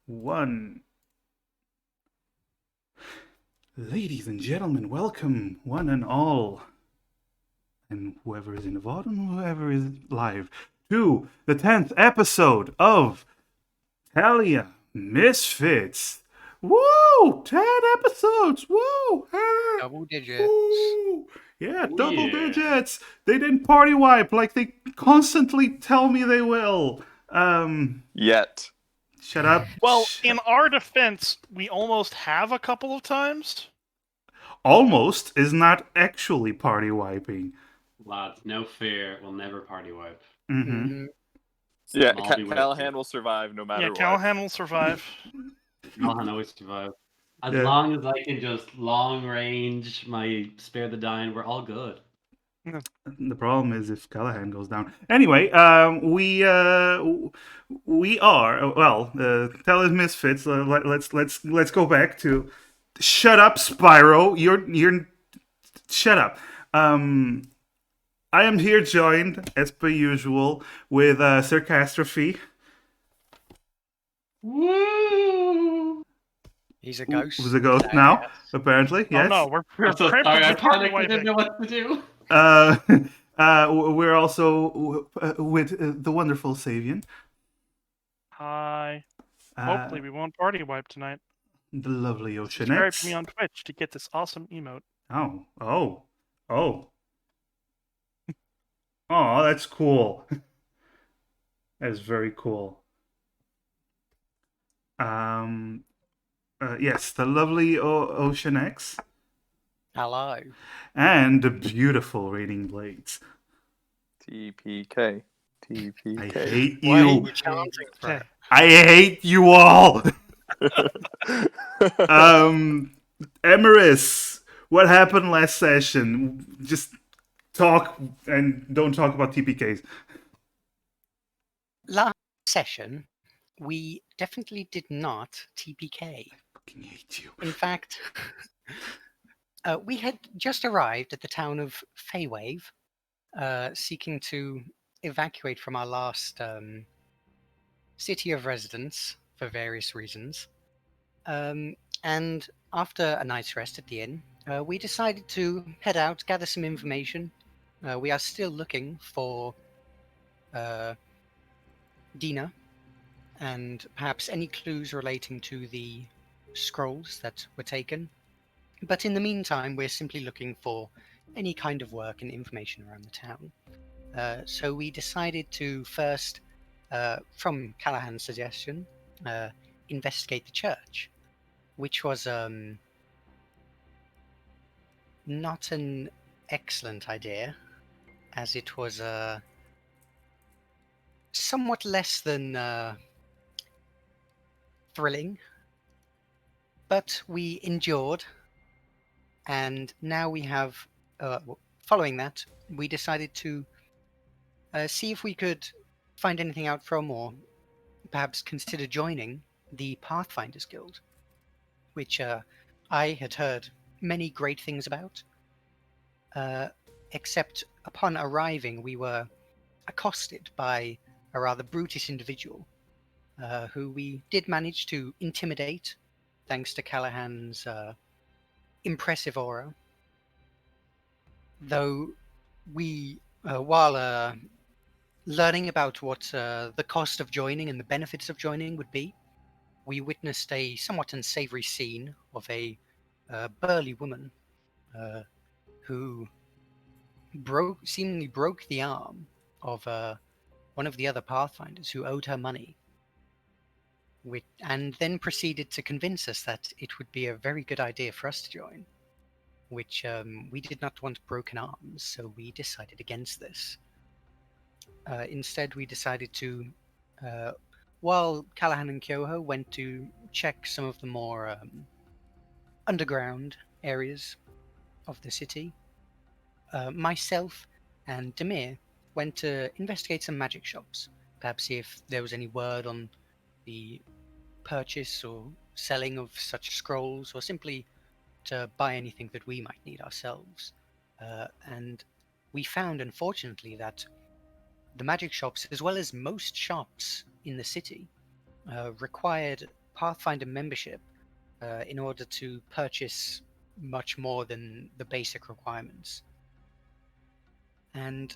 One. Ladies and gentlemen, welcome one and all, and whoever is involved and whoever is live, to the 10th episode of Telia Misfits, Woo! 10 episodes! Woo! Ah, Double digits. woo! Yeah, Oh, double yeah. digits! They didn't party wipe like they constantly tell me they will. Yet. Shut up. Well, in our defense, we almost have a couple of times. Almost is not actually party wiping. Lads, no fear. We'll never party wipe. Mm-hmm. Yeah, I'll be with Callahan you. will survive no matter Yeah, what. Callahan will survive. Callahan always survive. As Yeah. long as I can just long range my spare the dying, we're all good. The problem is if Callahan goes down. Anyway, we are tell us Misfits. Let's go back to. Shut up, Spyro. You're shut up. I am here joined as per usual with Sir Castrophe. Woo! He's a ghost. Who's a ghost now, apparently. Yes. Oh no, we're I'm so preemptively sorry. I party panicked. I didn't wiping. know what to do. We're also with the wonderful Savian. Hi. Hopefully we won't party wipe tonight. The lovely Ocean Subscribe X. to me on Twitch to get this awesome emote. Oh, that's cool. That is very cool. Yes, the lovely Ocean X. Hello. And the beautiful Raining Blades. TPK. I hate Why are you. you chanting for it? I hate you all. Emeris, what happened last session? Just talk and don't talk about TPKs. Last session, we definitely did not TPK. I fucking hate you. In fact, we had just arrived at the town of Faywave, seeking to evacuate from our last city of residence for various reasons. And after a night's rest at the inn, we decided to head out, gather some information. We are still looking for Dina and perhaps any clues relating to the scrolls that were taken. But in the meantime, we're simply looking for any kind of work and information around the town. So we decided to first, from Callahan's suggestion, investigate the church, which was not an excellent idea, as it was somewhat less than thrilling. But we endured, and now we have, following that, we decided to see if we could find anything out from, or perhaps consider joining the Pathfinders Guild, which I had heard many great things about. Except upon arriving, we were accosted by a rather brutish individual who we did manage to intimidate, thanks to Callahan's impressive aura. Though we, while learning about what the cost of joining and the benefits of joining would be, we witnessed a somewhat unsavory scene of a burly woman who seemingly broke the arm of one of the other Pathfinders who owed her money, and then proceeded to convince us that it would be a very good idea for us to join, which we did not want broken arms, so we decided against this. Instead, we decided to, while Callahan and Kyoho went to check some of the more underground areas of the city, myself and Demir went to investigate some magic shops, perhaps see if there was any word on the purchase or selling of such scrolls, or simply to buy anything that we might need ourselves. And we found, unfortunately, that the magic shops, as well as most shops in the city, required Pathfinder membership in order to purchase much more than the basic requirements. And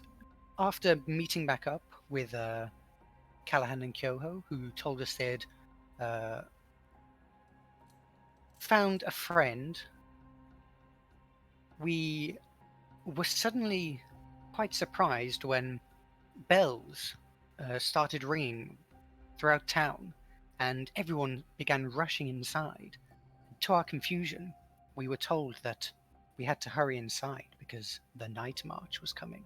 after meeting back up with Callahan and Kyoho, who told us they'd found a friend, we were suddenly quite surprised when bells started ringing throughout town, and everyone began rushing inside. To our confusion, we were told that we had to hurry inside because the night march was coming.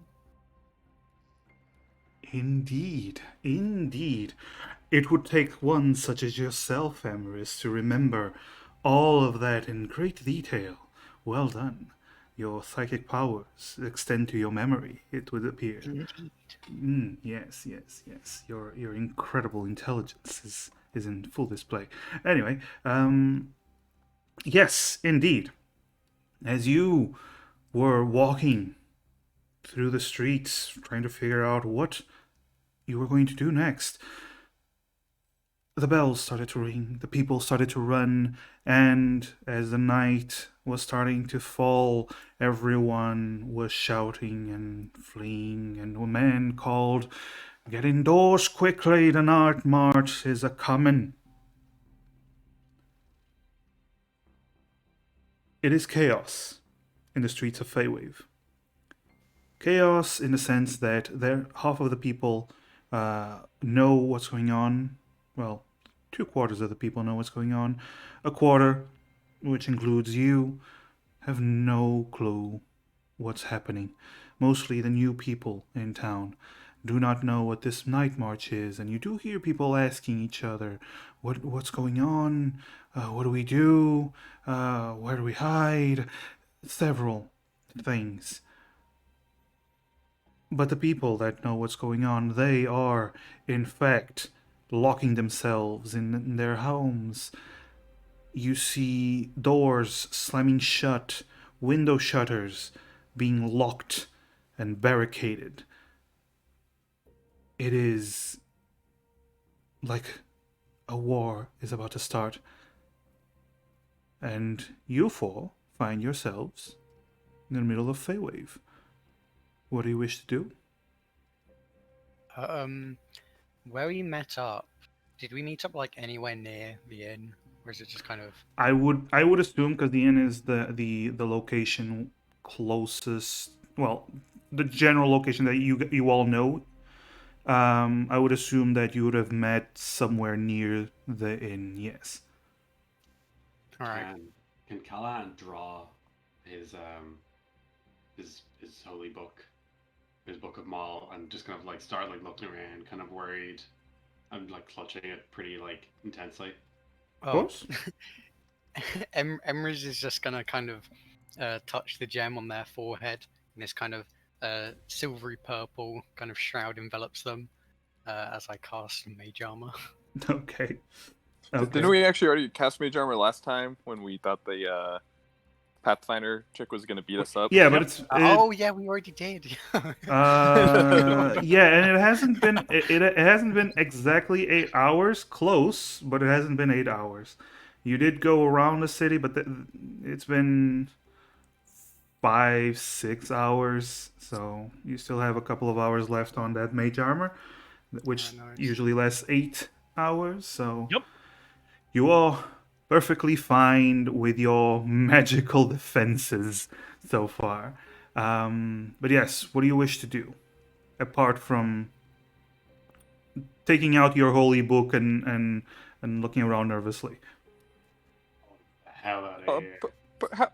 Indeed, indeed. It would take one such as yourself, Amaris, to remember all of that in great detail. Well done. Your psychic powers extend to your memory, it would appear. Indeed. Yes, yes, yes. Your incredible intelligence is in full display. Anyway, yes, indeed. As you were walking through the streets, trying to figure out what you were going to do next, the bells started to ring, the people started to run, and as the night was starting to fall, everyone was shouting and fleeing, and a man called, "Get indoors quickly, the night march is a-comin'." It is chaos in the streets of Feywave. Chaos in the sense that half of the people know what's going on. Well, 2/4 of the people know what's going on. A quarter, which includes you, have no clue what's happening. Mostly the new people in town do not know what this night march is, and you do hear people asking each other, "What's going on? What do we do? Where do we hide?" Several things. But the people that know what's going on, they are, in fact, locking themselves in their homes. You see doors slamming shut, window shutters being locked and barricaded. It is like a war is about to start. And you four find yourselves in the middle of Feywave. What do you wish to do? Where we met up, did we meet up like anywhere near the inn, or is it just kind of? I would assume, because the inn is the location closest. Well, the general location that you all know. I would assume that you would have met somewhere near the inn. Yes. All right. Can Callahan draw his holy book, his book of Maul, and just kind of like start like looking around, kind of worried, and like clutching it pretty like intensely. Of course. Emrys is just gonna kind of touch the gem on their forehead, and this kind of silvery purple kind of shroud envelops them as I cast mage armor. Okay. Didn't we actually already cast Mage Armor last time when we thought the Pathfinder chick was going to beat us up? Yeah, but it's oh yeah, we already did. yeah, and it hasn't been it hasn't been exactly 8 hours. Close, but it hasn't been 8 hours. You did go around the city, but it's been 5-6 hours. So you still have a couple of hours left on that mage armor, which nice. usually lasts 8 hours. So Yep. you are perfectly fine with your magical defenses so far. But yes, what do you wish to do? Apart from taking out your holy book and looking around nervously. Hell out of here.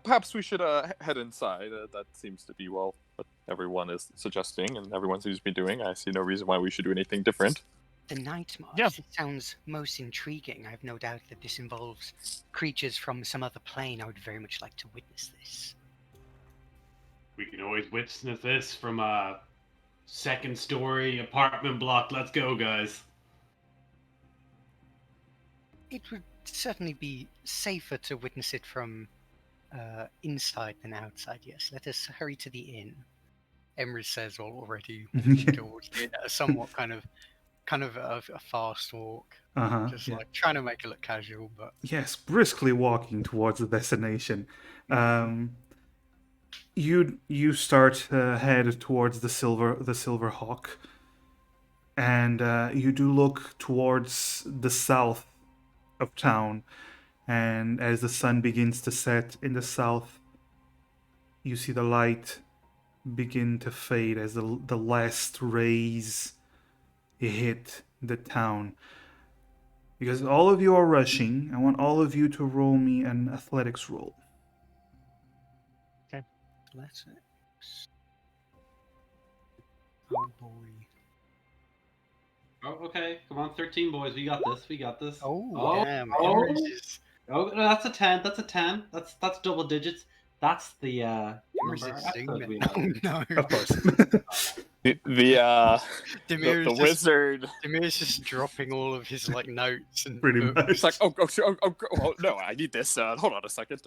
Perhaps we should head inside. That seems to be, well, what everyone is suggesting and everyone seems to be doing. I see no reason why we should do anything different. The night march. Yeah. It sounds most intriguing. I have no doubt that this involves creatures from some other plane. I would very much like to witness this. We can always witness this from a second-story apartment block. Let's go, guys. It would certainly be safer to witness it from inside than outside. Yes, let us hurry to the inn. Emrys says already walking towards it, somewhat kind of a fast walk, just Yeah. like trying to make it look casual, but Yes, briskly walking towards the destination. You start head towards the silver hawk, and you do look towards the south of town, And as the sun begins to set in the south, you see the light begin to fade as the last rays hit the town. Because all of you are rushing, I want all of you to roll me an athletics roll. Let's. Oh boy. Oh, okay. Come on, 13 boys. We got this. We got this. Oh, damn. oh. Emrys is Oh, no, that's a 10. That's a 10. That's double digits. That's the Emrys number is episode zooming. we Oh have. no. Of course. Demir the is just wizard. Demir's just dropping all of his like notes and Pretty books. much. It's like, oh, no, I need this. Hold on a second.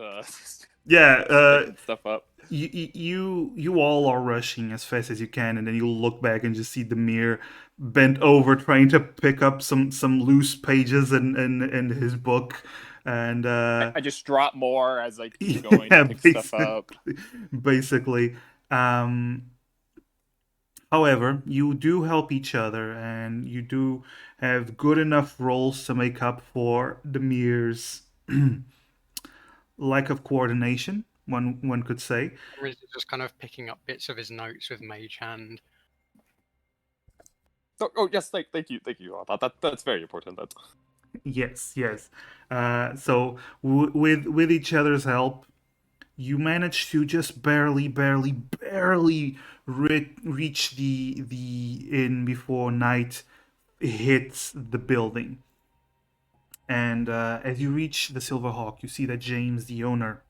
Yeah, Picking stuff up. you all are rushing as fast as you can, and then you look back and just see Demir bent over trying to pick up some loose pages in his book, and I just drop more as I keep yeah, going to pick stuff up. basically. Um, However, you do help each other, and you do have good enough rolls to make up for Demir's lack of coordination. One could say. Emrys is just kind of picking up bits of his notes with Mage Hand. Yes, thank you. That's very important. Yes. So with each other's help, you manage to just barely reach the inn before night hits the building. And as you reach the Silver Hawk, you see that James, the owner,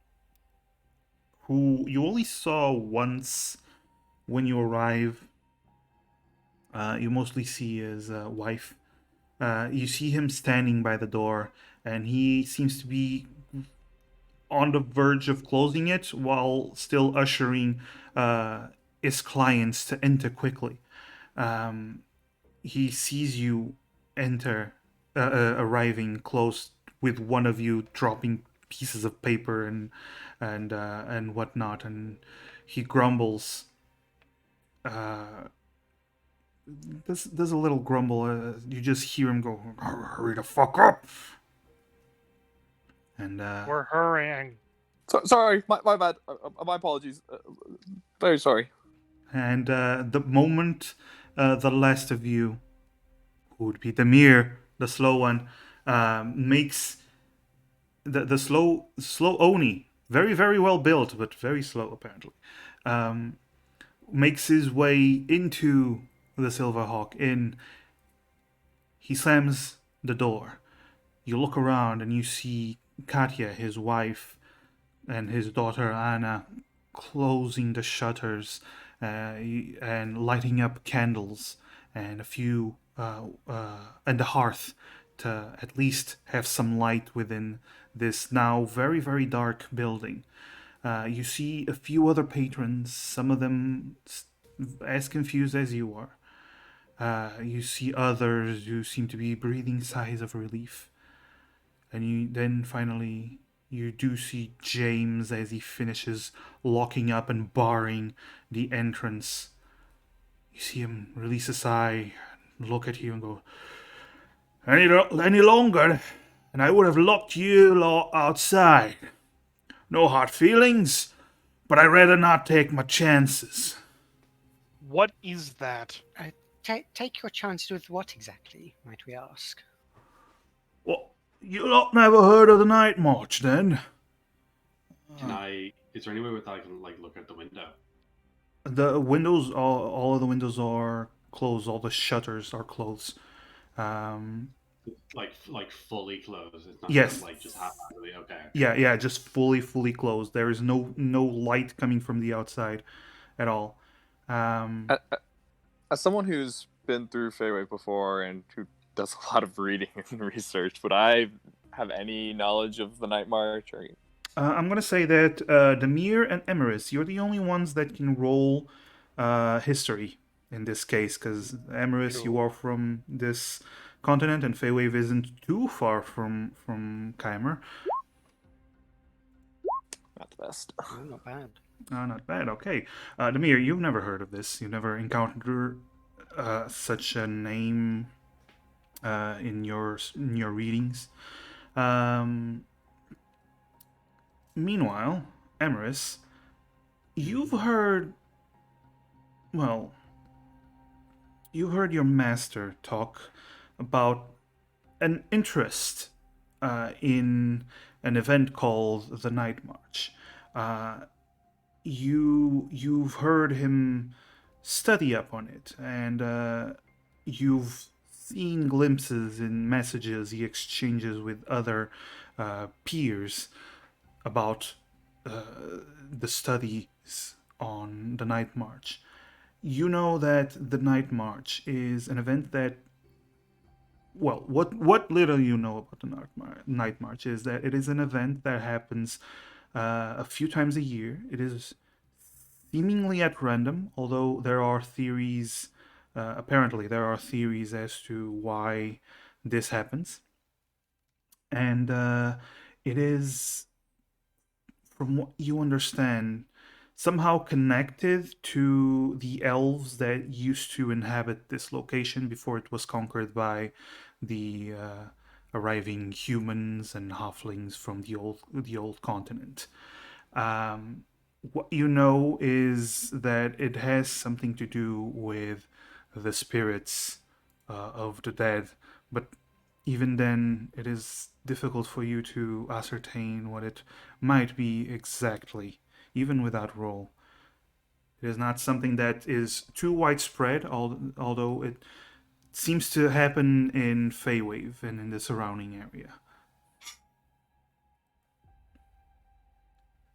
who you only saw once when you arrive, you mostly see his wife. You see him standing by the door, and he seems to be on the verge of closing it while still ushering his clients to enter quickly. He sees you enter, arriving close with one of you dropping pieces of paper and whatnot, and he grumbles. There's a little grumble. You just hear him go, "Hurry the fuck up!" And We're hurrying. Sorry, my bad. My apologies. Very sorry. And the moment the last of you, who would be Demir, the slow one, makes the slow Oni, very well built, but very slow apparently, makes his way into the Silver Hawk Inn. He slams the door. You look around and you see Katya, his wife, and his daughter Anna closing the shutters and lighting up candles and a few and the hearth to at least have some light within this now very dark building. You see a few other patrons, some of them as confused as you are. You see others who seem to be breathing sighs of relief. And then finally you do see James as he finishes locking up and barring the entrance. You see him release a sigh, look at you, and go, any longer, and I would have locked you lot outside. No hard feelings, but I'd rather not take my chances." What is that? Take your chances with what exactly, might we ask? Well, you lot never heard of the Night March, then? Can I? Is there any way with I can like look out the window? The windows, all of the windows are closed. All the shutters are closed. Like fully closed. It's not Yes. just like just haphazardly. Okay. Yeah, just fully closed. There is no light coming from the outside at all. As someone who's been through Feyway before and who does a lot of reading and research, would I have any knowledge of the Night March? Or I'm gonna say that Demir and Emeris, you're the only ones that can roll history in this case, because Emeris, you are from this continent, and Feywave isn't too far from Keimer. not the best. Oh, not bad. Not bad. Okay, Demir, you've never heard of this. You've never encountered such a name in your readings. Meanwhile, Emerus, you've heard, well, you heard your master talk about an interest in an event called the Night March. Uh, you've heard him study up on it, and you've seen glimpses in messages he exchanges with other peers about the studies on the Night March. You know that the Night March is an event that, well, what little you know about the Night March is that it is an event that happens a few times a year. It is seemingly at random, although there are theories. Apparently, there are theories as to why this happens, and it is, from what you understand, somehow connected to the elves that used to inhabit this location before it was conquered by the arriving humans and halflings from the old continent. Um, what you know is that it has something to do with the spirits of the dead, but even then, it is difficult for you to ascertain what it might be exactly, even without roll. It is not something that is too widespread, although it seems to happen in Feywave and in the surrounding area.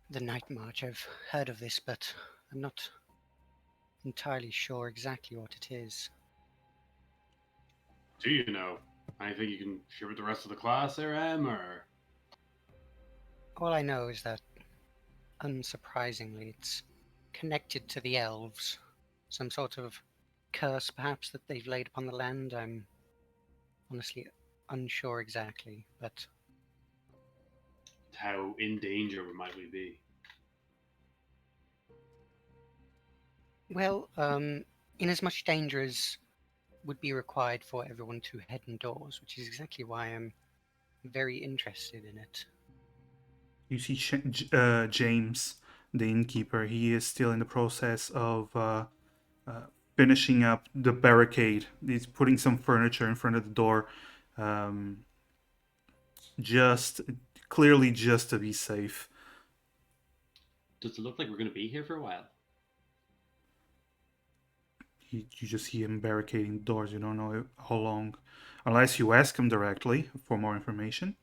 The Night March, I've heard of this, but I'm not entirely sure exactly what it is. Do you know? Anything you can share with the rest of the class there, Em, or? All I know is that, unsurprisingly, it's connected to the elves. Some sort of curse, perhaps, that they've laid upon the land. I'm honestly unsure exactly, but How in danger might we be? well, in as much danger as would be required for everyone to head indoors, which is exactly why I'm very interested in it. You see James, the innkeeper. He is still in the process of finishing up the barricade. He's putting some furniture in front of the door, um, just clearly just to be safe. Does it look like we're going to be here for a while? You just see him barricading the doors. You don't know how long, unless you ask him directly for more information.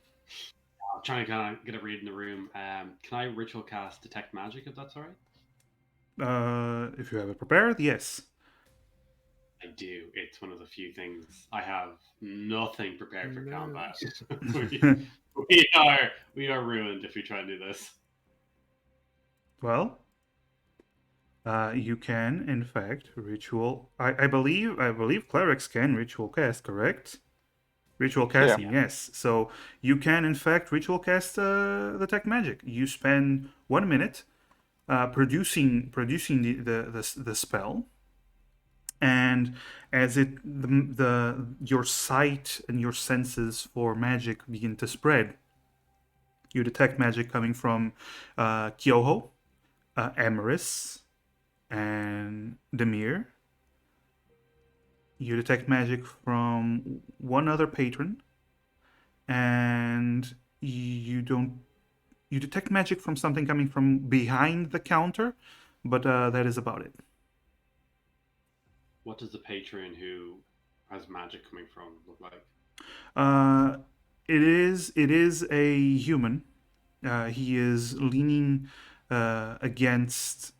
I'm trying to kind of get a read in the room. Can I ritual cast detect magic if that's all right? If you have it prepared, yes. I do. It's one of the few things I have nothing prepared for combat. Nice. we are ruined if we try to do this. Well, you can, in fact, ritual. I believe clerics can ritual cast, correct? Ritual casting, yes. So you can, in fact, ritual cast detect magic. You spend 1 minute producing the spell, and as your sight and your senses for magic begin to spread, you detect magic coming from Kyoho, Emerus, and Demir. You detect magic from one other patron, and you detect magic from something coming from behind the counter, but that is about it. What does the patron who has magic coming from look like? Uh, it is a human. He is leaning against.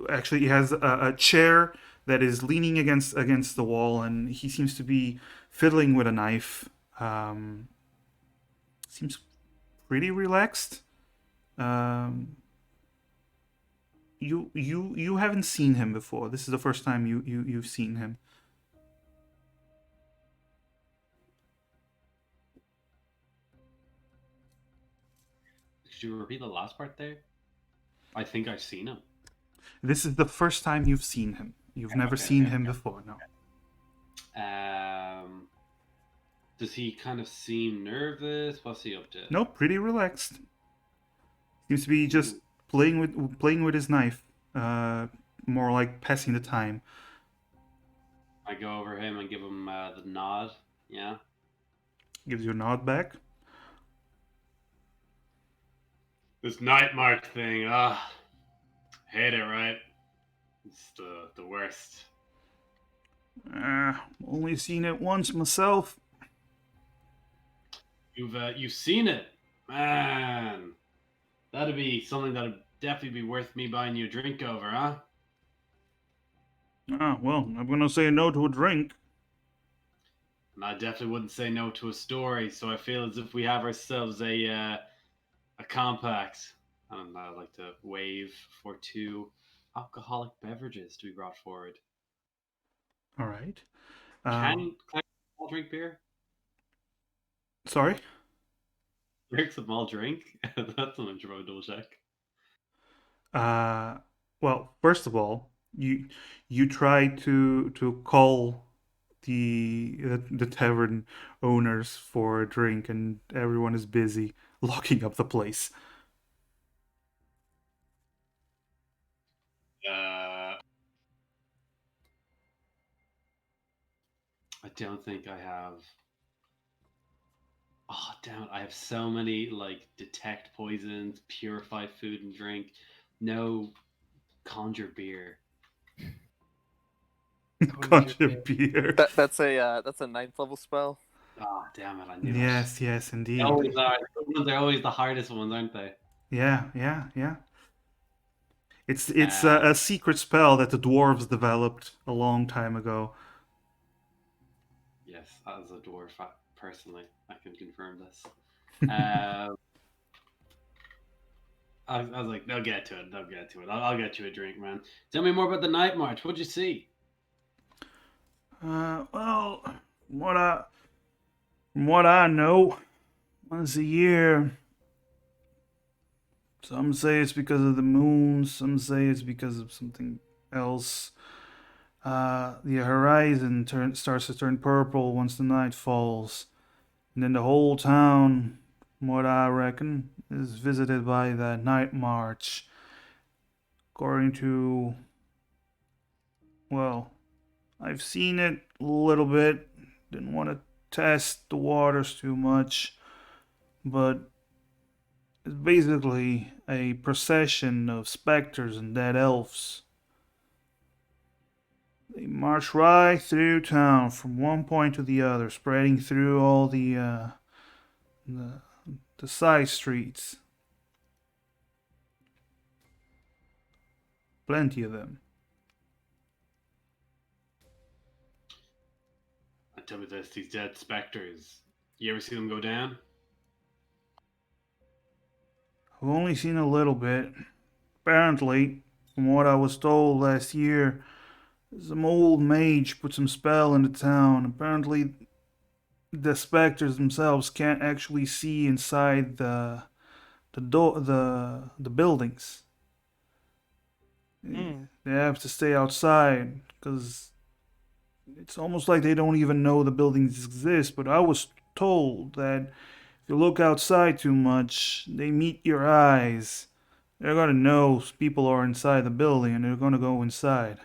Actually, he has a chair that is leaning against the wall, and he seems to be fiddling with a knife. Seems pretty relaxed. Um, you haven't seen him before. This is the first time you've seen him. Could you repeat the last part there? I think I've seen him. This is the first time you've seen him. You've never seen him before, no. Does he kind of seem nervous? What's he up to? No, pretty relaxed. Seems to be just playing with his knife. More like passing the time. I go over him and give him the nod. Yeah. Gives you a nod back. This night march thing, hate it, right? It's the worst. Only seen it once myself. You've seen it, man. That'd be something that'd definitely be worth me buying you a drink over, huh? Well, I'm gonna say no to a drink. And I definitely wouldn't say no to a story. So I feel as if we have ourselves a compact. And I'd like to wave for 2 alcoholic beverages to be brought forward. All right. Can I drink beer? Sorry. Drink some malt drink? That's something to double check. Well, first of all, you try to call the tavern owners for a drink, and everyone is busy locking up the place. I don't think I have. Oh, damn it. I have so many, like, detect poisons, purify food and drink. No conjure beer. Conjure beer. That's a 9th level spell. Ah, damn it. I knew it. Yes, yes, They indeed. always are. They're always the hardest ones, aren't they? Yeah, yeah, yeah. It's a secret spell that the dwarves developed a long time ago. Yes, as a dwarf, personally, I can confirm this. I was like, they'll get to it. They'll get to it. I'll get you a drink, man. Tell me more about the night march. What'd you see? Well, from what I know, once a year. Some say it's because of the moon. Some say it's because of something else. The horizon starts to turn purple once the night falls, and then the whole town, from what I reckon, is visited by the night march. According to, well, I've seen it a little bit. Didn't want to test the waters too much, but it's basically a procession of specters and dead elves. They march right through town from one point to the other, spreading through all the, the side streets. Plenty of them. Tell me this: these dead specters. You ever see them go down? I've only seen a little bit. Apparently, from what I was told last year, some old mage put some spell in the town. Apparently, the specters themselves can't actually see inside the buildings. Mm. They have to stay outside because it's almost like they don't even know the buildings exist. But I was told that if you look outside too much, they meet your eyes. They're gonna know people are inside the building and they're gonna go inside.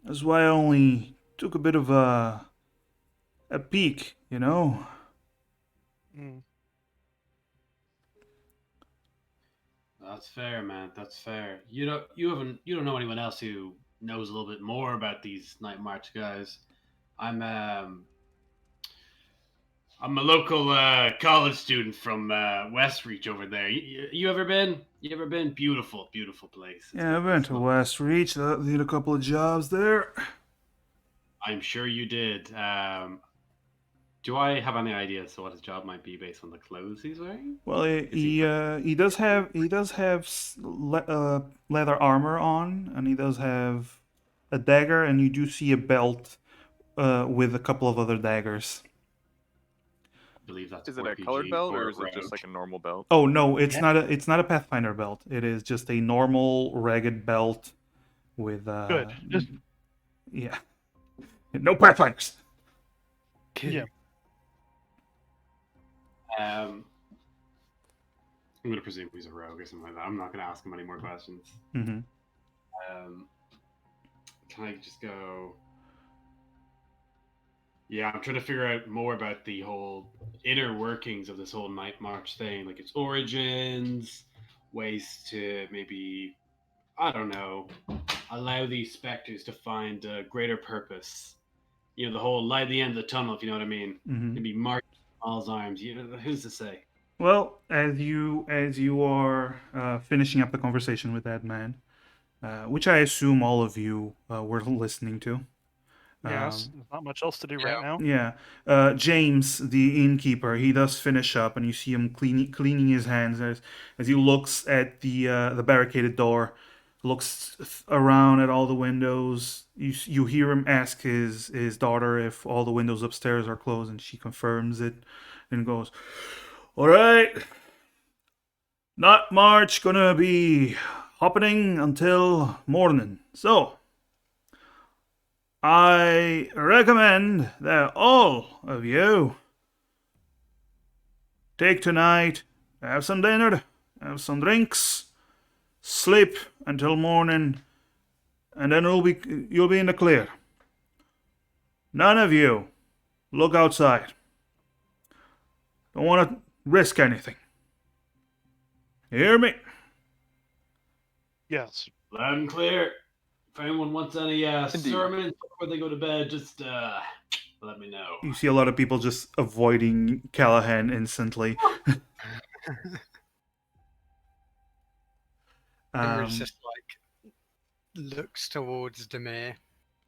That's why I only took a bit of a peek, you know? Mm. That's fair, man. That's fair. You don't know anyone else who knows a little bit more about these night march guys. I'm um I'm a local college student from Westreach over there. You ever been? You ever been? Beautiful, beautiful place. Yeah, I went to Westreach. Did a couple of jobs there. I'm sure you did. Do I have any idea as to what his job might be based on the clothes he's wearing? Well, he he does have leather armor on, and he does have a dagger, and you do see a belt with a couple of other daggers. I believe that's Is it a RPG colored belt or or is it just like a normal belt? Oh no, it's Yeah. not a Pathfinder belt. It is just a normal ragged belt with Good. Just yeah, no Pathfinders. yeah. Um, I'm gonna presume he's a rogue or something like that. I'm not gonna ask him any more questions. Mm-hmm. Can I just go? Yeah, I'm trying to figure out more about the whole inner workings of this whole night march thing, like its origins, ways to maybe, I don't know, allow these specters to find a greater purpose. You know, the whole light at the end of the tunnel, if you know what I mean. Mm-hmm. Maybe Mark All's arms. You know, who's to say? Well, as you are finishing up the conversation with that man, which I assume all of you were listening to. Yes, there's not much else to do Yeah. right now. Yeah, James, the innkeeper, he does finish up, and you see him cleaning his hands as he looks at the barricaded door, looks around at all the windows. You hear him ask his daughter if all the windows upstairs are closed, and she confirms it, and goes, "All right, not much gonna be happening until morning, so." I recommend that all of you take tonight, have some dinner, have some drinks, sleep until morning, and then you'll be in the clear. None of you look outside. Don't want to risk anything. You hear me? Yes. Loud and clear. If anyone wants any sermons before they go to bed, just let me know. You see a lot of people just avoiding Callahan instantly. Imra's just like looks towards Demir,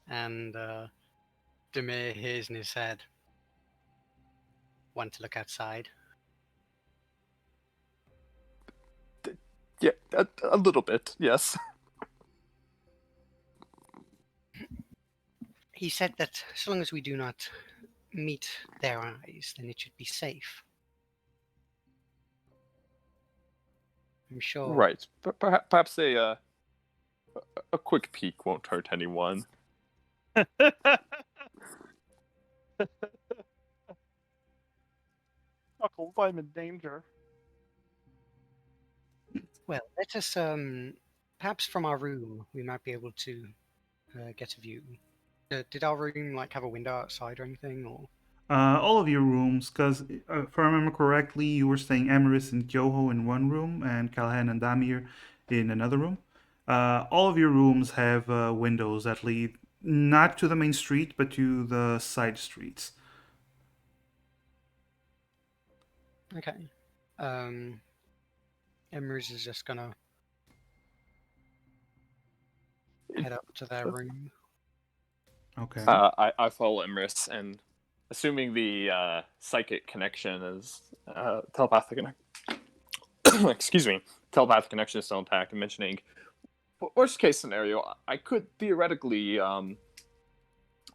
and Demir hears in his head, "Want to look outside?" Yeah, a little bit, yes. He said that so long as we do not meet their eyes, then it should be safe. I'm sure. Right. But perhaps a quick peek won't hurt anyone. Chuckles, I'm in danger. Well, let us perhaps from our room we might be able to get a view. Did our room like have a window outside or anything, or? All of your rooms, because if I remember correctly, you were staying Emeris and Kyoho in one room, and Callahan and Damir in another room. All of your rooms have windows that lead not to the main street, but to the side streets. Okay. Emrys is just gonna head up to their room. Okay. I follow Imris, and assuming the psychic connection is telepathic. Excuse me, telepathic connection is still intact. I'm mentioning worst case scenario. I could theoretically, well,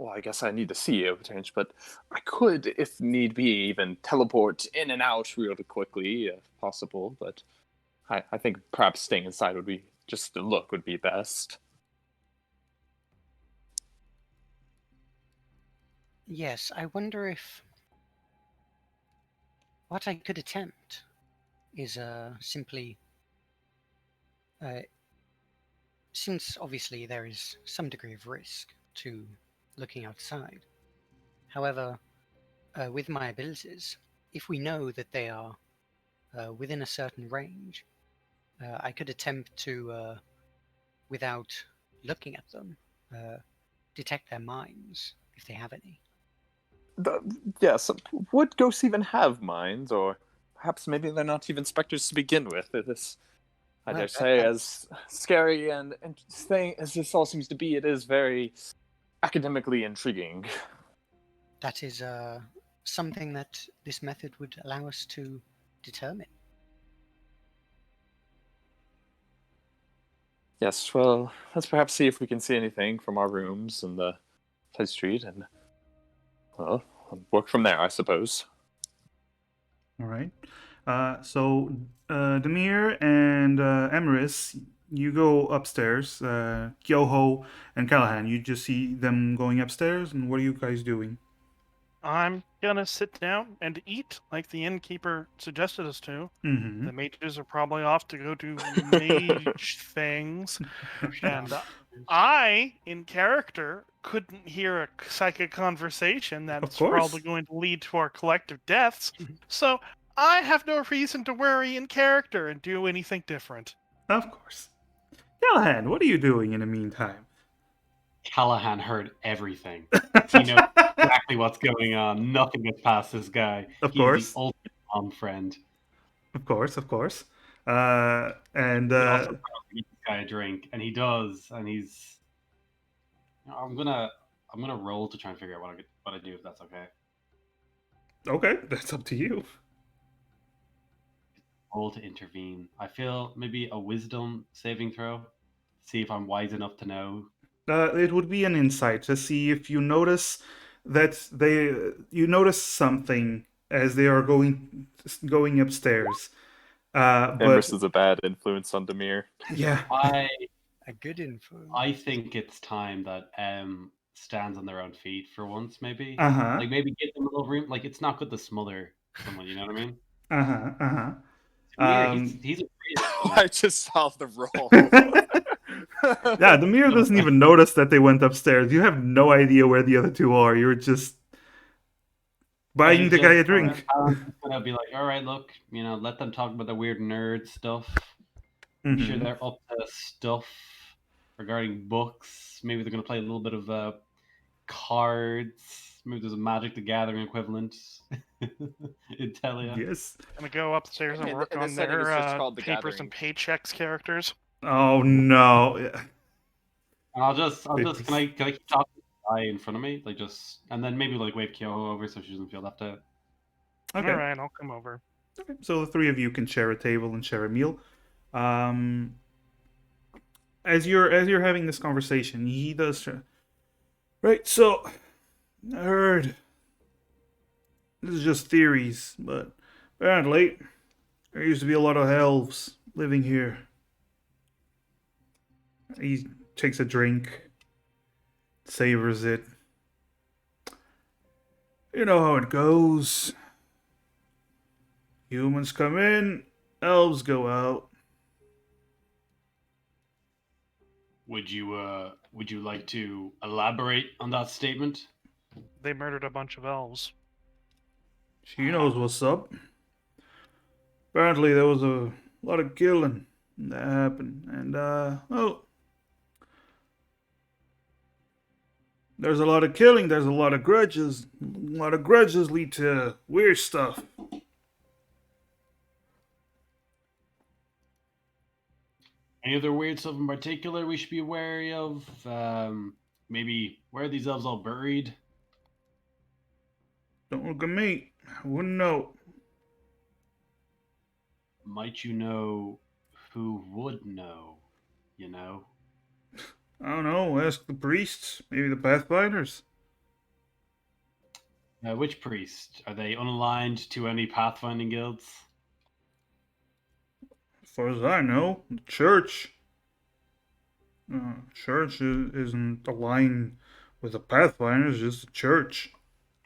I guess I need to see a change, but I could, if need be, even teleport in and out really quickly if possible. But I think perhaps staying inside would be just the look would be best. Yes, I wonder if what I could attempt is simply, since obviously there is some degree of risk to looking outside. However, with my abilities, if we know that they are within a certain range, I could attempt to, without looking at them, detect their minds if they have any. Yes, would ghosts even have minds, or perhaps maybe they're not even specters to begin with? This, I Well, dare say, as scary and interesting as this all seems to be, it is very academically intriguing. That is something that this method would allow us to determine. Yes, well, let's perhaps see if we can see anything from our rooms in the side street, and, well, work from there, I suppose. All right. So Demir and Emeris, you go upstairs. Kyoho and Callahan, you just see them going upstairs, and what are you guys doing? I'm gonna sit down and eat like the innkeeper suggested us to. Mm-hmm. The mages are probably off to go do mage things, and I, in character, couldn't hear a psychic conversation Of that's course. probably going to lead to our collective deaths. So I have no reason to worry in character and do anything different. Of course. Callahan, what are you doing in the meantime? Callahan heard everything. He knows exactly what's going on. Nothing gets past this guy. Of He is the course. ultimate mom friend. Of course, of course. And He also promised to get this guy a drink, and he does. And he's. I'm gonna roll to try and figure out what I do if that's okay. okay, that's up to you. Roll to intervene. I feel maybe a wisdom saving throw. See if I'm wise enough to know. It would be an insight to see if you notice that you notice something as they are going upstairs. But Emrys is a bad influence on Demir. yeah, A good influence. I think it's time that stands on their own feet for once, maybe. uh-huh, Like maybe give them a little room. Like it's not good to smother someone, you know what I mean? uh-huh, uh-huh. Demir, he's a creative. I just saw the roll. Yeah, the mirror doesn't even notice that they went upstairs. You have no idea where the other two are. You're just buying the guy a drink. I'm just gonna be like, all right, look, let them talk about the weird nerd stuff. I'm sure Mhm. they're up to stuff regarding books. Maybe they're gonna play a little bit of cards. Maybe there's a Magic the Gathering equivalent in Telia. Yes. Gonna go upstairs and In work this on setting, it's just their called The papers Gathering. and paychecks characters. Oh no. Yeah. And I'll just Papers. can I keep talking to the guy in front of me, like and then maybe like wave Kyoho over so she doesn't feel left out. Okay. All right, I'll come over. Okay. So the three of you can share a table and share a meal. As you're having this conversation, he does. Right. So I heard this is just theories, but apparently there used to be a lot of elves living here. He takes a drink, savors it. You know how it goes. Humans come in, elves go out. Would you like to elaborate on that statement? They murdered a bunch of elves. She knows what's up. Apparently, there was a lot of killing that happened, and there's a lot of killing. There's a lot of grudges. A lot of grudges lead to weird stuff. Any other weird stuff in particular we should be wary of? Maybe where are these elves all buried? Don't look at me. I wouldn't know. Might you know who would know? You know? I don't know. Ask the priests. Maybe the pathfinders. Which priest? Are they unaligned to any pathfinding guilds? As far as I know, the church. Church isn't aligned with the pathfinders. Just a church.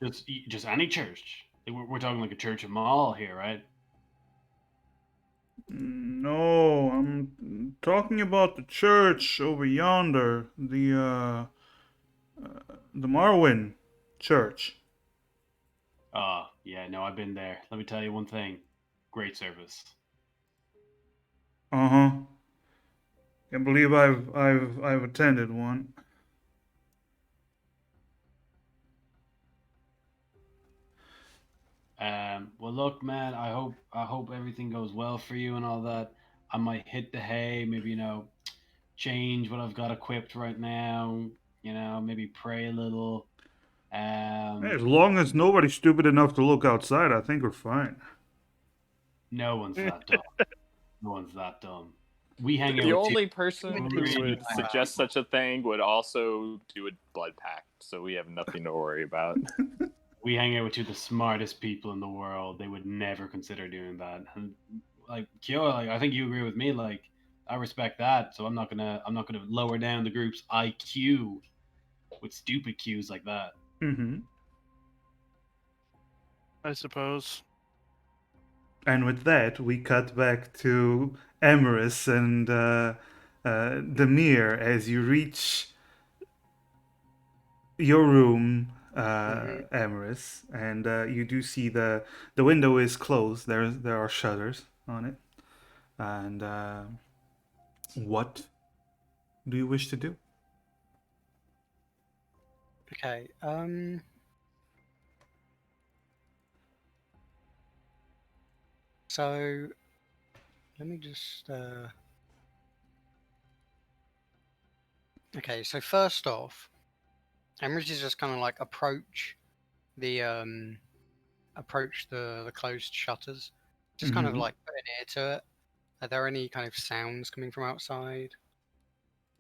Just any church. We're talking like a church of Maul here, right? No, I'm talking about the church over yonder. The Marwin church. Yeah, no, I've been there. Let me tell you one thing. Great service. Uh-huh. Can't believe I've attended one. Well, look, man. I hope everything goes well for you and all that. I might hit the hay, maybe change what I've got equipped right now. Maybe pray a little. Hey, as long as nobody's stupid enough to look outside, I think we're fine. No one's that dumb. No one's that dumb. We hang out. The with only two person who really would suggest such a thing would also do a blood pact, so we have nothing to worry about. We hang out with two of the smartest people in the world. They would never consider doing that. And like Kyo, like I think you agree with me. Like I respect that, so I'm not gonna lower down the group's IQ with stupid cues like that. Mm-hmm. I suppose. And with that, we cut back to Emerus and Demir as you reach your room, Emerus, and you do see the window is closed. There are shutters on it. And what do you wish to do? Okay. So let me just. Okay. So first off, Emrys is just kind of like approach the closed shutters, just kind of Mhm. like put an ear to it. Are there any kind of sounds coming from outside?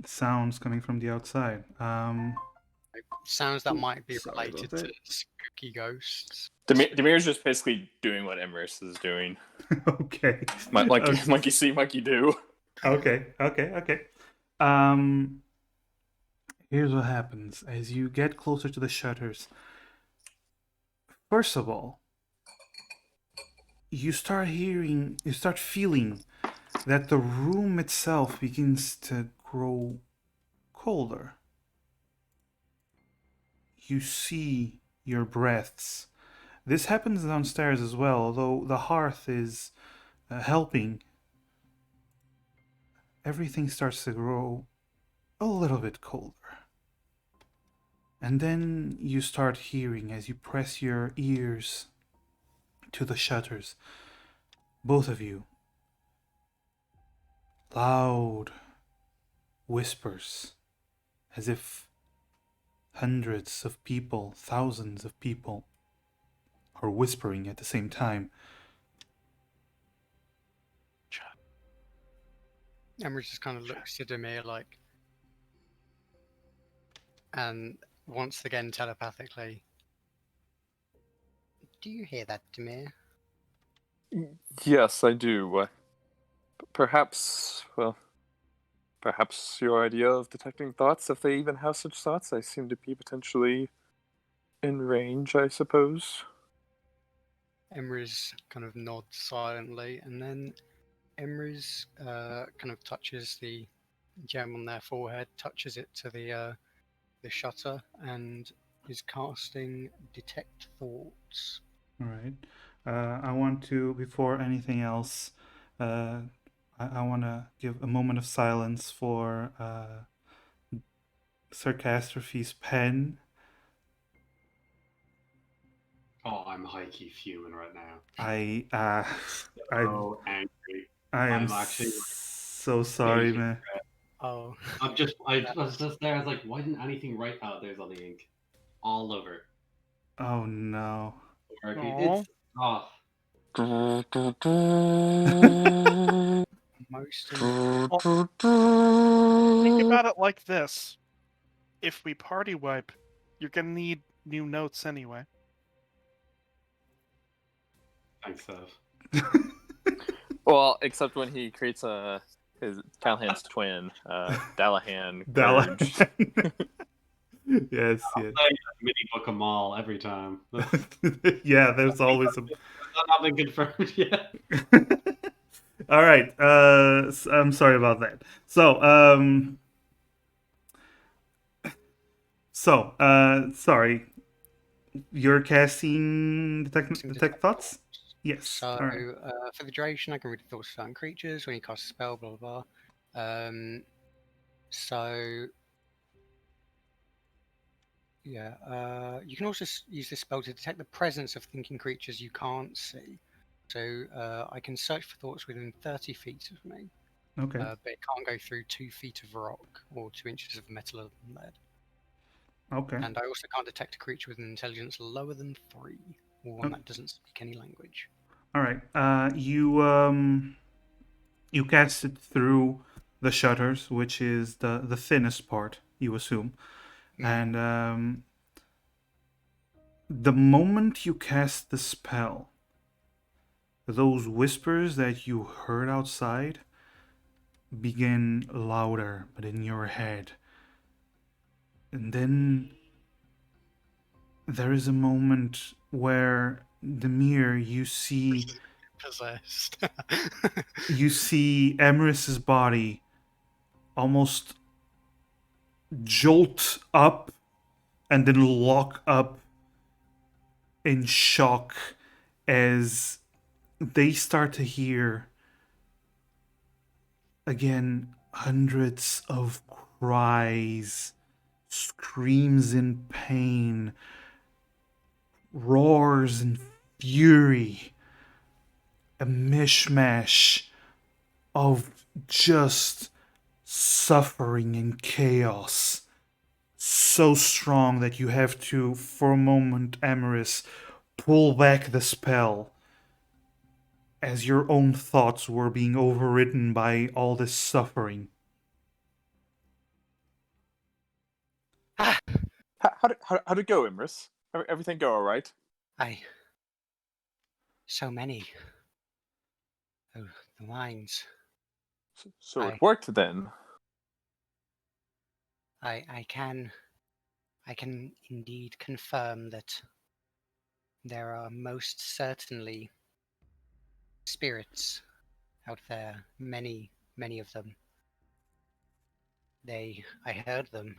Sounds coming from the outside. Like, sounds that might be Sorry about related to that. spooky ghosts. Demir's just basically doing what Emrys is doing. Okay. Monkey, Okay. monkey see, monkey do. Okay. Um, Here's what happens as you get closer to the shutters. First of all, you start feeling that the room itself begins to grow colder. You see your breaths. This happens downstairs as well, although the hearth is helping. Everything starts to grow a little bit colder. And then you start hearing as you press your ears to the shutters, both of you, loud whispers, as if hundreds of people, thousands of people, are whispering at the same time. Emrys just kind of looks at Demir like, and once again telepathically, do you hear that, Demir? Yes, I do. Perhaps, well, perhaps your idea of detecting thoughts, if they even have such thoughts, I seem to be potentially in range, I suppose. Emrys kind of nods silently, and then Emrys kind of touches the gem on their forehead, touches it to the shutter, and is casting Detect Thoughts. All right. I want to, before anything else, uh, I want to give a moment of silence for Sarcastrophe's pen. Oh, I'm high-key fuming right now. I So angry. I am I'm actually so sorry, baiting. man. Oh, I was just there. I was like, why didn't anything right? Oh, there's all the ink, all over. Oh no. It's oh, most Think about it like this. If we party wipe, you're gonna need new notes anyway. thanks, Sev. Well, except when he creates his Callahan's twin, Dallahan Dalla. Courage. Yes. Play a mini book of Mall every time. That's Yeah, there's always a. not been confirmed yet. All right. I'm sorry about that. Sorry. You're casting detect thoughts. Yes. So, All right. for the duration, I can read the thoughts of certain creatures when you cast a spell, blah blah blah. So yeah, you can also use this spell to detect the presence of thinking creatures you can't see. So I can search for thoughts within 30 feet of me, Okay. but it can't go through 2 feet of rock or 2 inches of metal other than lead. Okay. And I also can't detect a creature with an intelligence lower than 3, or one that doesn't speak any language. All right. You cast it through the shutters, which is the thinnest part, you assume, and the moment you cast the spell, those whispers that you heard outside begin louder, but in your head. And then there is a moment where Demir, you see Possessed. Emeris's body almost jolt up and then lock up in shock as they start to hear again hundreds of cries, screams in pain, roars in fury, a mishmash of just suffering and chaos. So strong that you have to, for a moment, Amaris, pull back the spell as your own thoughts were being overridden by all this suffering. How'd it go, Imris? Everything go all right? So many. Oh, the mines. So it worked then. I can indeed confirm that there are most certainly spirits out there, many of them. I heard them.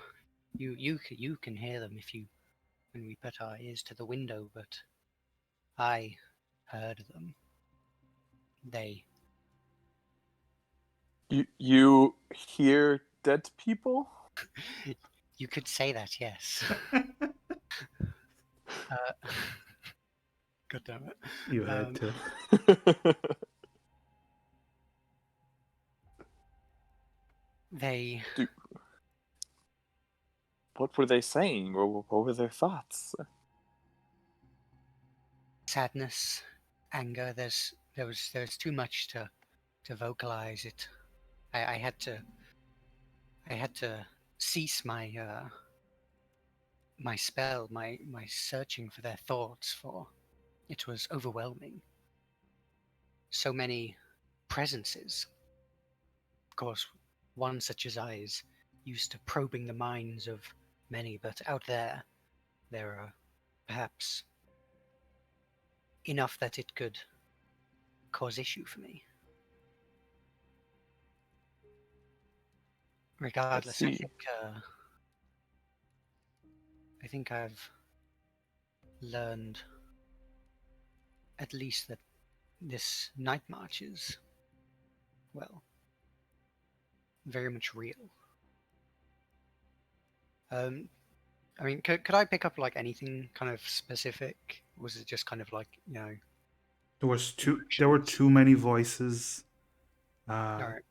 You can hear them if you when we put our ears to the window, but I heard them. They You hear dead people? You could say that, yes. God damn it. You had to. They What were they saying? What were their thoughts? sadness, anger. There was too much to vocalize it. I had to cease my my spell, my searching for their thoughts, for it was overwhelming. So many presences. Of course, one such as I is used to probing the minds of many, but out there are perhaps enough that it could cause issue for me. Regardless, I think I've learned at least that this night march is, well, very much real. I mean, could I pick up like anything kind of specific? Was it just kind of like, There were too many voices. all right.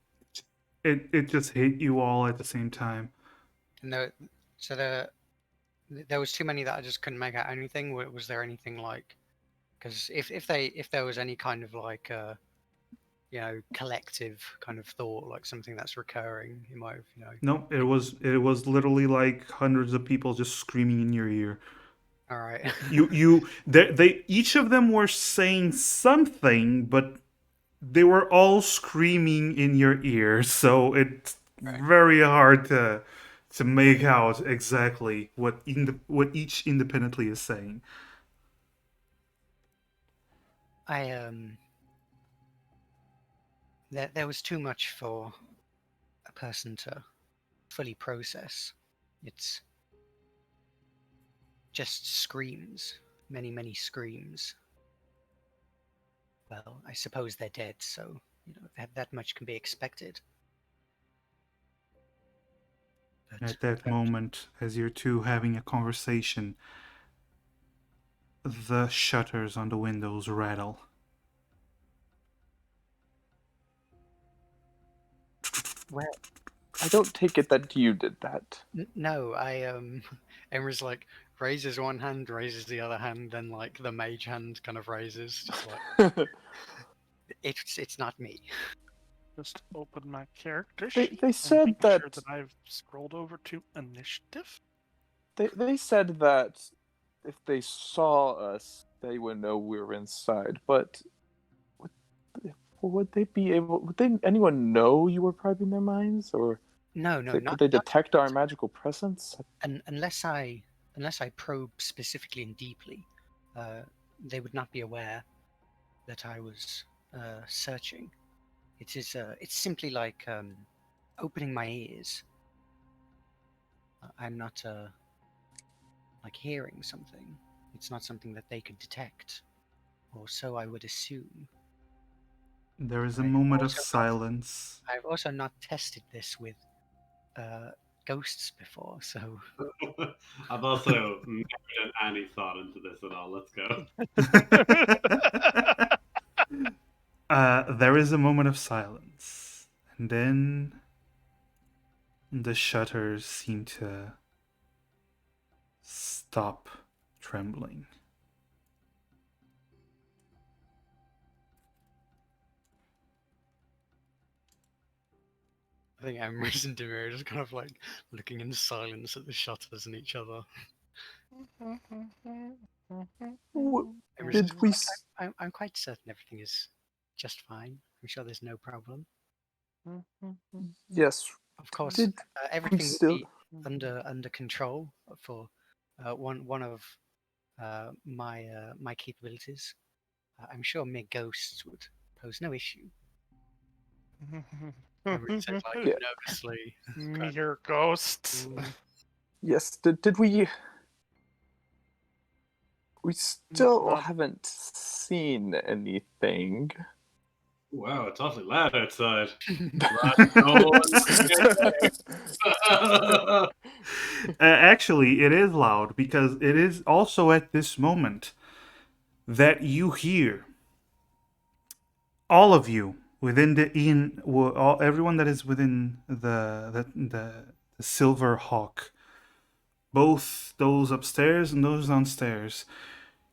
It just hit you all at the same time. And there was too many that I just couldn't make out anything. Was there anything like, because if there was any kind of like collective kind of thought, like something that's recurring, you might have No, it was literally like hundreds of people just screaming in your ear. All right. They each of them were saying something, but they were all screaming in your ear, so it's very hard to make out exactly what each independently is saying. There was too much for a person to fully process. It's just screams, many screams. Well, I suppose they're dead, so that much can be expected. But At that moment, as you're two having a conversation, the shutters on the windows rattle. Well, I don't take it that you did that. No, Emra's like raises one hand, raises the other hand, then like the mage hand kind of raises, just like it's not me. Just open my character They sheet. said and that sure that I've scrolled over to initiative. they said that if they saw us, they would know we were inside. But would they be able? Would anyone know you were probing their minds, or No, could they detect our magical presence? Unless I probe specifically and deeply. they would not be aware that I was searching. It's simply like opening my ears. I'm not like hearing something. It's not something that they could detect, or so I would assume. There is a I've moment of also not silence. I've also not tested this with ghosts before, so I've also never done any thought into this at all. Let's go. There is a moment of silence, and then the shutters seem to stop trembling. I think Emrys and Demir are just kind of like looking in silence at the shutters and each other. Emrys Did is we? like, I'm quite certain everything is just fine. I'm sure there's no problem. Yes. Of course, Did we everything would still? be under control for one of my capabilities. I'm sure mere ghosts would pose no issue. Emrys said like Yeah. nervously. Mere ghosts. Yes. Did we? We still Not- haven't seen anything. Wow, it's awfully loud outside. Actually, it is loud because it is also at this moment that you hear all of you within the inn, everyone that is within the Silver Hawk, both those upstairs and those downstairs,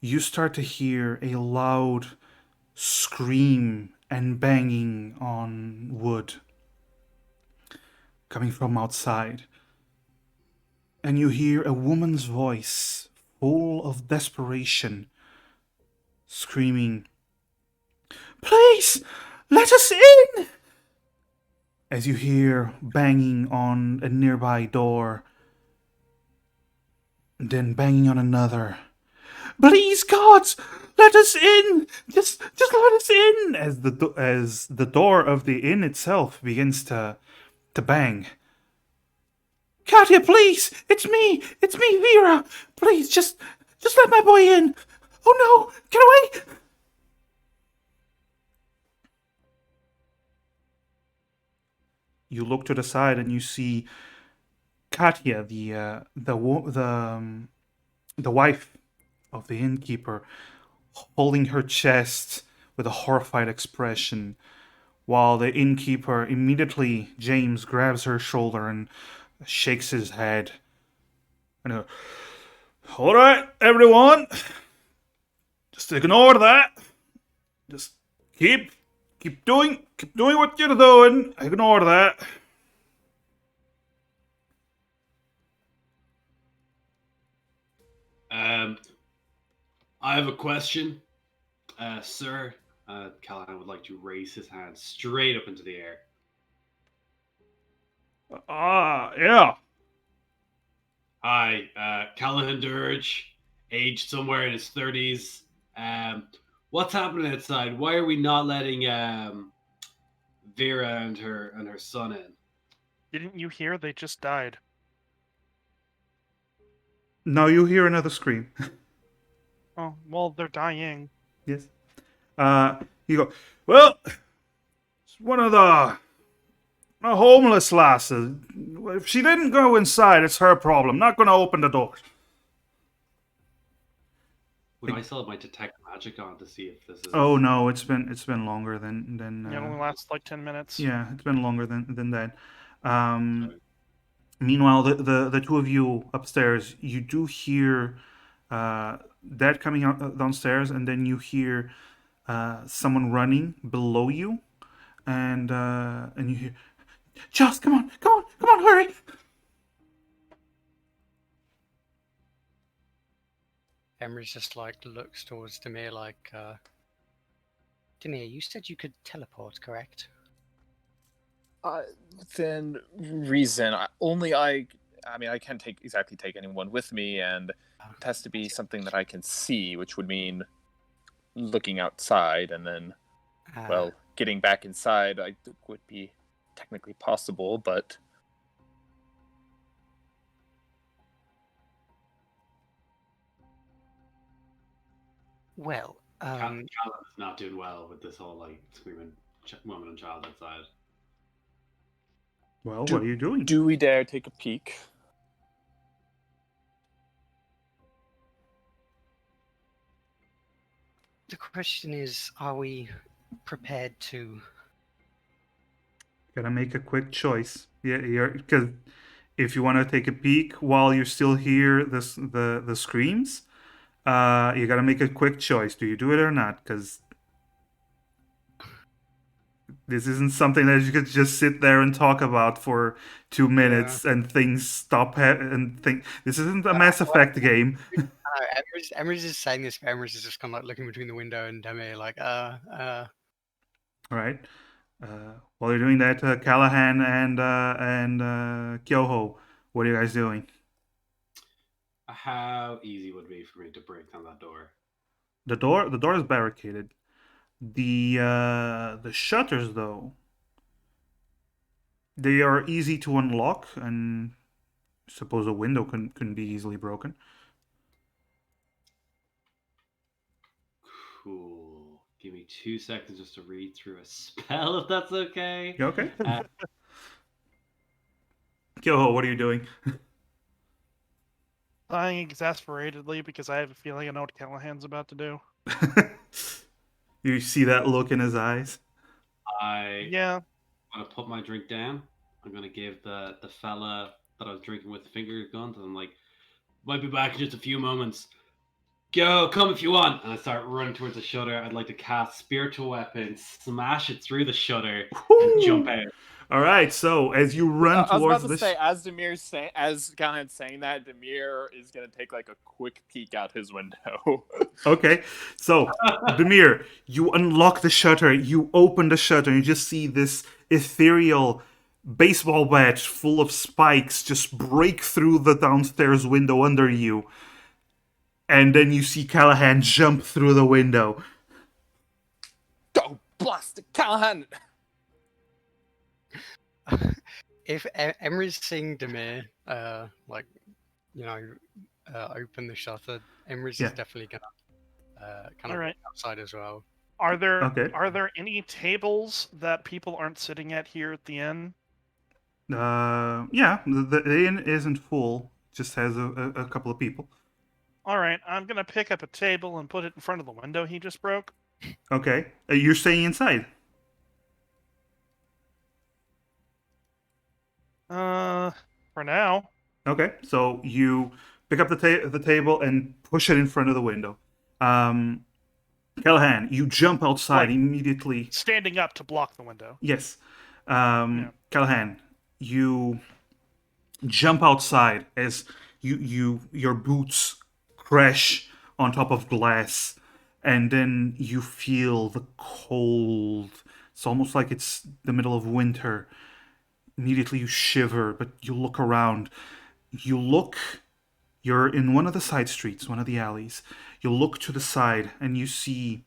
you start to hear a loud scream and banging on wood coming from outside. And you hear a woman's voice, full of desperation, screaming, "Please, let us in!" As you hear banging on a nearby door, then banging on another. "Please, gods, let us in! Just let us in!" As the door of the inn itself begins to bang. "Katya, please! It's me, Vera! Please, just let my boy in! Oh no! Get away!" You look to the side and you see Katya, the wife of the innkeeper, holding her chest with a horrified expression, while the innkeeper immediately, James, grabs her shoulder and shakes his head. And "All right, everyone, just ignore that. Just keep doing what you're doing. Ignore that." I have a question, sir. Callahan would like to raise his hand straight up into the air. Yeah. Hi, Callahan Dirge, aged somewhere in his 30s. What's happening outside? Why are we not letting Vera and her son in? Didn't you hear they just died? Now you hear another scream. Oh, well, they're dying. Yes. You go, "Well, it's one of the homeless lasses. If she didn't go inside, it's her problem. Not going to open the door." Would I still have my detect magic on to see if this is? Oh no, it's been longer than It only lasts like 10 minutes. yeah, it's been longer than that. Meanwhile, the two of you upstairs, you do hear that coming out downstairs, and then you hear someone running below you, and you hear, "Just come on, hurry!" Emrys just like looks towards Demir like, Demir, you said you could teleport, correct? Within reason, I mean, I can't take anyone with me, and it has to be something that I can see, which would mean looking outside, and then, well, getting back inside I think would be technically possible, but well, Callum is not doing well with this whole like screaming woman and child outside. Well, what are you doing? do we dare take a peek? the question is, are we prepared to? Gotta make a quick choice. Yeah, because if you want to take a peek while you still hear the screams, you gotta make a quick choice. Do you do it or not? Because this isn't something that you could just sit there and talk about for 2 minutes and things stop and think. This isn't a Mass Effect game. Emrys is saying this, but Emrys is just kind of like looking between the window and Demi, like, All right. While you're doing that, Callahan and Kyoho, what are you guys doing? How easy would it be for me to break down that door? The door is barricaded. The shutters, though, they are easy to unlock, and I suppose a window can be easily broken. Cool. Give me 2 seconds just to read through a spell, if that's okay. You okay? Kyoho, what are you doing? Sighing exasperatedly because I have a feeling I know what Callahan's about to do. You see that look in his eyes? Yeah. I'm gonna put my drink down. I'm gonna give the fella that I was drinking with the finger guns, and I'm like, might be back in just a few moments. Go, come if you want. And I start running towards the shutter. I'd like to cast spiritual weapon, smash it through the shutter, and jump out. All right. So as you run I was towards about to say, as Callahan's saying that, Demir is gonna take like a quick peek out his window. Okay, so Demir, you unlock the shutter, you open the shutter, and you just see this ethereal baseball bat full of spikes just break through the downstairs window under you. And then you see Callahan jump through the window. Go blast it, Callahan! if Emrys seeing Demir, like, you know, open the shutter, Emrys Yeah. is definitely gonna kind of Alright. walk outside as well. Are there Okay. are there any tables that people aren't sitting at here at the inn? Yeah, the inn isn't full, just has a couple of people. Alright, I'm gonna pick up a table and put it in front of the window he just broke. Okay, you're staying inside. For now. Okay, so you pick up the table and push it in front of the window. Callahan, you jump outside Like- immediately. Standing up to block the window. Yes. Yeah. Callahan, you jump outside as your boots crash on top of glass, and then you feel the cold. It's almost like it's the middle of winter. Immediately you shiver, but you look around. You're in one of the side streets, one of the alleys. You look to the side and you see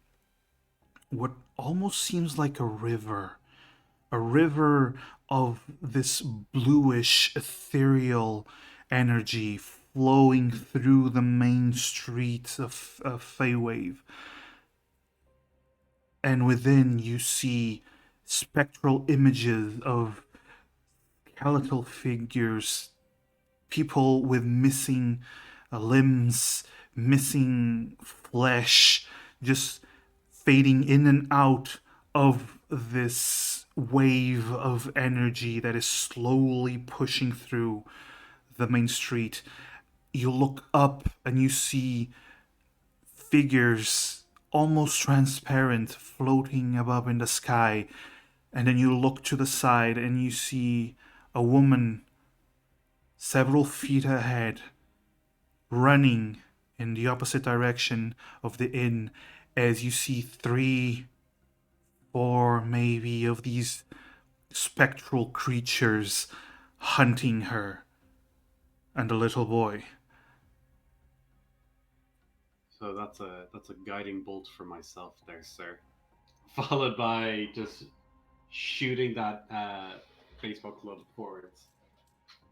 what almost seems like a river of this bluish ethereal energy flowing through the main streets of Feywave. And within you see spectral images of skeletal figures, people with missing limbs, missing flesh, just fading in and out of this wave of energy that is slowly pushing through the main street. You look up and you see figures almost transparent floating above in the sky. And then you look to the side and you see a woman several feet ahead, running in the opposite direction of the inn, as you see 3, 4 maybe of these spectral creatures hunting her and the little boy. So that's a guiding bolt for myself there, sir. Followed by just shooting that baseball club forwards.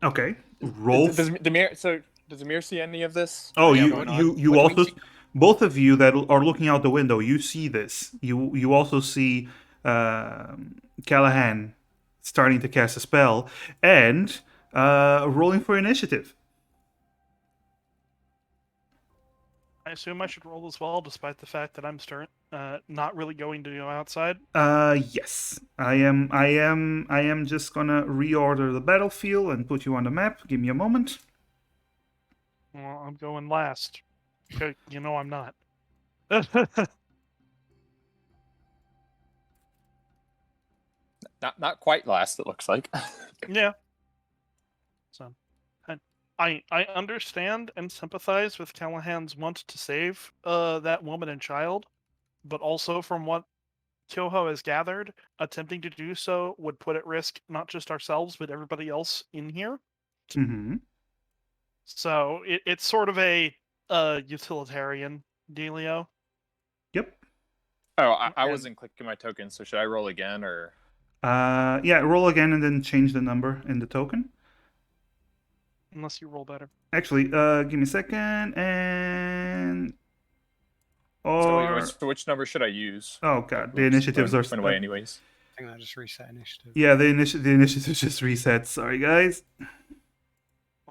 Okay. Roll. Does Demir see any of this? Oh, Yeah, you going on? you you What do we also, see? both of you that are looking out the window, you see this. You also see Callahan starting to cast a spell and rolling for initiative. I assume I should roll as well, despite the fact that I'm not really going to go outside. Yes, I am just gonna reorder the battlefield and put you on the map. Give me a moment. Well, I'm going last. You know I'm not. Not quite last, it looks like. Yeah. So, I understand and sympathize with Callahan's want to save that woman and child, but also from what Kyoho has gathered, attempting to do so would put at risk not just ourselves but everybody else in here. Mm-hmm. So it's sort of a utilitarian dealio. Yep. Oh, I And- wasn't clicking my token, so should I roll again or? Yeah. Roll again and then change the number in the token. Unless you roll better. Actually, give me a second and So which number should I use? oh god, the Oops, initiatives went are away anyways. I think that just reset initiative. yeah, the initiatives just reset. Sorry, guys.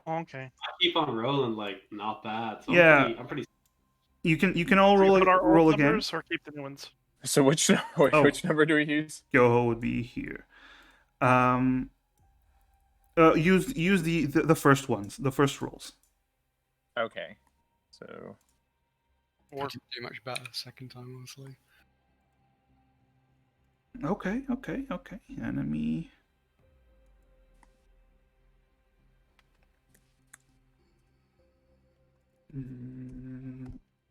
Okay. I keep on rolling like not bad. So Yeah. I'm pretty. You can all So you roll put our old roll again. numbers or keep the new ones? So which which number do we use? Yoho would be here. Use the first ones, the first rolls. Okay, so I Or didn't do much better the second time, honestly. Okay. Enemy.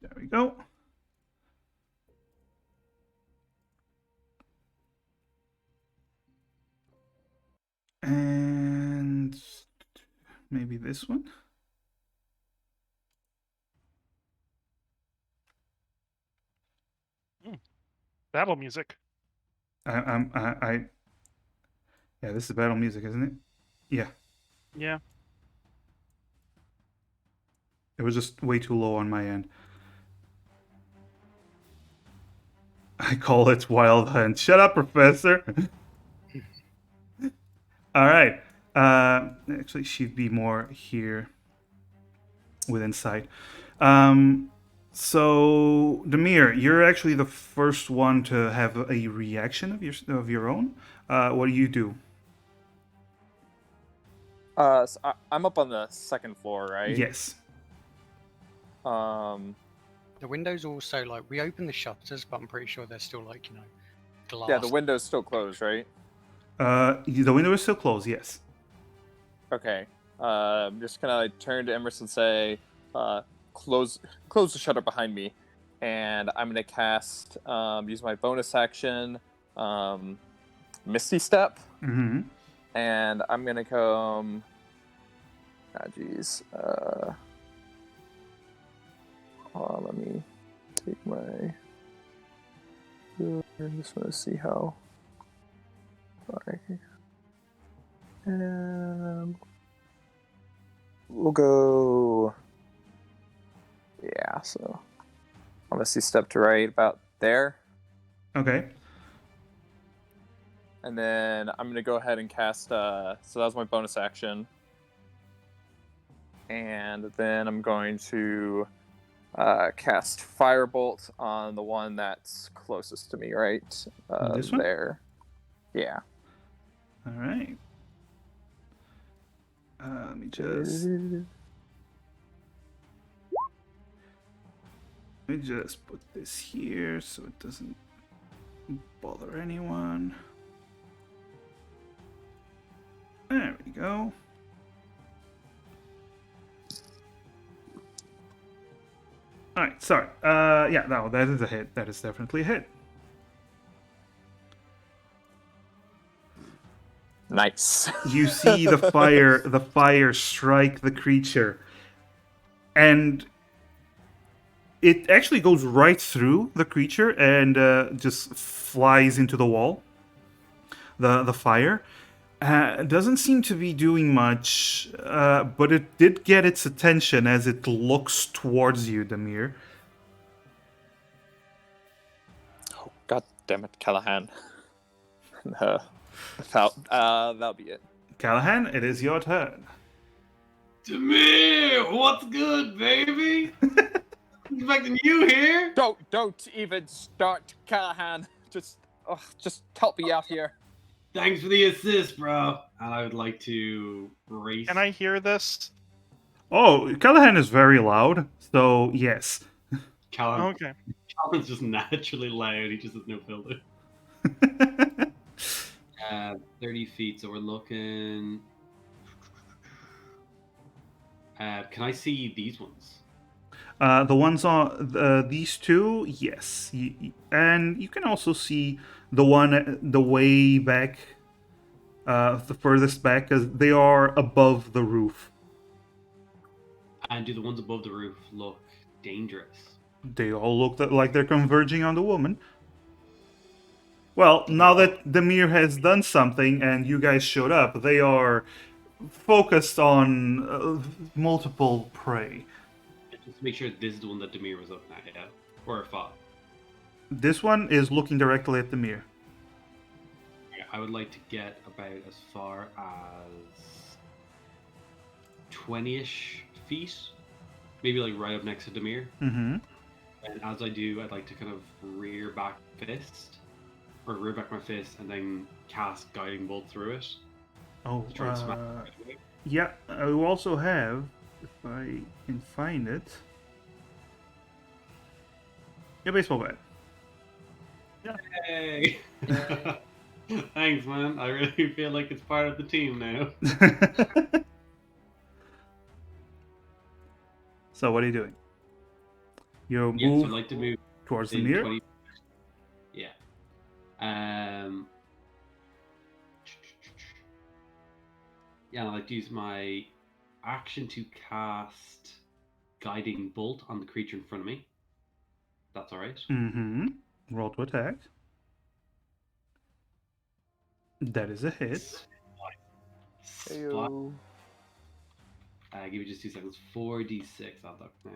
There we go. And maybe this one. battle music. I yeah, this is battle music, isn't it? Yeah. Yeah. It was just way too low on my end. I call it Wild Hunt. Shut up, Professor. All right. Actually, she'd be more here within sight. So, Demir, you're actually the first one to have a reaction of your own. What do you do? So I'm up on the second floor, right? Yes. The windows also, like, we open the shutters, but I'm pretty sure they're still, like, glass. Yeah, the window's still closed, right? The window is still closed. Yes. Okay. I'm just gonna turn to Emerson and say, close the shutter behind me, and I'm gonna cast use my bonus action, Misty Step, Mm-hmm. and I'm gonna come. Ah, jeez. Hold on, let me take my. I just want to see how. Sorry. We'll go. Yeah, so I'm gonna see step to right about there, Okay. and then I'm gonna go ahead and cast. So that was my bonus action, and then I'm going to cast Firebolt on the one that's closest to me, right? This one? There. Yeah. All right. Let me just put this here so it doesn't bother anyone. There we go. All right. Sorry. Yeah. No, that is a hit. That is definitely a hit. Nice. You see the fire strike the creature, and it actually goes right through the creature and just flies into the wall. The fire doesn't seem to be doing much, but it did get its attention as it looks towards you, Demir. Oh, God damn it, Callahan. That'll be it. Callahan, it is your turn. Demir, what's good, baby? Expecting you here. Don't even start, Callahan. Just help me out here. Thanks for the assist, bro. And I would like to race. Can I hear this? Oh, Callahan is very loud, so yes. Callum, Okay. Callum's just naturally loud. He just has no filter. 30 feet, so we're looking. Can I see these ones? The ones on these two, yes, and you can also see the one the way back, the furthest back, because they are above the roof. And do the ones above the roof look dangerous? They all look like they're converging on the woman. Well, now that Demir has done something and you guys showed up, they are focused on multiple prey. Just to make sure this is the one that Demir was looking at, yeah? Or fought. This one is looking directly at Demir. I would like to get about as far as 20-ish feet. Maybe like right up next to Demir. Mm-hmm. And as I do, I'd like to kind of rear back my fist, and then cast Guiding Bolt through it. Oh, To try and smack it right away. yeah, I will also have, if I can find it, a baseball bat. Hey! Thanks, man. I really feel like it's part of the team now. So what are you doing? You Yeah, move so I'd like to move towards the in mirror? 20. Yeah. Yeah, I'd like to use my action to cast Guiding Bolt on the creature in front of me. That's alright. Mm-hmm. Roll to attack. That is a hit. Spot. Give me just 2 seconds. 4d6. I'll duck now.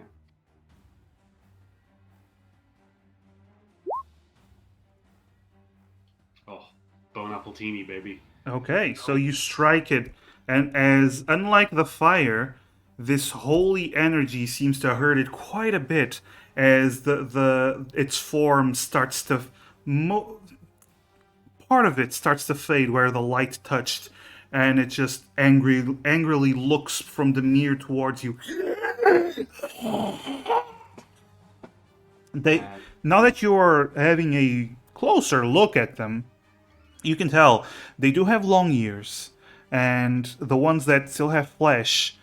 Oh, bone appletini, baby. Okay, so you strike it, and as unlike the fire, this holy energy seems to hurt it quite a bit as its form starts to part of it starts to fade where the light touched, and it just angrily looks from the mirror towards you. Now that you are having a closer look at them, you can tell they do have long ears, and the ones that still have flesh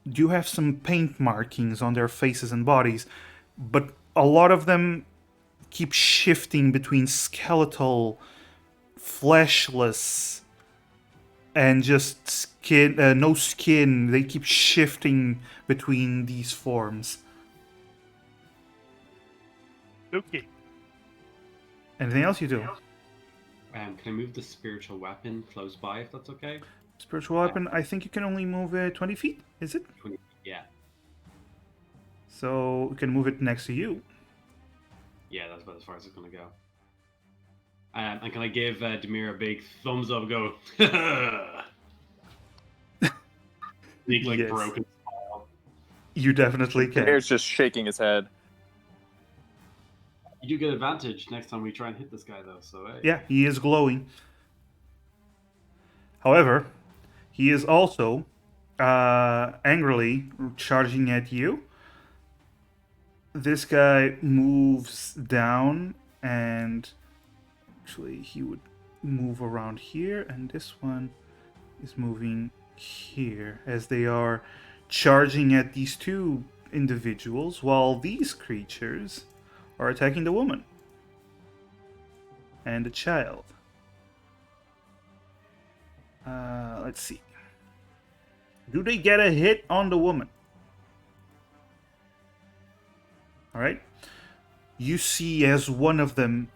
do have some paint markings on their faces and bodies, but a lot of them keep shifting between skeletal, fleshless, and just skin, no skin. They keep shifting between these forms. Okay. Anything else you do? Can I move the spiritual weapon close by, if that's okay? Spiritual weapon, I think you can only move 20 feet, is it? 20, yeah. So you can move it next to you. Yeah, that's about as far as it's going to go. And can I give Demir a big thumbs up and go, Sneak, like, Yes. broken smile. You definitely can. Damir's just shaking his head. You do get advantage next time we try and hit this guy, though, so hey. Yeah, he is glowing. However, he is also angrily charging at you. This guy moves down, and actually he would move around here, and this one is moving here as they are charging at these two individuals, while these creatures are attacking the woman and the child. Let's see. Do they get a hit on the woman? All right. You see as one of them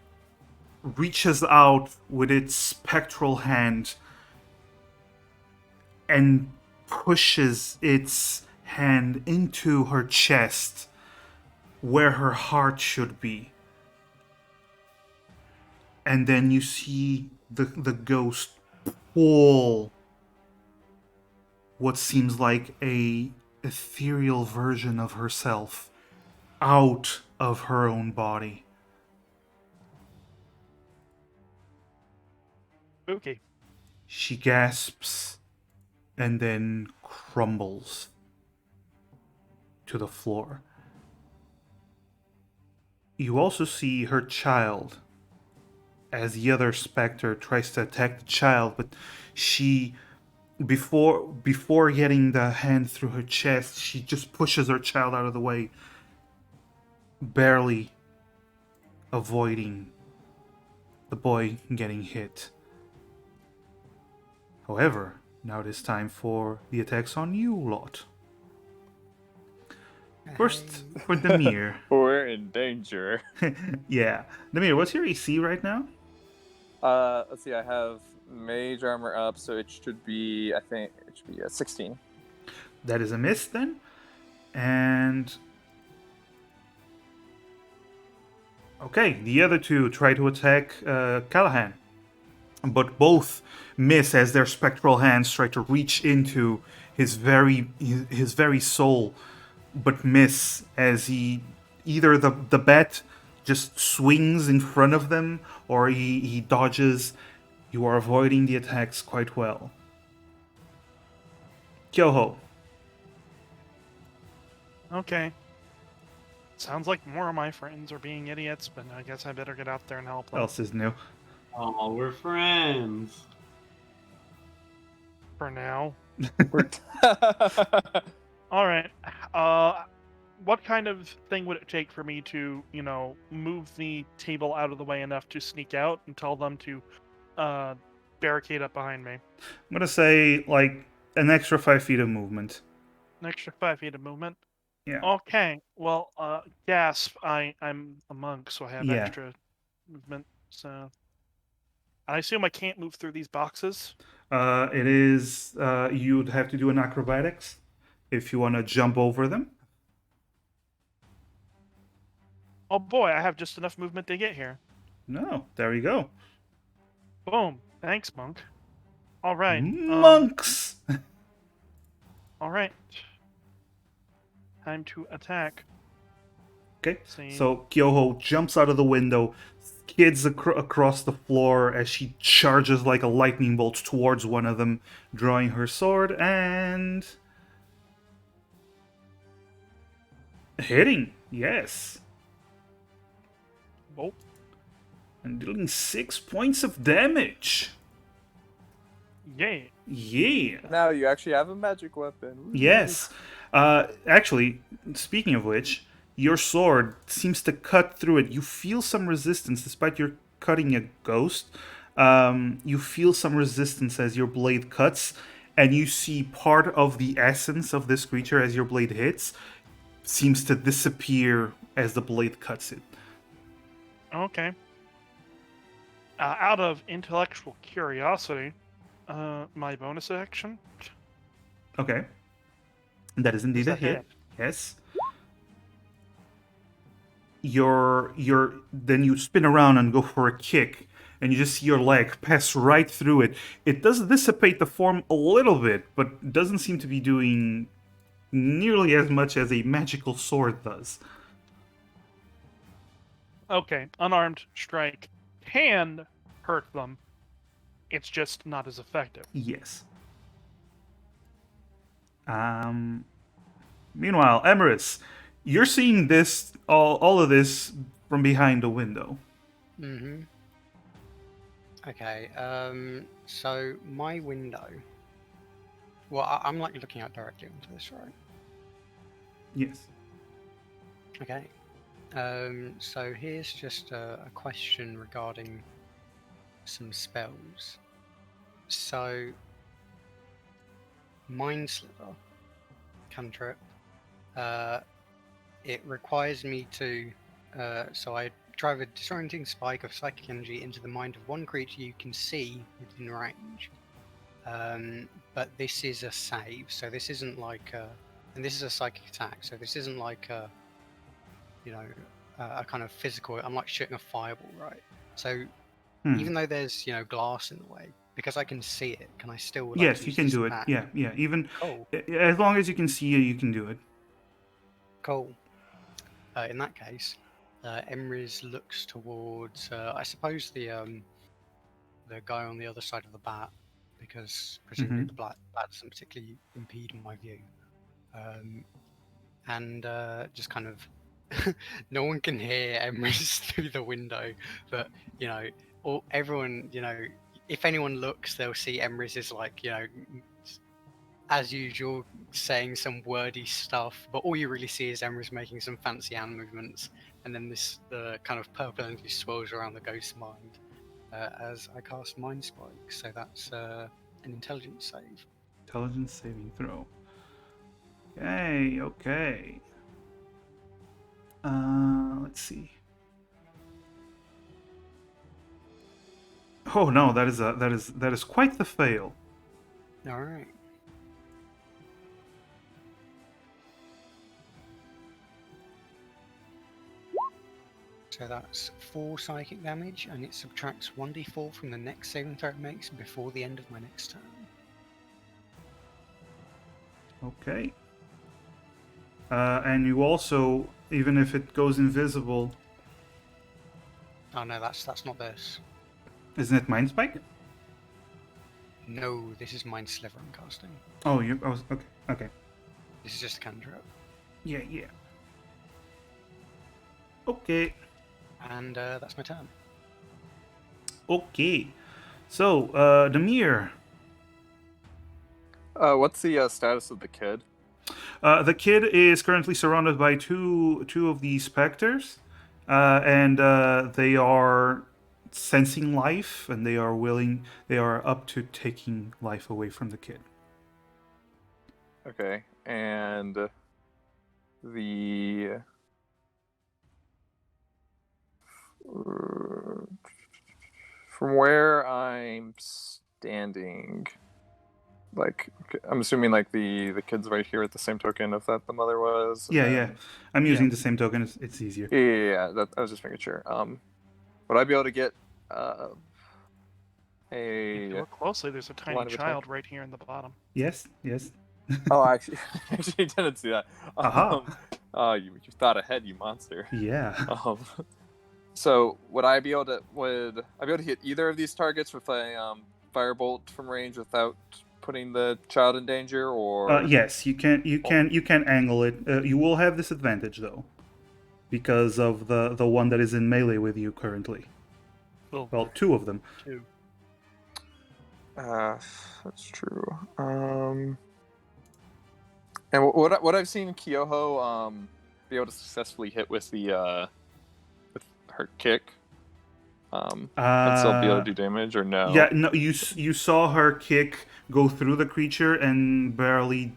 reaches out with its spectral hand and pushes its hand into her chest where her heart should be. And then you see the ghost pull what seems like a ethereal version of herself out of her own body. Spooky. She gasps and then crumbles to the floor. You also see her child as the other specter tries to attack the child, but she before getting the hand through her chest, she just pushes her child out of the way, barely avoiding the boy getting hit. However, now it is time for the attacks on you lot. First, for Demir. We're in danger. Yeah. Demir, what's your AC right now? Let's see. I have mage armor up, so it should be. I think it should be a 16. That is a miss then. And okay, the other two try to attack Callahan, but both miss as their spectral hands try to reach into his very soul, but miss as he either the bat just swings in front of them or he dodges. You are avoiding the attacks quite well. Kyoho. Okay. Sounds like more of my friends are being idiots, but I guess I better get out there and help them. Else is new. Oh, we're friends. For now. We're All right. What kind of thing would it take for me to, move the table out of the way enough to sneak out and tell them to barricade up behind me? I'm gonna say like an extra 5 feet of movement. An extra 5 feet of movement. Yeah. Okay. Well, gasp. I'm a monk, so I have Yeah. extra movement. So I assume I can't move through these boxes. It is you'd have to do an acrobatics if you want to jump over them. Oh boy, I have just enough movement to get here. No, there you go. Boom. Thanks, monk. All right. Monks. All right. Time to attack. Okay. See. So Kyoho jumps out of the window, skids across the floor as she charges like a lightning bolt towards one of them, drawing her sword and hitting. Yes. Oh, And dealing 6 points of damage. yay. Yeah. Now you actually have a magic weapon. Woo. Yes. Actually, speaking of which, your sword seems to cut through it. You feel some resistance despite your cutting a ghost. You feel some resistance as your blade cuts, and you see part of the essence of this creature as your blade hits seems to disappear as the blade cuts it. Okay. Out of intellectual curiosity, my bonus action. Okay. That is indeed Is a that hit. hit? Yes. Then you spin around and go for a kick, and you just see your leg pass right through it. It does dissipate the form a little bit, but doesn't seem to be doing nearly as much as a magical sword does. Okay, unarmed strike can hurt them. It's just not as effective. Yes. Meanwhile, Emerus, you're seeing this all of this from behind the window. Mm-hmm. Okay, so my window. Well, I'm like looking out directly onto this, right? Yes. Okay. So here's just a question regarding some spells. So, Mind Sliver, cantrip, it requires me to. So I drive a disorienting spike of psychic energy into the mind of one creature you can see within range. But this is a save, so this isn't like and this is a psychic attack, so this isn't like you know, a kind of physical. I'm like shooting a fireball, right? So even though there's glass in the way, because I can see it, can I still like Yes, you use can this do it. attack? Yeah, yeah. Even Cool, as long as you can see it, you can do it. cool. In that case, Emrys looks towards, I suppose the guy on the other side of the bat, because presumably the bat doesn't particularly impede my view. And just kind of no one can hear Emrys through the window, but everyone, if anyone looks, they'll see Emrys is like, as usual, saying some wordy stuff, but all you really see is Emrys making some fancy hand movements, and then the kind of purple energy swirls around the ghost mind as I cast Mind Spike. So that's an intelligence save. Intelligence saving throw. Okay, okay. Let's see. Oh no, that is quite the fail. All right. So that's 4 psychic damage, and it subtracts 1d4 from the next saving throw it makes before the end of my next turn. Okay. And you also, even if it goes invisible, Oh no, that's not this. isn't it Mind Spike? No, this is Mind Sliver I'm casting. Oh, you. Oh, okay. Okay. This is just a cantrip. Yeah, yeah. Okay. And that's my turn. Okay. So, Demir. What's the status of the kid? The kid is currently surrounded by two of the specters, and they are sensing life, and they are up to taking life away from the kid. Okay, and the from where I'm standing, like I'm assuming like the kid's right here at the same token of that the mother was. Yeah, and yeah. then- I'm using the same token. It's easier. Yeah. That, I was just making sure. Would I be able to get If you a? look closely, there's a tiny Line of attack. child right here in the bottom. Yes, yes. Oh, actually, actually didn't see that. Aha. Oh, you thought ahead, you monster. Yeah. So would I be able to hit either of these targets with a firebolt from range without putting the child in danger, or Yes, you can. You can angle it. You will have disadvantage though, because of the one that is in melee with you currently. Well, 2 of them. 2. That's true. And what I've seen Kyoho be able to successfully hit with the with her kick, and still be able to do damage, or no? Yeah, no. You saw her kick go through the creature and barely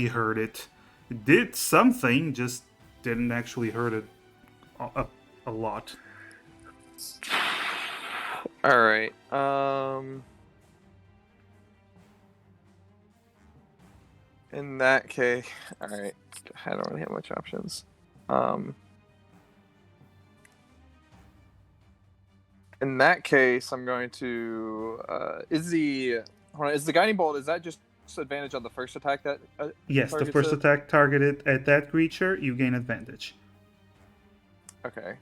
hurt it. It did something, just didn't actually hurt it a lot. All right. In that case, all right. I don't really have much options. In that case, I'm going to. Is the guiding bolt? Is that just advantage on the first attack that? Yes, the targets first it? attack targeted at that creature, you gain advantage. Okay.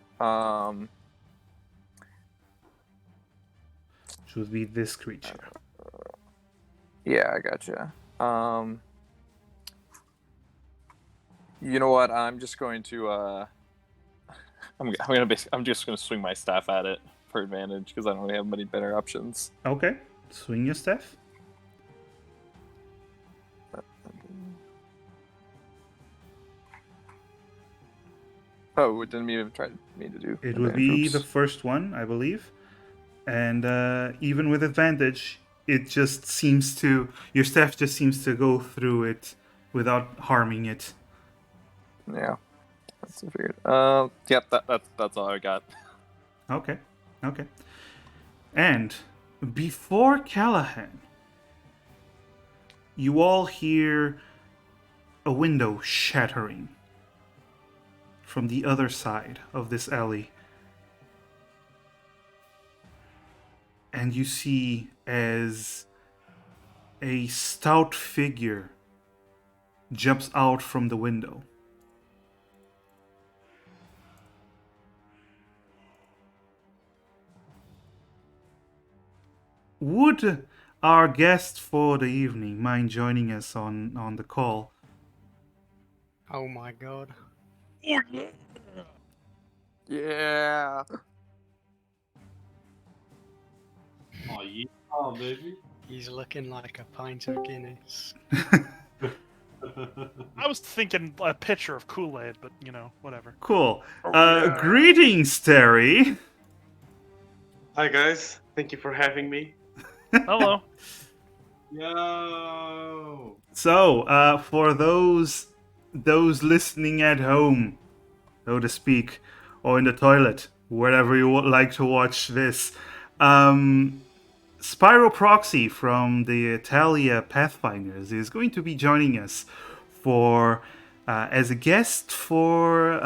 Which would be this creature. Yeah, I gotcha. You know what? I'm just going to. I'm just going to swing my staff at it for advantage because I don't really have many better options. Okay, swing your staff. Oh, it didn't even try me to do. It would be the first one, I believe. And even with advantage, it just seems to. Your staff just seems to go through it without harming it. Yeah. That's weird. Yep, that's all I got. Okay. Okay. And before Callahan, you all hear a window shattering from the other side of this alley. And you see as a stout figure jumps out from the window. Would our guest for the evening mind joining us on the call? Oh my god. Yeah. Oh, yeah, oh, baby. He's looking like a pint of Guinness. I was thinking a pitcher of Kool-Aid, but whatever. Cool. Yeah. Greetings, Terry. Hi guys, thank you for having me. Hello. Yo. So, for those listening at home, so to speak, or in the toilet, wherever you would like to watch this, Spyro Proxy from the Telia Pathfinders is going to be joining us for as a guest for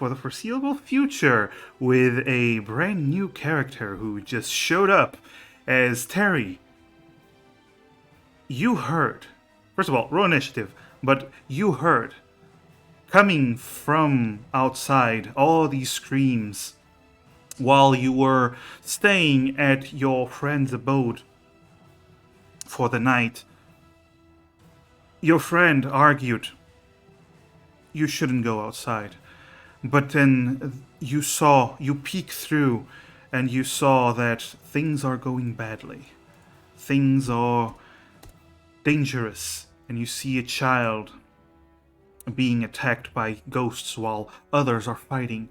the foreseeable future with a brand new character who just showed up as Terry. You heard, first of all, roll initiative, but you heard coming from outside all these screams while you were staying at your friend's abode for the night. Your friend argued you shouldn't go outside, but then you peeked through and you saw that things are going badly. Things are dangerous, and you see a child being attacked by ghosts while others are fighting.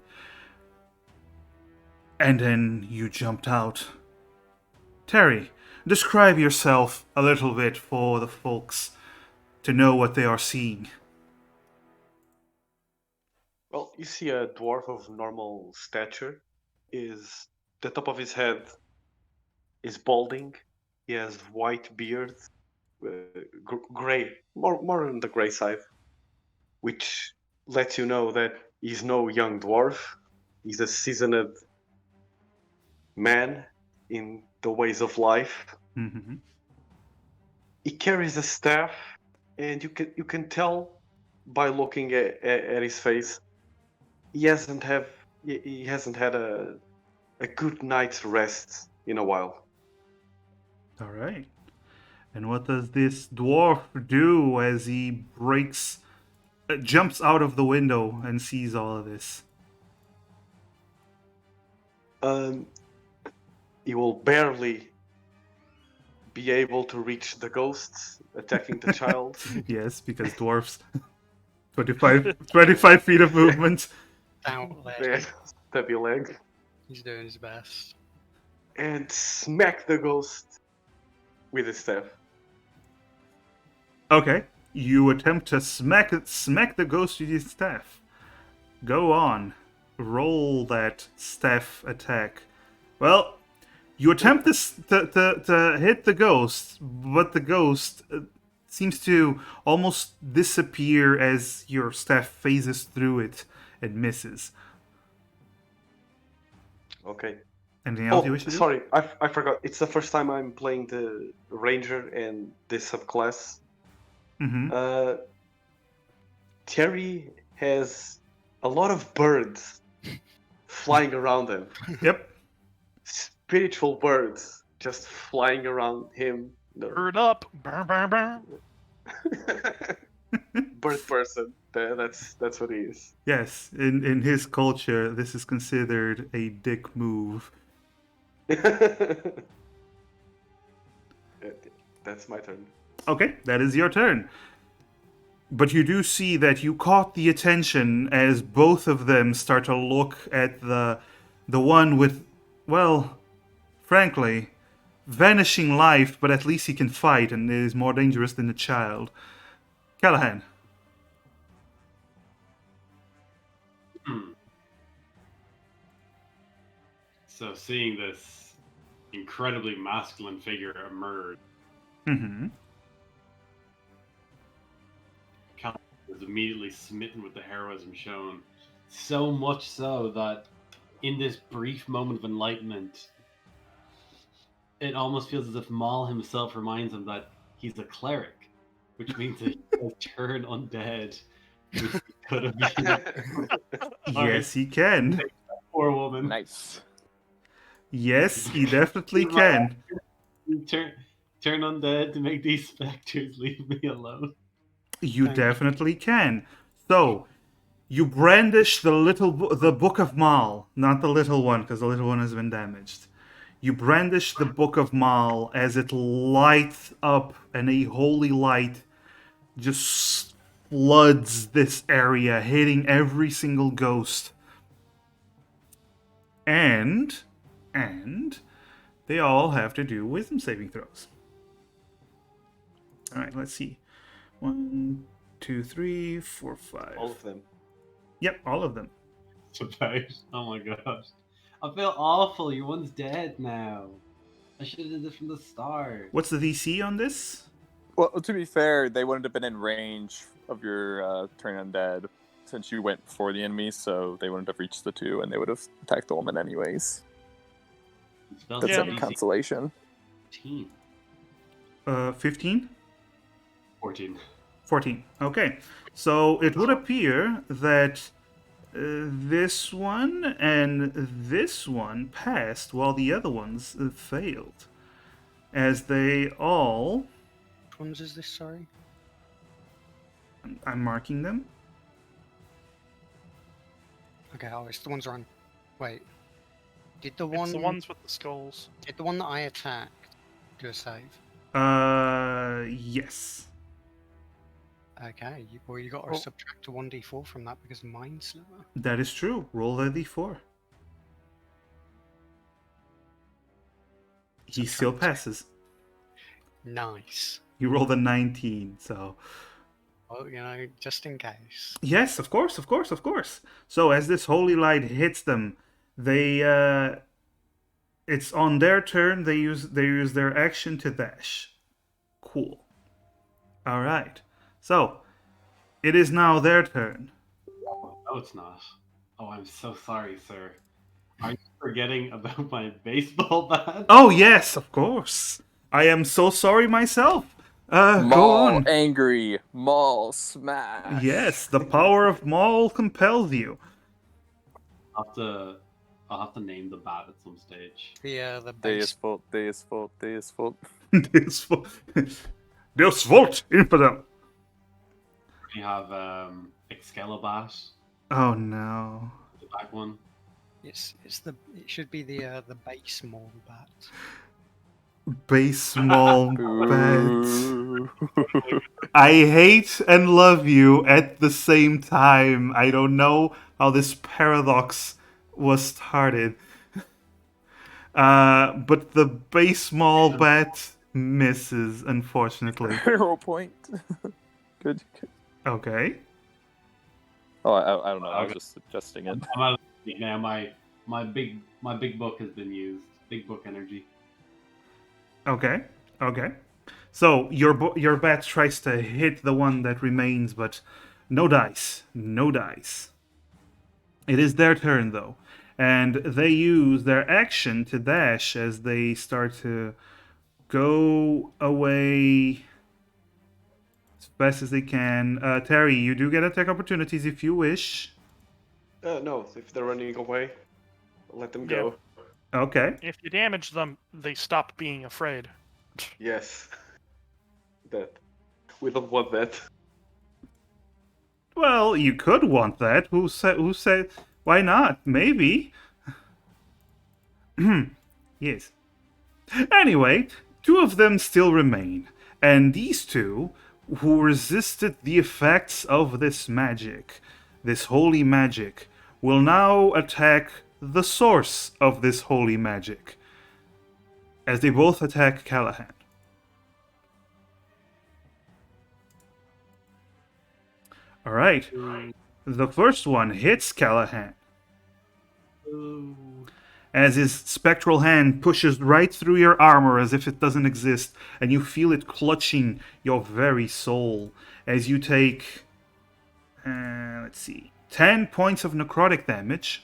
And then you jumped out. Terry, describe yourself a little bit for the folks to know what they are seeing. Well, you see a dwarf of normal stature. Is the top of his head is balding. He has white beard, gray, more on the gray side, which lets you know that he's no young dwarf. He's a seasoned man in the ways of life. Mm-hmm. He carries a staff, and you can tell by looking at his face he hasn't had a good night's rest in a while. All right. And what does this dwarf do as he jumps out of the window and sees all of this? He will barely be able to reach the ghosts attacking the child. Yes, because dwarfs. 25 feet of movement. Outlet. Yeah, stubby leg. He's doing his best. And smack the ghost with his staff. Okay. You attempt to smack the ghost with your staff. Go on. Roll that staff attack. Well, you attempt to hit the ghost, but the ghost seems to almost disappear as your staff phases through it and misses. Okay. Anything else you Oh, wish to do? sorry, I forgot. It's the first time I'm playing the ranger and this subclass. Mm-hmm. Terry has a lot of birds flying around him. Yep. Spiritual birds just flying around him. Bird up. Burr, burr, burr. Bird person. That's what he is. Yes. In his culture, this is considered a dick move. That's my turn. Okay, that is your turn. But you do see that you caught the attention as both of them start to look at the one with, well, frankly, vanishing life, but at least he can fight and is more dangerous than the child. Callahan. So seeing this incredibly masculine figure emerge, Mm-hmm. Cal was immediately smitten with the heroism shown. So much so that in this brief moment of enlightenment, it almost feels as if Maul himself reminds him that he's a cleric, which means that he can turn undead, which he could have been. Yes, he can. Poor woman. Nice. Yes, he definitely can. Turn undead to make these specters leave me alone. You Thank you. definitely can. So, you brandish the Book of Mal, not the little one, because the little one has been damaged. You brandish the Book of Mal as it lights up, and a holy light just floods this area, hitting every single ghost. And they all have to do wisdom saving throws. All right, let's see. 1, 2, 3, 4, 5. All of them. Yep, all of them. It's about. Oh my gosh. I feel awful. Your one's dead now. I should have did this from the start. What's the DC on this? Well, to be fair, they wouldn't have been in range of your turn undead since you went before the enemy, so they wouldn't have reached the 2, and they would have attacked the woman anyways. That's Yeah. any consolation. 15. 15? 14. 14. Okay. So it would appear that this one and this one passed while the other ones failed. As they all. Which ones is this, sorry? I'm marking them. Okay, oh, it's the ones on. Wait. Did the It's one the ones with the skulls. Did the one that I attacked do a save? Yes. Okay, well you got to Oh. subtract a 1d4 from that because mine's slower. That is true. Roll a d4. He still Subtract. passes. Nice. You rolled a 19, so. Well, just in case. Yes, of course, of course, of course. So as this holy light hits them, they it's on their turn. They use their action to dash. Cool. All right. So it is now their turn. No, it's not. Oh, I'm so sorry, sir. Are you forgetting about my baseball bat? Oh yes, of course. I am so sorry myself. Go Maul on. angry. Maul smash. Yes, the power of Maul compels you. I'll have to name the bat at some stage. The Deus base. Vult, Deus Vult, Deus Vult. Deus Volt, infidel. We have Excalibat, Oh no. the back one. It should be the base small bat. Base small bats. Ooh. I hate and love you at the same time. I don't know how this paradox was started. But the base small bat misses, unfortunately. Hero point. Good. Okay. Oh, I don't know. I was just suggesting it. I'm out of it now. My big book has been used. Big book energy. Okay. Okay. So your bat tries to hit the one that remains, but no dice. No dice. It is their turn though, and they use their action to dash as they start to go away as fast as they can. Terry, you do get attack opportunities if you wish. No, if they're running away, let them Yeah. go. Okay. If you damage them, they stop being afraid. Yes. That. We don't want that. Well, you could want that. Who said? Why not? Maybe. Yes. Anyway, two of them still remain, and these two, who resisted the effects of this magic, this holy magic, will now attack the source of this holy magic, as they both attack Callahan. All right. The first one hits Callahan, Ooh. as his spectral hand pushes right through your armor as if it doesn't exist, and you feel it clutching your very soul as you take, let's see, 10 points of necrotic damage.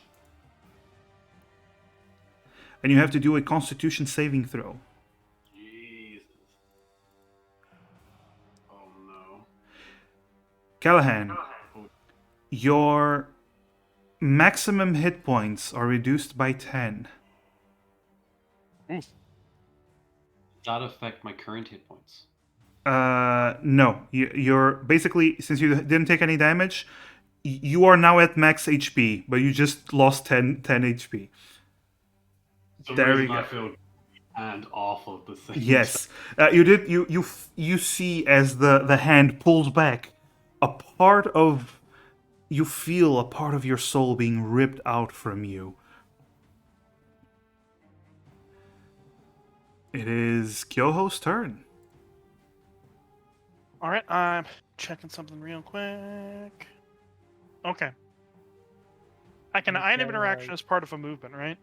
And you have to do a Constitution saving throw. Jesus. Oh no. Callahan, your maximum hit points are reduced by 10. Does that affect my current hit points? No. You're basically, since you didn't take any damage, you are now at max HP, but you just lost 10 HP. For some There we reason I go. feel and awful at the same Yes, you see as the hand pulls back, a part of you feel a part of your soul being ripped out from you. It is Kyoho's turn. All right, I'm checking something real quick. Okay. I can item interaction as part of a movement, right?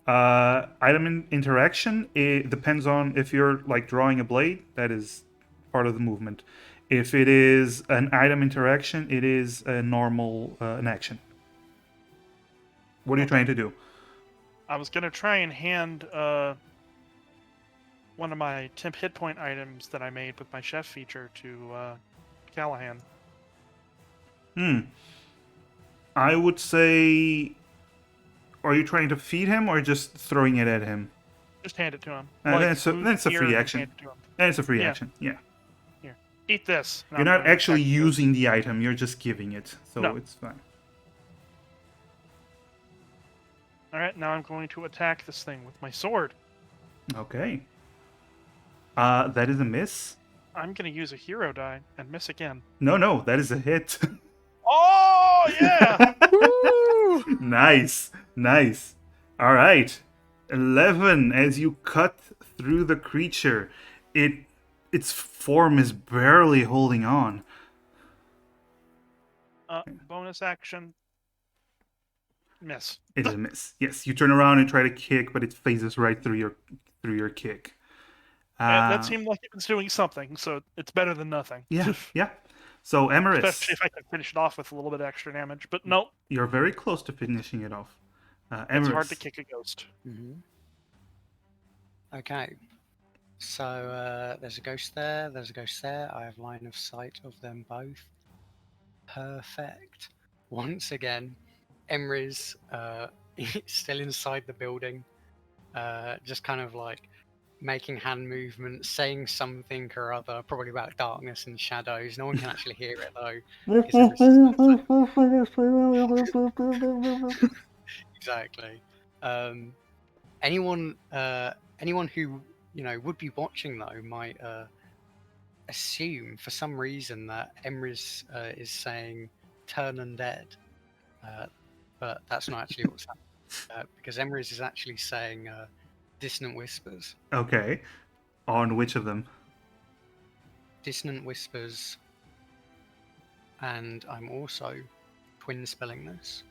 Item interaction, it depends on if you're like drawing a blade, that is part of the movement. If it is an item interaction, it is a normal an action. What are you trying to do? I was gonna try and hand one of my temp hit point items that I made with my chef feature to Callahan. I would say, are you trying to feed him or just throwing it at him? Just hand it to him. That's move a here free and action. hand it to him. And it's a free Yeah. action. Yeah. Here, eat this. And You're I'm not gonna actually attack using the item, you're just giving it. So No. it's fine. All right, now I'm going to attack this thing with my sword. Okay. That is a miss. I'm gonna use a hero die and miss again. No, that is a hit. Oh yeah! Nice. All right. 11 as you cut through the creature. Its form is barely holding on. Bonus action. Miss. It is a miss. Yes, you turn around and try to kick, but it phases right through your kick. That seemed like it was doing something, so it's better than nothing. Yeah. So Emerus, Especially if I could finish it off with a little bit of extra damage. But no, you're very close to finishing it off. it's hard to Emerus, kick a ghost. Okay. So there's a ghost there, there's a ghost there. I have line of sight of them both. Perfect. Once again, Emry's still inside the building, just kind of like making hand movements, saying something or other, probably about darkness and shadows. No one can actually hear it though. because Emrys- Exactly. Anyone who would be watching though might assume for some reason that Emrys is saying "turn undead," but that's not actually what's happening because Emrys is actually saying "dissonant whispers." okay. On which of them? Dissonant whispers, and I'm also twin spelling this.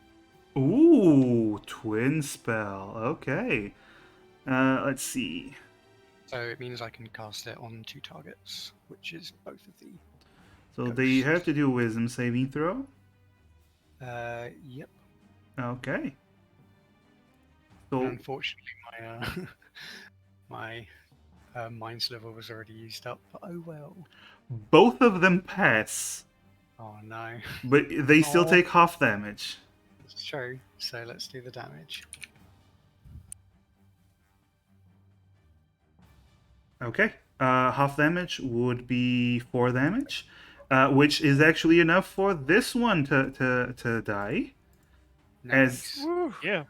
Ooh, twin spell. Okay. Let's see. So it means I can cast it on 2 targets, which is both of the. So they have to do a wisdom saving throw. Yep. Okay. And So unfortunately, my mind sliver was already used up. But oh well. both of them pass, Oh no. but they still take half damage. It's true. So let's do the damage. Okay. Half damage would be 4 damage, which is actually enough for this one to die. Nice. Yeah.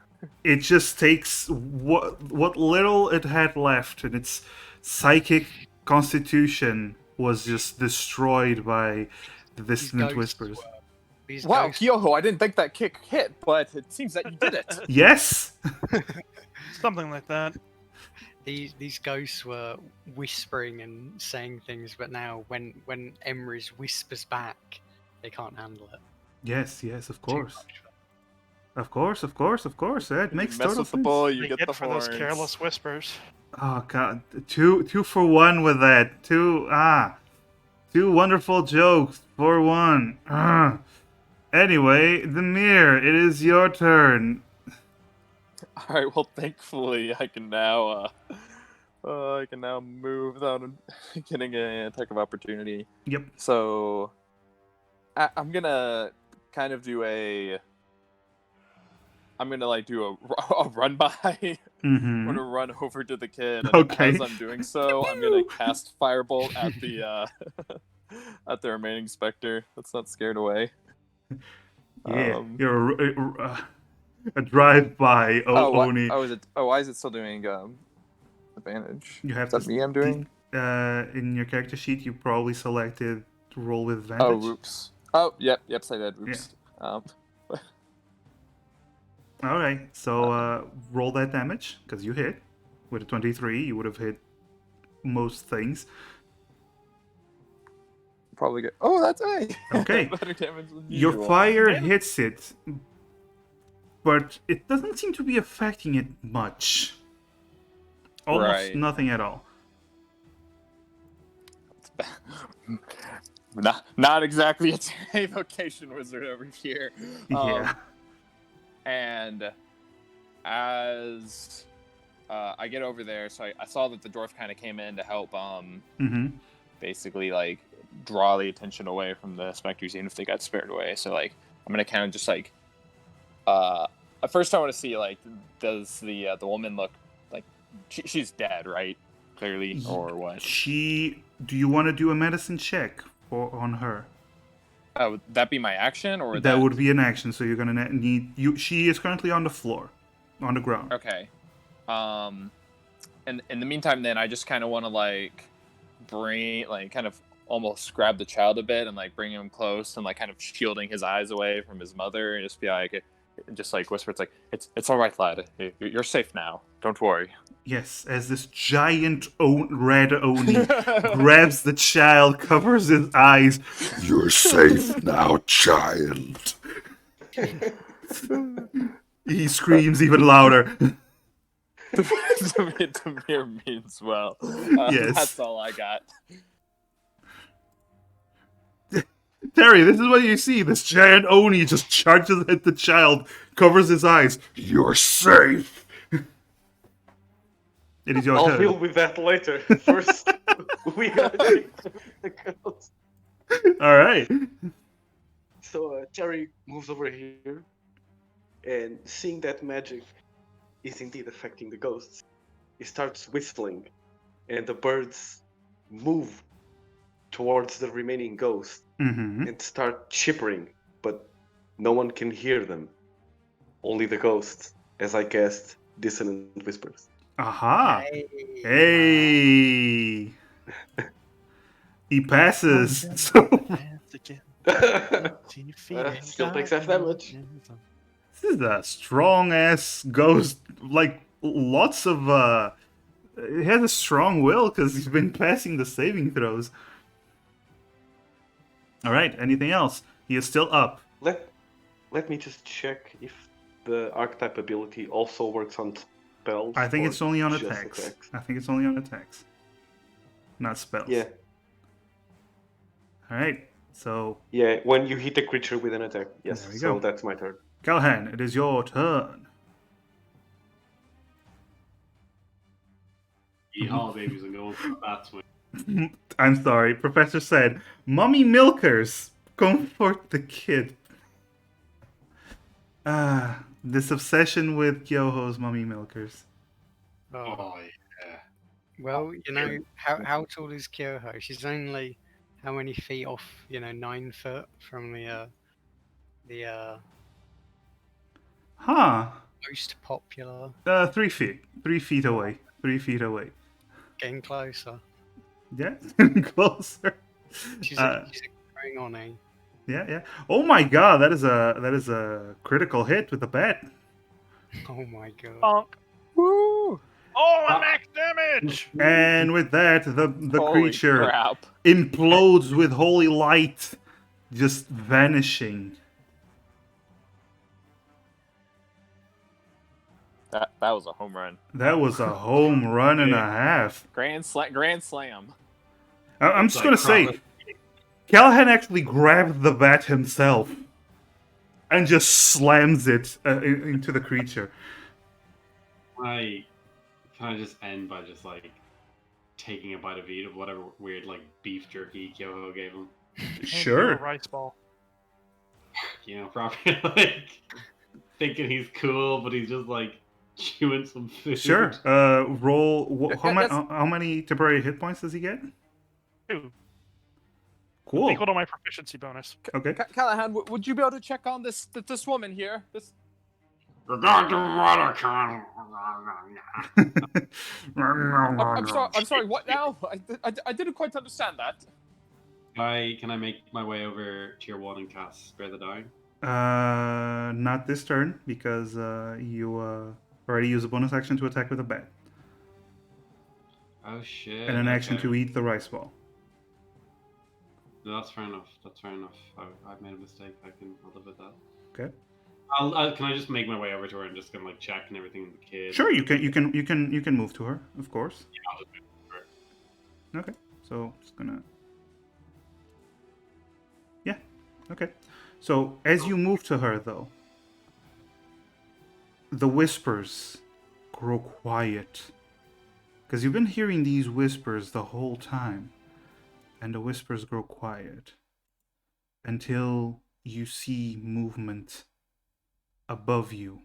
It just takes what little it had left, and its psychic constitution was just destroyed by the dissonant whispers. These Wow, ghosts, Kyoho, I didn't think that kick hit, but it seems that you did it. Yes. Something like that. these ghosts were whispering and saying things, but now when Emrys whispers back, they can't handle it. Yes, of Too course. much for them. Of course, of course, of course. That You makes mess total with the sense. bull, you They get get the for horns. those careless whispers. Oh god, two for one with that. Two wonderful jokes for one. Anyway, Demir, it is your turn. All right. Well, thankfully, I can now move without getting an attack of opportunity. Yep. So I'm gonna kind of do a. I'm gonna like do a run by. I'm Mm-hmm. gonna run over to the kid, and Okay. as I'm doing so, I'm gonna cast Firebolt at the at the remaining Spectre that's not scared away. Yeah, you're a drive-by Oni. Why is it still doing advantage? You have Is that to me I'm doing? in your character sheet. You probably selected to roll with advantage. Oh, oops. Oh, yep, I did. Oops. All right, so roll that damage because you hit with a 23. You would have hit most things. Probably good. Oh, that's A. Okay. Better damage than Your usual. fire Yeah. hits it, but it doesn't seem to be affecting it much. Almost Right. nothing at all. Not exactly a vocation wizard over here. Yeah. And as I get over there, so I saw that the dwarf kind of came in to help Mm-hmm. basically like draw the attention away from the specters, even if they got spared away. So like I'm gonna kind of just like at first I want to see like does the woman look like she's dead, right? Clearly, or what? Do you want to do a medicine check on her? Would that be my action, or That would be an action, so you're gonna need you. She is currently on the floor, on the ground. Okay. And in the meantime, then I just kind of want to like bring, like, kind of almost grab the child a bit and like bring him close and like kind of shielding his eyes away from his mother and just be like, just like whisper, it's like it's all right, lad. You're safe now. Don't worry. Yes, as this giant red Oni grabs the child, covers his eyes. You're safe now, child. He screams even louder. Tamir means well. Yes. That's all I got. Terry, this is what you see. This giant Oni just charges at the child, covers his eyes. You're safe. It is your I'll turn. deal with that later. First, we gotta take the ghost. All right. So Terry moves over here, and seeing that magic is indeed affecting the ghosts, he starts whistling, and the birds move towards the remaining ghost Mm-hmm. and start chippering, but no one can hear them. Only the ghosts, as I cast dissonant whispers. Aha. Hey. Hey. He passes. So Still takes half damage. this is a strong ass ghost. Like lots of it has a strong will because he's been passing the saving throws. All right. Anything else? He is still up. Let me just check if the archetype ability also works on spells. I think or it's only on just attacks. I think it's only on attacks, not spells. Yeah, All right. So yeah. When you hit a creature with an attack, yes. There we So go. that's my turn. Callahan, it is your turn. Yeehaw, babies, I'm going for a bat swing. I'm sorry. Professor said, "Mummy milkers, comfort the kid." This obsession with Kyoho's mummy milkers. Oh, Oh, yeah. well, you know, how tall is Kyoho? She's only how many feet off? 9 foot from the Huh. most popular. 3 feet. 3 feet away. 3 feet away. Getting closer. Yeah, closer. She's Uh, she's going on a. Yeah. Oh my god, that is a critical hit with the bat. Oh my god. Bonk. Woo! Oh, and max damage! And with that, the Holy creature crap. implodes with holy light, just vanishing. That was a home run. That was a home run and a Yeah. half. Grand slam. I'm It's just like gonna say, Crawford. Callahan actually grabbed the bat himself and just slams it into the creature. Can I just end by just like taking a bite of eat of whatever weird like beef jerky Kyoho gave him? Hand you a Sure. rice ball. You know, probably like thinking he's cool, but he's just like chewing some food. Sure. Roll. That's- How many temporary hit points does he get? 2. Cool. Equal to my proficiency bonus. Okay. Callahan, would you be able to check on this woman here? This I'm sorry. What now? I didn't quite understand that. Can I make my way over tier 1 and cast Spare the Dying? Not this turn because you already used a bonus action to attack with a bat Oh shit. and an action okay. to eat the rice ball. No, that's fair enough. That's fair enough. I've made a mistake. I'll live with that. Okay. Can I just make my way over to her and just gonna like check and everything with the kid? Sure, you can move to her, of course. Yeah, I'll just move to her. Okay. So just gonna. Yeah. Okay. So as you move to her, though, the whispers grow quiet because you've been hearing these whispers the whole time, and the whispers grow quiet until you see movement above you.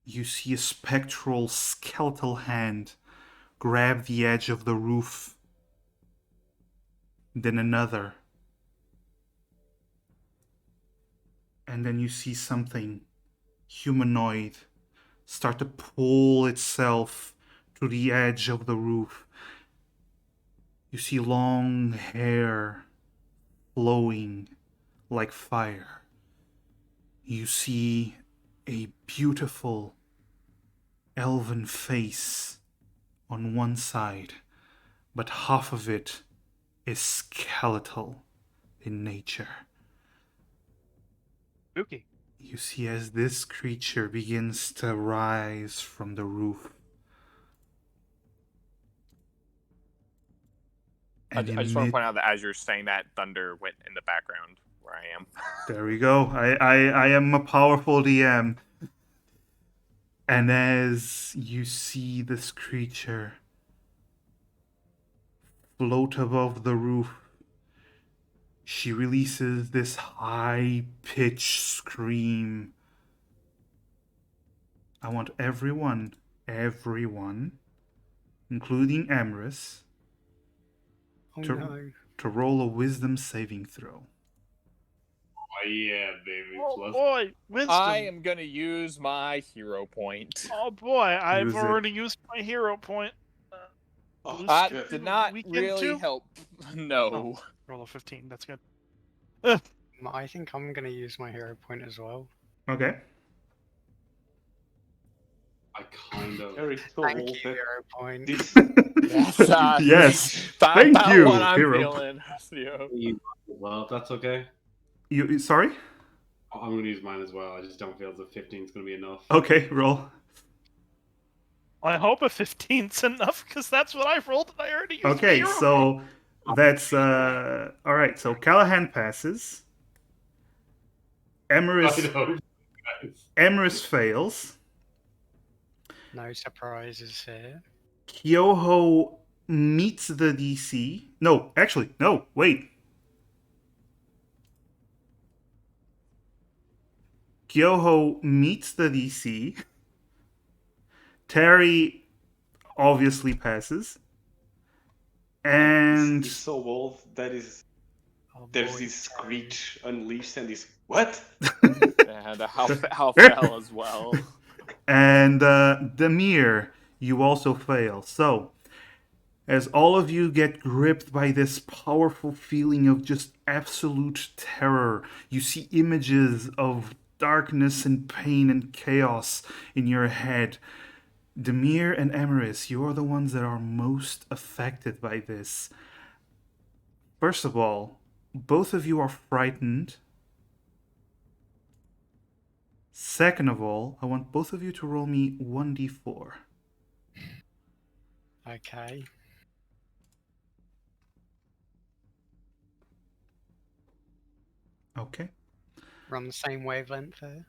You see a spectral skeletal hand grab the edge of the roof, then another, and then you see something humanoid start to pull itself to the edge of the roof. You see long hair flowing like fire. You see a beautiful elven face on one side, but half of it is skeletal in nature. Spooky. You see as this creature begins to rise from the roof. I And just want to point out that as you're saying that, thunder went in the background where I am. there we go. I am a powerful DM. And as you see this creature float above the roof, she releases this high-pitched scream. I want everyone, including Amrys, Oh to, no. to roll a wisdom saving throw. Oh yeah, baby. Oh Plus boy, wisdom. I am gonna use my hero point. Oh boy, I've Use it. already used my hero point. Oh, Boost That good. did not weekend really too? help. No. Oh. Roll a 15. That's good. I think I'm gonna use my hero point as well. Okay. I kind of. Very so Thank old you, that hero point. this Yes, Yes. That, Thank that you, one I'm hero. feeling. Theo. Well, if that's okay. You sorry? I'm gonna use mine as well. I just don't feel as if 15 is gonna be enough. Okay, roll. I hope a 15's enough because that's what I rolled and I already used my Okay, hero point. so that's all right. So Callahan passes. I Emerus know, guys. Emerus fails. No surprises here. Kyoho meets the DC. No, actually, no, wait. Kyoho meets the DC. Terry obviously passes. And is so old that is Oh, there's boy, this Terry. screech unleashed and this what? And how fell as well. and Demir, you also fail. So, as all of you get gripped by this powerful feeling of just absolute terror, you see images of darkness and pain and chaos in your head. Demir and Emeris, you are the ones that are most affected by this. First of all, both of you are frightened. Second of all, I want both of you to roll me 1d4. Okay. Okay. We're on the same wavelength there.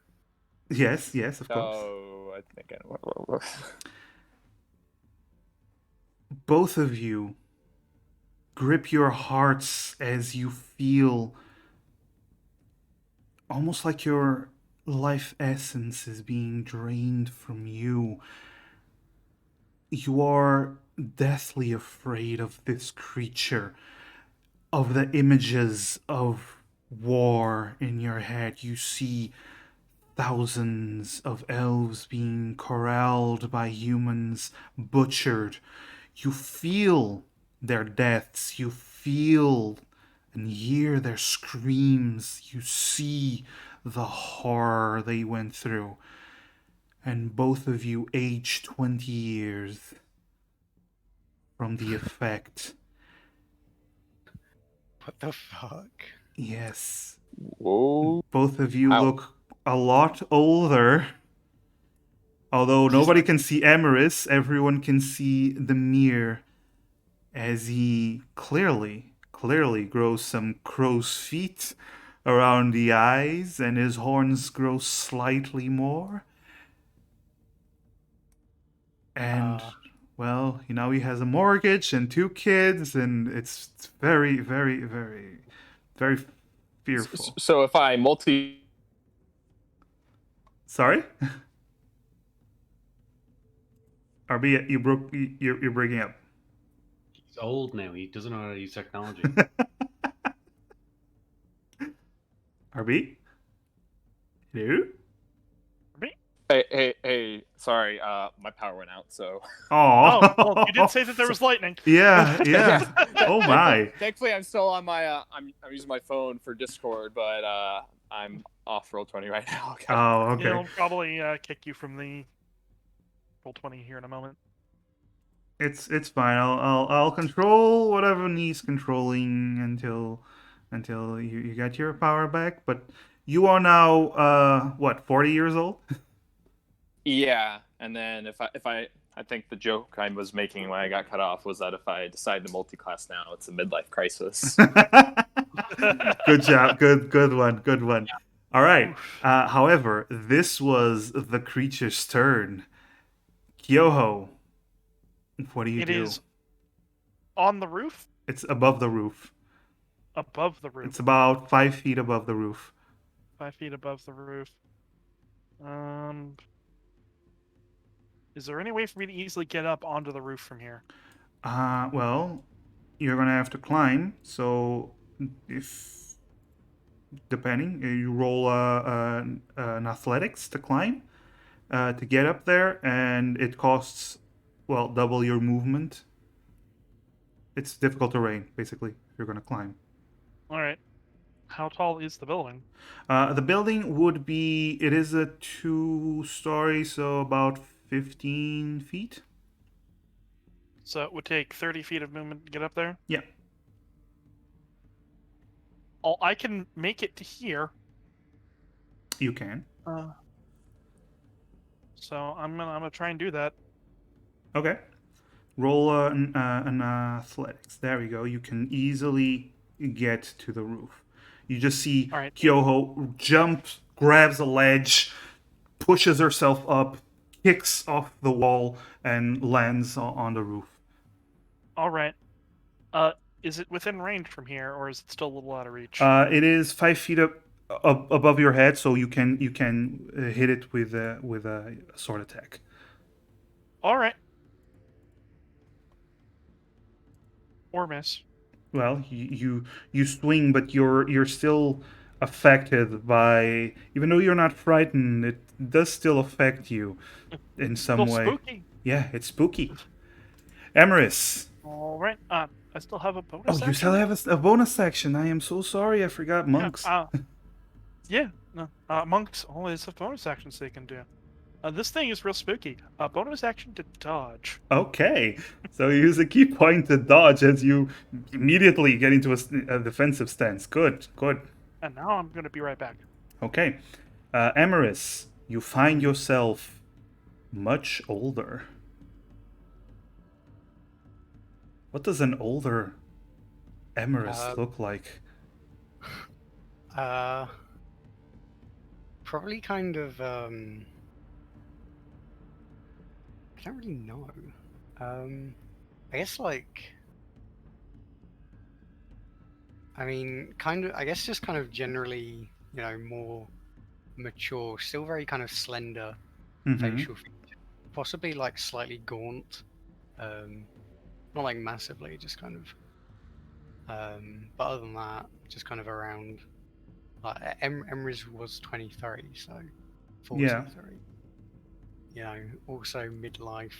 Yes, yes, of course. Oh, I think I know. Both of you grip your hearts as you feel almost like your life essence is being drained from you. You are deathly afraid of this creature, of the images of war in your head. You see thousands of elves being corralled by humans, butchered. You feel their deaths. You feel and hear their screams. You see the horror they went through. And both of you age 20 years from the effect. What the fuck? Yes. Whoa. Both of you Ow. look a lot older. Although nobody can see Emerus, everyone can see the mirror as he clearly grows some crow's feet around the eyes and his horns grow slightly more. And, well, he has a mortgage and 2 kids, and it's very, very, very, very fearful. So if I multi... Sorry? RB, you're breaking up. He's old now. He doesn't know how to use technology. RB? Hello? Hey, sorry, my power went out, so... Oh, well, you did say that there was lightning. Yeah. Oh my. Thankfully, I'm still on my, I'm using my phone for Discord, but I'm off Roll20 right now. Okay. Oh, okay. He'll probably kick you from the Roll20 here in a moment. It's fine. I'll control whatever needs controlling until you get your power back. But you are now what, 40 years old? Yeah, and then if I think the joke I was making when I got cut off was that if I decide to multi-class now, it's a midlife crisis. Good job. Good one. All right. However, this was the creature's turn. Kyoho, what do you It do? is on the roof, It's above the roof. above the roof, It's about 5 feet above the roof. 5 feet above the roof. Is there any way for me to easily get up onto the roof from here? Well, you're gonna have to climb. So, if depending, you roll an athletics to climb to get up there, and it costs double your movement. It's difficult terrain, basically. If you're gonna climb. All right. How tall is the building? The building would be. It is a 2-story, so about 15 feet. So it would take 30 feet of movement to get up there? Yeah. Oh, I can make it to here. You can. So I'm gonna try and do that. Okay. Roll an athletics. There we go. You can easily get to the roof. You just see All right. Kyoho jumps, grabs a ledge, pushes herself up, kicks off the wall, and lands on the roof. All right. Is it within range from here, or is it still a little out of reach? It is 5 feet up above your head, so you can hit it with a sword attack. All right. Or miss. Well, you swing, but you're still affected by. Even though you're not frightened, it does still affect you in some Still way. spooky. Yeah, it's spooky. Emerus. All right. I still have a bonus. Oh, you action? still have a bonus section. I am so sorry. I forgot monks. Yeah. No. Monks always have bonus actions they can do. This thing is real spooky. Bonus action to dodge. Okay, so you use a key point to dodge as you immediately get into a defensive stance. Good. And now I'm going to be right back. Okay, Emerus, you find yourself much older. What does an older Emerus look like? Probably kind of I don't really know. I guess like I mean kind of I guess just kind of generally, more mature, still very kind of slender facial feature. Possibly like slightly gaunt. Not like massively, just kind of but other than that, just kind of around like Emrys was 23, so 43. Also midlife.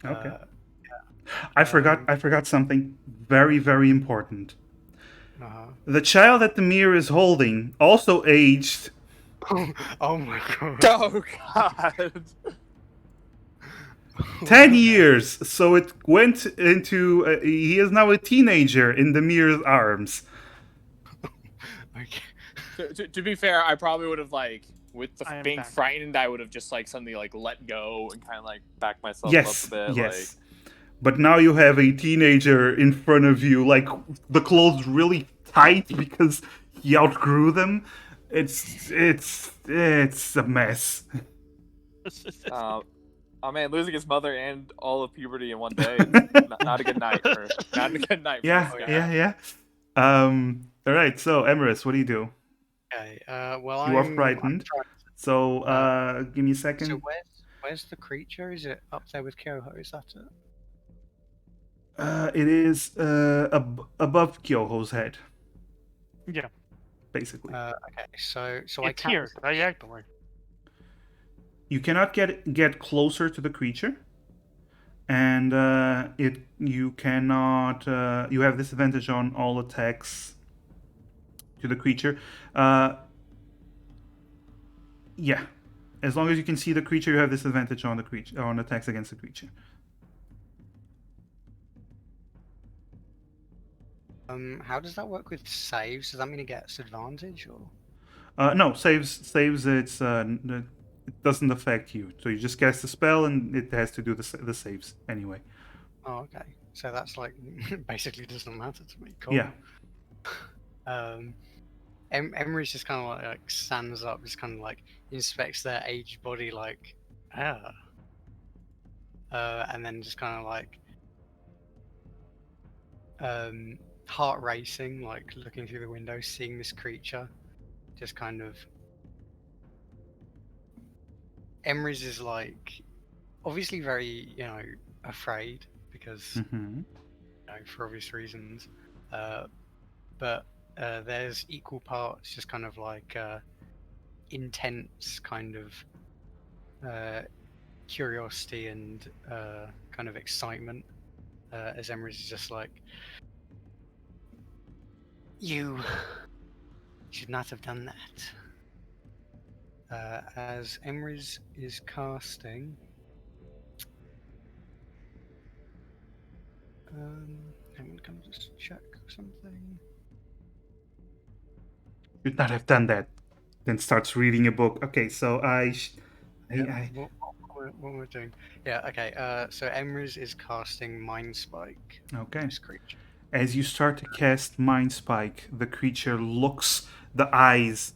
Okay. Uh, I forgot something very, very important. uh, The child that the mirror is holding also aged oh my god. Oh god. 10 years. So it went into. He is now a teenager in the mirror's arms. Okay. To be fair, I probably would have like with the I am being back. frightened, I would have just like suddenly like let go and kind of like back myself Yes, up a bit. yes. But now you have a teenager in front of you, like the clothes really tight because he outgrew them. It's a mess. Like, oh man, losing his mother and all of puberty in one day. Not a good night for Yeah, this guy. yeah. All right. So, Emerus, what do you do? Okay. Well, You are I'm frightened. trying. So, give me a So second. where's the creature? Is it up there with Kyoho? Is that it? It is above Kyoho's head, Yeah, basically. Okay. So I it's can't. here diagonally. You cannot get closer to the creature, and you cannot. You have disadvantage on all attacks to the creature. Yeah, as long as you can see the creature, you have disadvantage on the creature on attacks against the creature. How does that work with saves? Does that mean it gets advantage or? No, saves. It doesn't affect you. So you just cast the spell, and it has to do the saves anyway. Oh, okay. So that's like basically doesn't matter to me. Cool. Yeah. Emery just kind of like stands up, just kind of like inspects their aged body, like, and then just kind of like, heart racing, like looking through the window, seeing this creature, just kind of. Emery's is like, obviously very, afraid because, for obvious reasons, but there's equal parts just kind of like intense kind of curiosity and kind of excitement as Emery's is just like, you should not have done that. As Emery's is casting hang on, can I just check something? You'd not have done that. Then starts reading a book. Okay, so What am I doing? Yeah, okay. So Emrys is casting Mind Spike. Okay. This creature. As you start to cast Mind Spike, the creature looks, the eyes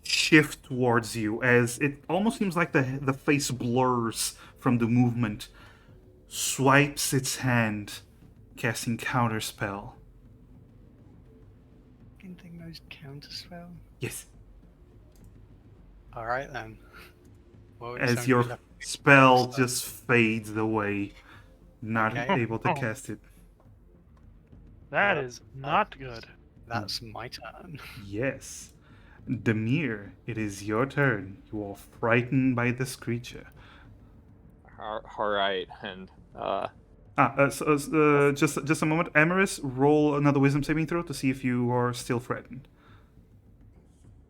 shift towards you as it almost seems like the face blurs from the movement. Swipes its hand, casting Counterspell. Anything knows counterspell? Yes. Alright then. Well, it's As only your left- spell just fades away, not Okay. able to cast it. That is not good. That's my turn. Yes. Demir, it is your turn. You are frightened by this creature. All right, and Just a moment. Amaris, roll another Wisdom saving throw to see if you are still frightened.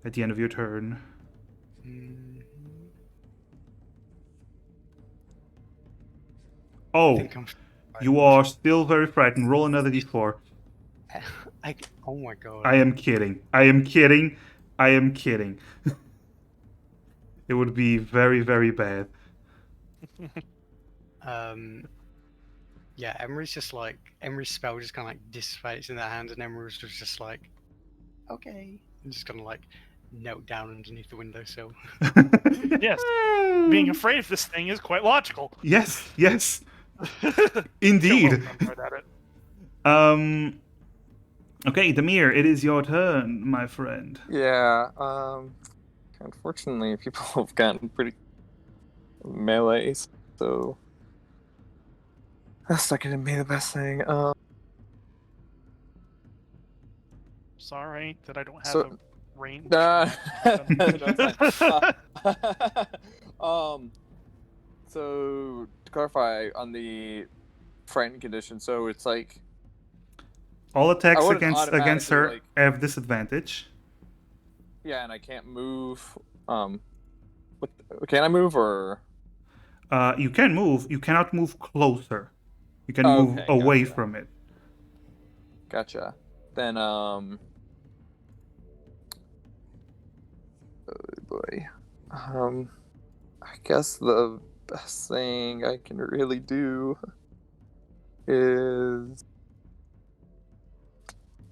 At the end of your turn. I Oh, think I'm you are still very frightened. Roll another d4. oh my god. I am kidding. I am kidding. I am kidding. It would be very, very bad. Yeah, Emery's spell just kind of like dissipates in their hand, and Emery's just like, okay, and just kind of like knelt down underneath the windowsill. Yes, being afraid of this thing is quite logical. Yes, yes, Kill indeed. Hope, I'm right at it. Okay, Demir, it is your turn, my friend. Yeah. Unfortunately, people have gotten pretty melee, so that's not gonna be the best thing. Sorry that I don't have So- a range. No, it's fine. So to clarify on the frightened condition, so it's like All attacks I wouldn't against automatically, her like- have disadvantage. yeah, and I can't move. Can I move or? You can move. You cannot move closer. You can Oh, move okay, away gotcha. from it. Gotcha. Then oh boy. I guess the best thing I can really do is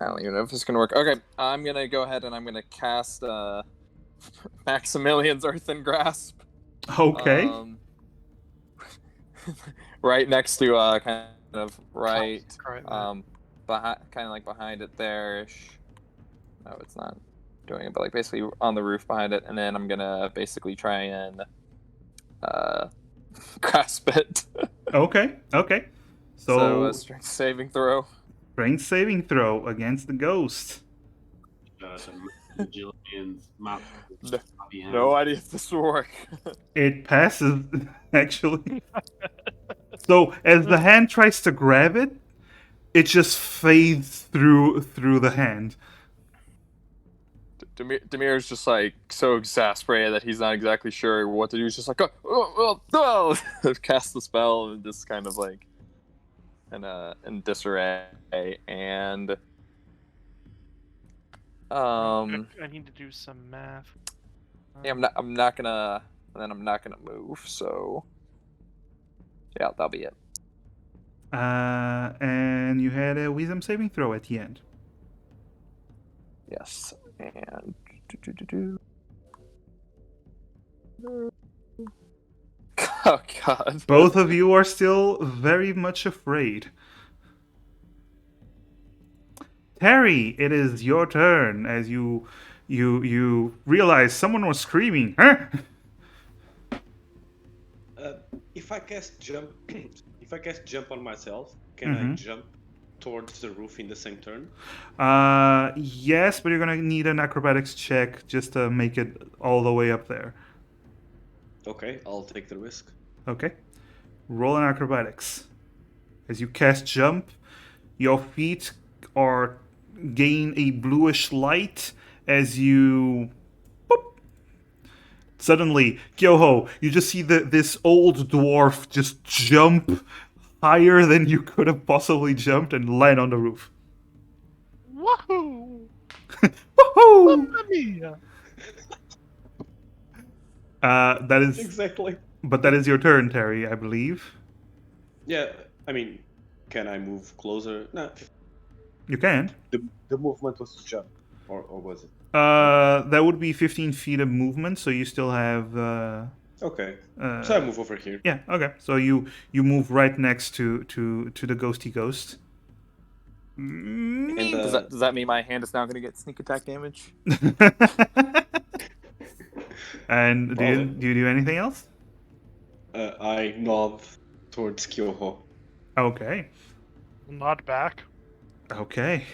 I don't even know if it's gonna work. Okay, I'm gonna go ahead and I'm gonna cast Maximilian's Earthen Grasp. Okay. Right next to kind of right Right, behind, kind of like behind it there-ish. No, it's not doing it, but like basically on the roof behind it, and then I'm gonna basically try and grasp it. Okay. Okay. So a So, strength saving throw. strength saving throw against the ghost. The Jillian's map. No idea if this will work. It passes, actually. So as the hand tries to grab it, it just fades through the hand. Demir's just like so exasperated that he's not exactly sure what to do. He's just like, cast the spell and just kind of like in disarray. And I need to do some math. yeah, I'm not gonna move. So yeah, that'll be it. And you had a wisdom saving throw at the end. Yes, and oh god, Both of you are still very much afraid. Terry, it is your turn as you realize someone was screaming. Huh? If I cast jump, if I cast jump on myself, can I jump towards the roof in the same turn? Yes, but you're gonna need an acrobatics check just to make it all the way up there. Okay, I'll take the risk. Okay. Roll an acrobatics. As you cast jump, your feet are gain a bluish light as you boop. Suddenly, Kyoho, you just see this old dwarf just jump higher than you could have possibly jumped and land on the roof. Woohoo! Woohoo! Mamma mia! That is Exactly. But that is your turn, Terry, I believe. Yeah, I mean, can I move closer? No, You can. the movement was to jump, or was it? That would be 15 feet of movement, so you still have. Okay, so I move over here. Yeah. Okay. So you move right next to the ghosty ghost. And, does that mean my hand is now going to get sneak attack damage? And do you do anything else? I nod towards Kyoho. Okay. Nod back. Okay.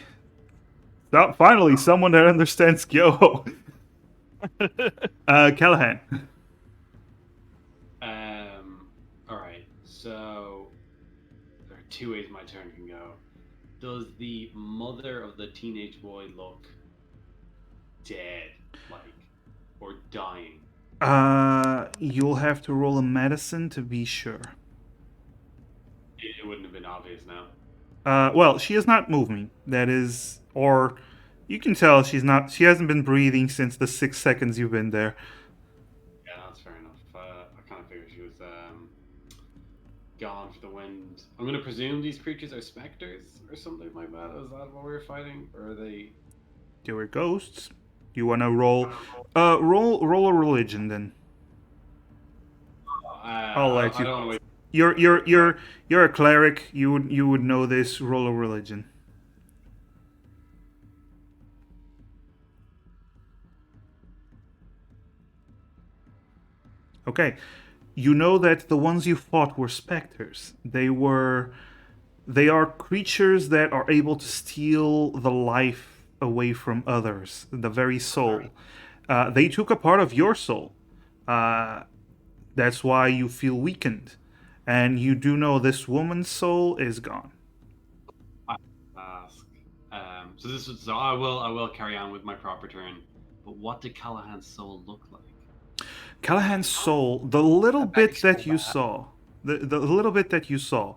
So finally, someone that understands Kyoho. Callahan. All right. So there are two ways my turn can go. Does the mother of the teenage boy look dead, like, or dying? You'll have to roll a medicine to be sure. It wouldn't have been obvious now. Well, she is not moving. That is, or you can tell she's not. She hasn't been breathing since the 6 seconds you've been there. Yeah, that's Gone for the wind. I'm gonna presume these creatures are specters or something like that. Is that what we're fighting, or are they? They were ghosts. You wanna roll? Roll a religion then. I'll let I you. don't want to wait. You're a cleric. You would know this. Roll a religion. Okay. You know that the ones you fought were specters. They are creatures that are able to steal the life away from others, the very soul. They took a part of your soul. Uh, that's why you feel weakened. And you do know this woman's soul is gone. Ask. So this is. So I will carry on with my proper turn. But what did Callahan's soul look like? Callahan's soul, the little A bit that baseball you bat. saw, the little bit that you saw,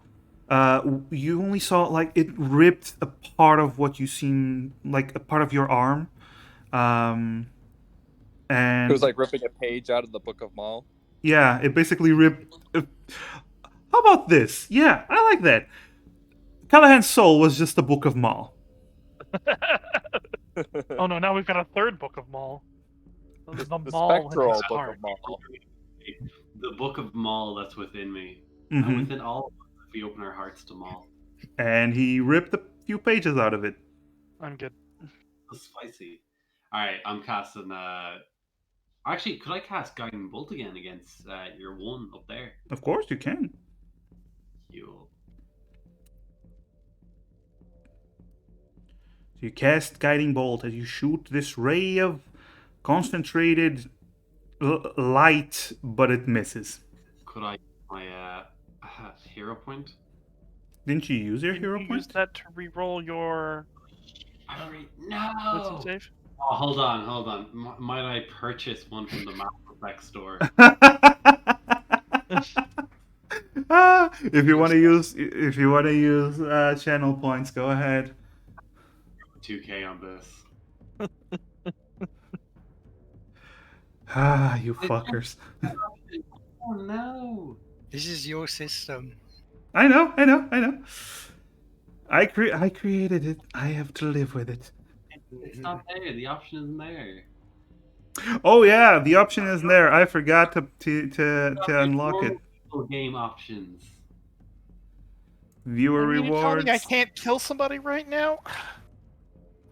you only saw like it ripped a part of what you seem like a part of your arm, um, It was and like ripping a page out of the Book of Maul. yeah, it basically ripped. How about this? Yeah, I like that. Callahan's soul was just a book of Maul. Oh no, now we've got a third book of Maul. The The Maul in his spectral Book heart. of Maul. The book of Maul that's within me, and Hmm. within all of us, if we open our hearts to Maul. And he ripped a few pages out of it. I'm good. That's spicy. All right, I'm casting. Actually, could I cast Guiding Bolt again against your one up there? Of course, you can. You. You cast Guiding Bolt as you shoot this ray of concentrated light, but it misses. Could I my hero point? Didn't you use your Can hero you use point? that to re-roll your wisdom No. save? Oh, hold on. Might I purchase one from the Mass Effect store? If you want to use channel points, go ahead. 2K on this. You fuckers. Oh no! This is your system. I know. I created it. I have to live with it. It's not there. The option isn't there. Oh yeah, the option is there. I forgot to unlock it. Normal game options. Viewer I mean, you're telling me I rewards. can't kill somebody right now?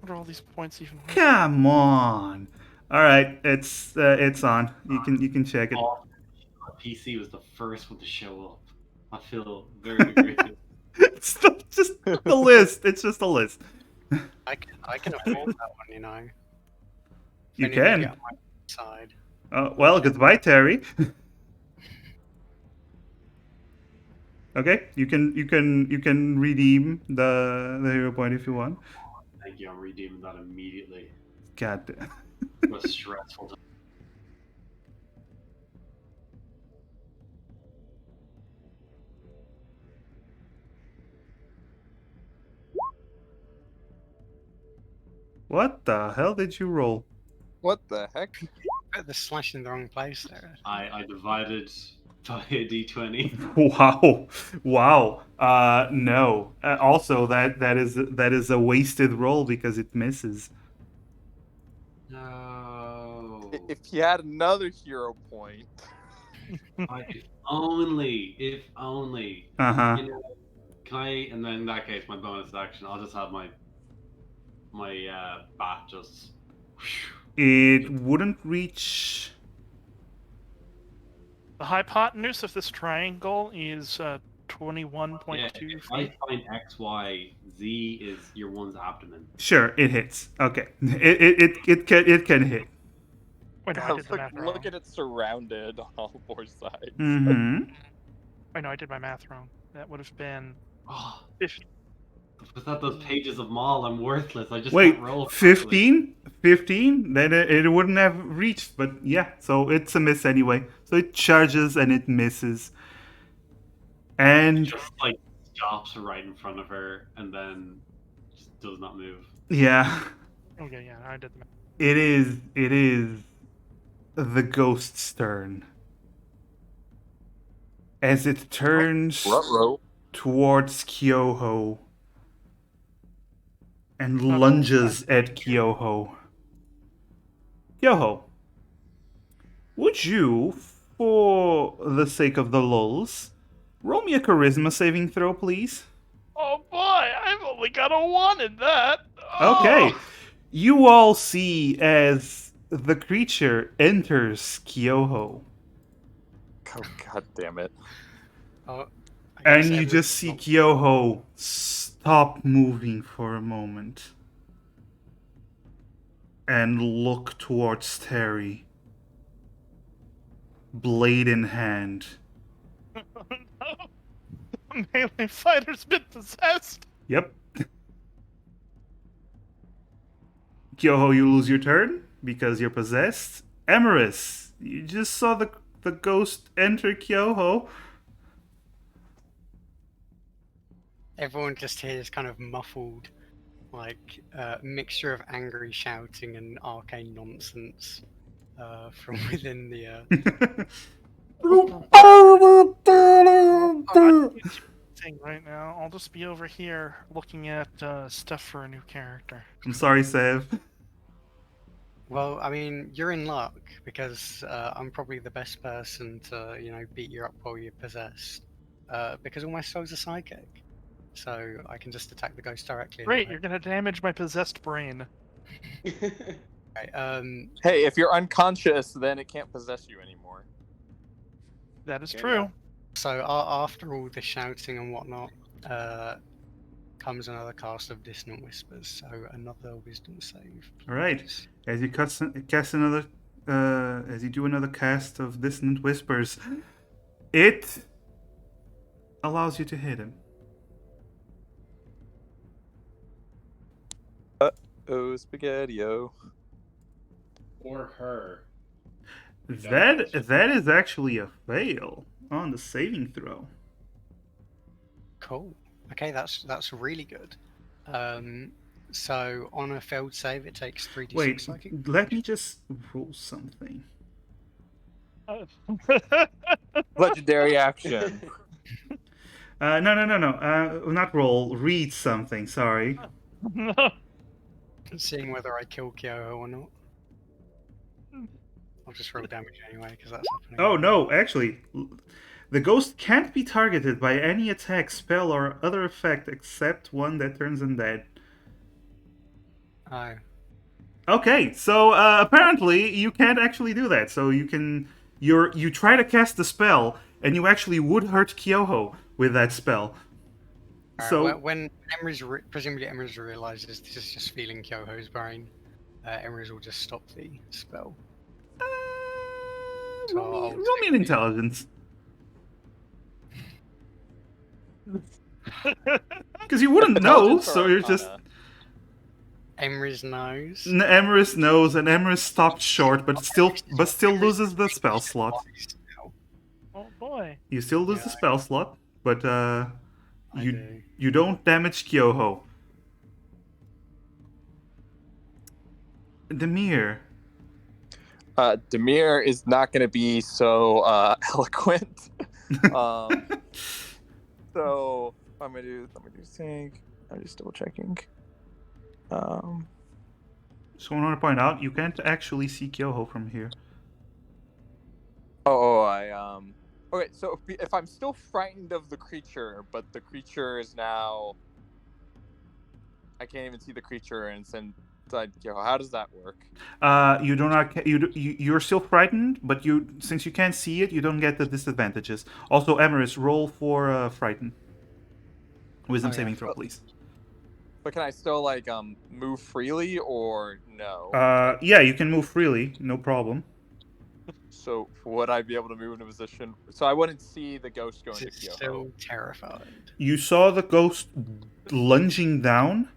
What are all these points even worth? Come on. All right, it's on. You can check it. Oh, PC was the first one to show up. I feel very degraded. It's just the list. It's just a list. I can afford that one, you know. You If only they can. get on my side. Well, goodbye, Terry. Okay, you can redeem the hero point if you want. Thank you. I'm redeeming that immediately. God damn. It was stressful. What the hell did you roll? What the heck? Put the slash in the wrong place there. I divided by a d20. Wow. No. Also, that is a wasted roll because it misses. No. If you had another hero point. If only. If only. Uh huh. You know, can I? And then in that case, my bonus action, I'll just have my bat just. It wouldn't reach. The hypotenuse of this triangle is 21.2 Yeah, feet. if I find X, Y, Z is your one's abdomen. Sure, it hits. Okay, it can hit. Wait, no, I did the math wrong. Look at it surrounded on all four sides. Mm-hmm. Wait, no, I did my math wrong. That would have been Oh, 50. without those pages of Maul, I'm worthless. I just Wait, can't roll. 15? 15? Then it wouldn't have reached, but yeah, so it's a miss anyway. So it charges and it misses. And Just like stops right in front of her and then just does not move. yeah, Okay, yeah, I did the math. it is the ghost's turn. as it turns Ruh-roh. towards Kyoho and Oh, lunges at Kyoho. Kyoho, would you, for the sake of the lulz, roll me a charisma saving throw, please? Oh boy, I've only got a 1 in that. Okay. Oh! You all see as the creature enters Kyoho, Oh, god damn it. Oh, I guess and you everyone's just see not- Kyoho stop moving for a moment and look towards Terry, blade in hand. A melee fighter's been possessed. Yep. Kyoho, you lose your turn because you're possessed. Emerus, you just saw the ghost enter Kyoho. Everyone just hears kind of muffled, like mixture of angry shouting and arcane nonsense from within the. Thing right now. I'll just be over here looking at stuff for a new character. I'm sorry, Sev. Well, I mean, you're in luck because I'm probably the best person to, beat you up while you're possessed. Because all my spells are psychic, so I can just attack the ghost directly. Great, you're gonna damage my possessed brain. Okay, Hey, if you're unconscious, then it can't possess you anymore. That is Okay, true. yeah. So after all the shouting and whatnot, comes another cast of Dissonant Whispers. So another Wisdom save. All right. please. As you cast another, as you do another cast of Dissonant Whispers, it allows you to hit him. Oh, spaghetti-o. Or her. That is actually a fail on the saving throw. Cool. Okay, that's really good. So on a failed save, it takes 3d6 Wait, psychic. let me just roll something. Legendary action. No. Not roll. Read something. Sorry. No. Seeing whether I kill Kyoho or not. I'll just roll damage anyway because that's happening. Oh no, actually, the ghost can't be targeted by any attack, spell, or other effect except one that turns undead. Oh. Okay, so apparently you can't actually do that. So you try to cast the spell, and you actually would hurt Kyoho with that spell. Alright, So when presumably Emrys realizes this is just feeling Kyoho's brain, Emrys will just stop the spell. So roll I'll me an intelligence, because you wouldn't know. Intelligence or So you're just Arcana? Emrys knows. Emerus knows, and Emerus stopped short, but still loses the spell slot. Oh boy. You still lose the spell slot, but I do. you don't damage Kyoho. Demir. Demir is not going to be so eloquent. So I'm gonna do sync. I'm just double checking. So I want to point out, you can't actually see Kyoho from here. Okay, so if I'm still frightened of the creature, but the creature is now, I can't even see the creature and send inside Kyoho. How does that work? You do not. You're still frightened, but since you can't see it, you don't get the disadvantages. Also, Emerus, roll for frighten. Wisdom saving throw, please. But can I still move freely or no? Yeah, you can move freely, no problem. So would I be able to move in a position? So I wouldn't see the ghost going to Is Kyoho. still terrified. You saw the ghost lunging down,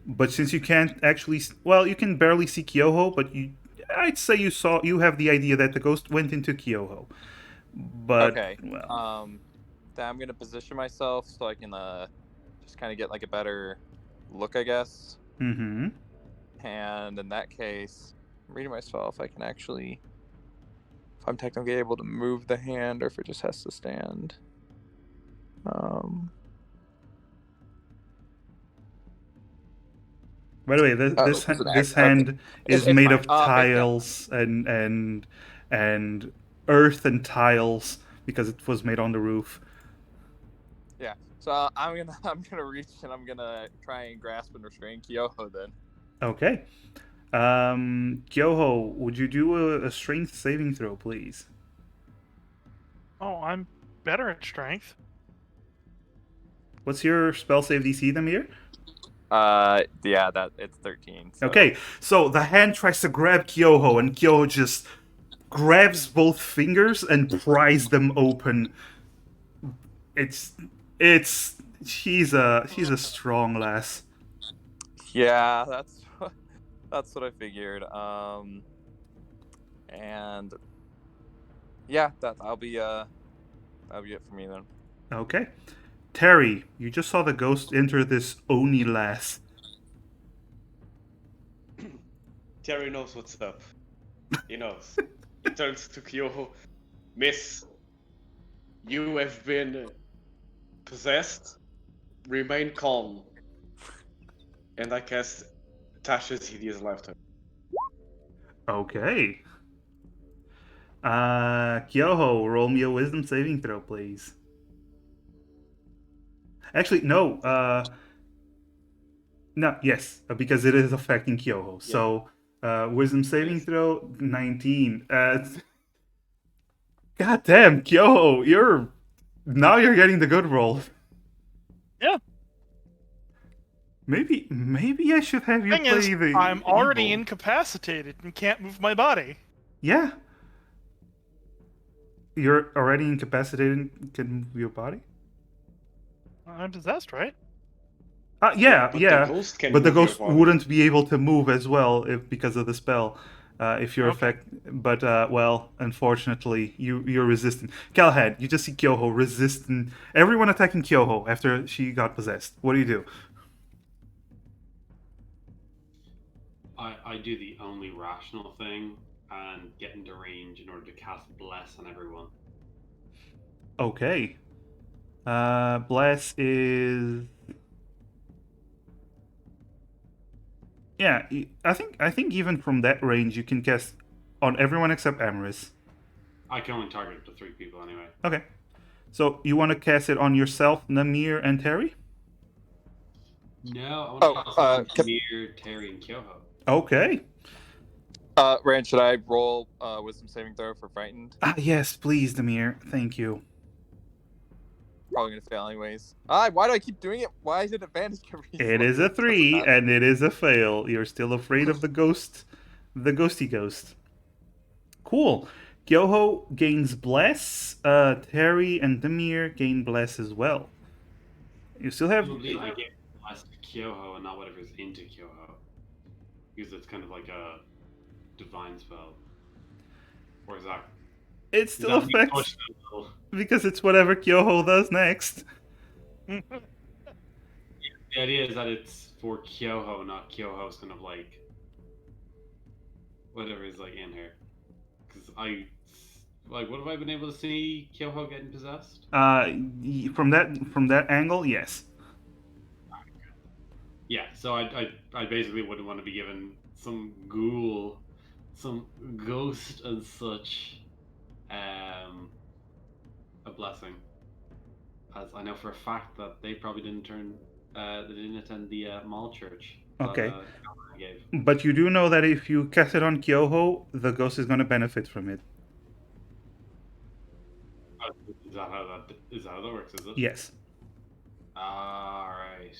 but since you can't actually, well, you can barely see Kyoho, but I'd say you have the idea that the ghost went into Kyoho. But Okay. well, Then I'm gonna position myself so I can just kind of get a better look, I guess. mm-hmm. And in that case, reading myself, I can actually, if I'm technically able to move the hand or if it just has to stand. Um, By the way, this it's an this okay. hand is It's made fine. of Yeah. tiles and earth and tiles because it was made on the roof. Yeah. So I'm gonna reach and I'm gonna try and grasp and restrain Kyoho then. Okay. Kyoho, would you do a strength saving throw, please? Oh, I'm better at strength. What's your spell save DC, Demir? Yeah, that it's 13. So. Okay, so the hand tries to grab Kyoho, and Kyoho just grabs both fingers and pries them open. It's she's a strong lass. Yeah, that's what I figured. And yeah, that'll be it for me then. Okay. Terry, you just saw the ghost enter this Oni lass. Terry knows what's up. He knows. He turns to Kyoho. Miss, you have been possessed. Remain calm. And I cast Tasha's Hideous Laughter. Okay. Kyoho, roll me a wisdom saving throw, please. Actually, no. No, yes, because it is affecting Kyoho. Yeah. So, wisdom saving Yes. throw 19. God damn, Kyoho, you're getting the good roll. Yeah. Maybe I should have you Thing play is, the. I'm already evil. incapacitated and can't move my body. Yeah. You're already incapacitated and can move your body? I'm possessed, right? Yeah. The ghost can But the move your ghost body. wouldn't be able to move as well because of the spell. If you're Okay. but well, unfortunately, you're resistant. Galahad, you just see Kyoho resistant. Everyone attacking Kyoho after she got possessed. What do you do? I do the only rational thing and get into range in order to cast Bless on everyone. Okay. Bless is. Yeah, I think even from that range you can cast on everyone except Amaris. I can only target the 3 people anyway. Okay. So you want to cast it on yourself, Namir, and Terry? No, I want to cast it on can- Mir, Terry, and Kyoho. Okay. Rand, should I roll wisdom saving throw for frightened? Yes, please, Namir. Thank you. Probably gonna fail anyways. Why do I keep doing it? Why is it advantage every It is a 3, and it is a fail. You're still afraid of the ghost, the ghosty ghost. Cool. Kyoho gains Bless. Terry and Namir gain Bless as well. You still have. Probably I gave Bless to Kyoho and not whatever's into Kyoho. Because it's kind of like a divine spell. Or is that... It still is that affects because it's whatever Kyoho does next. The idea is that it's for Kyoho, not Kyoho's kind of like... whatever is like in here. Because what have I been able to see Kyoho getting possessed? From that angle, yes. Yeah, so I basically wouldn't want to be given some ghoul, some ghost and such, a blessing. As I know for a fact that they probably didn't attend the mall church. Okay. I gave. But you do know that if you cast it on Kyoho, the ghost is going to benefit from it. Is that how that works? Is it? Yes. All right.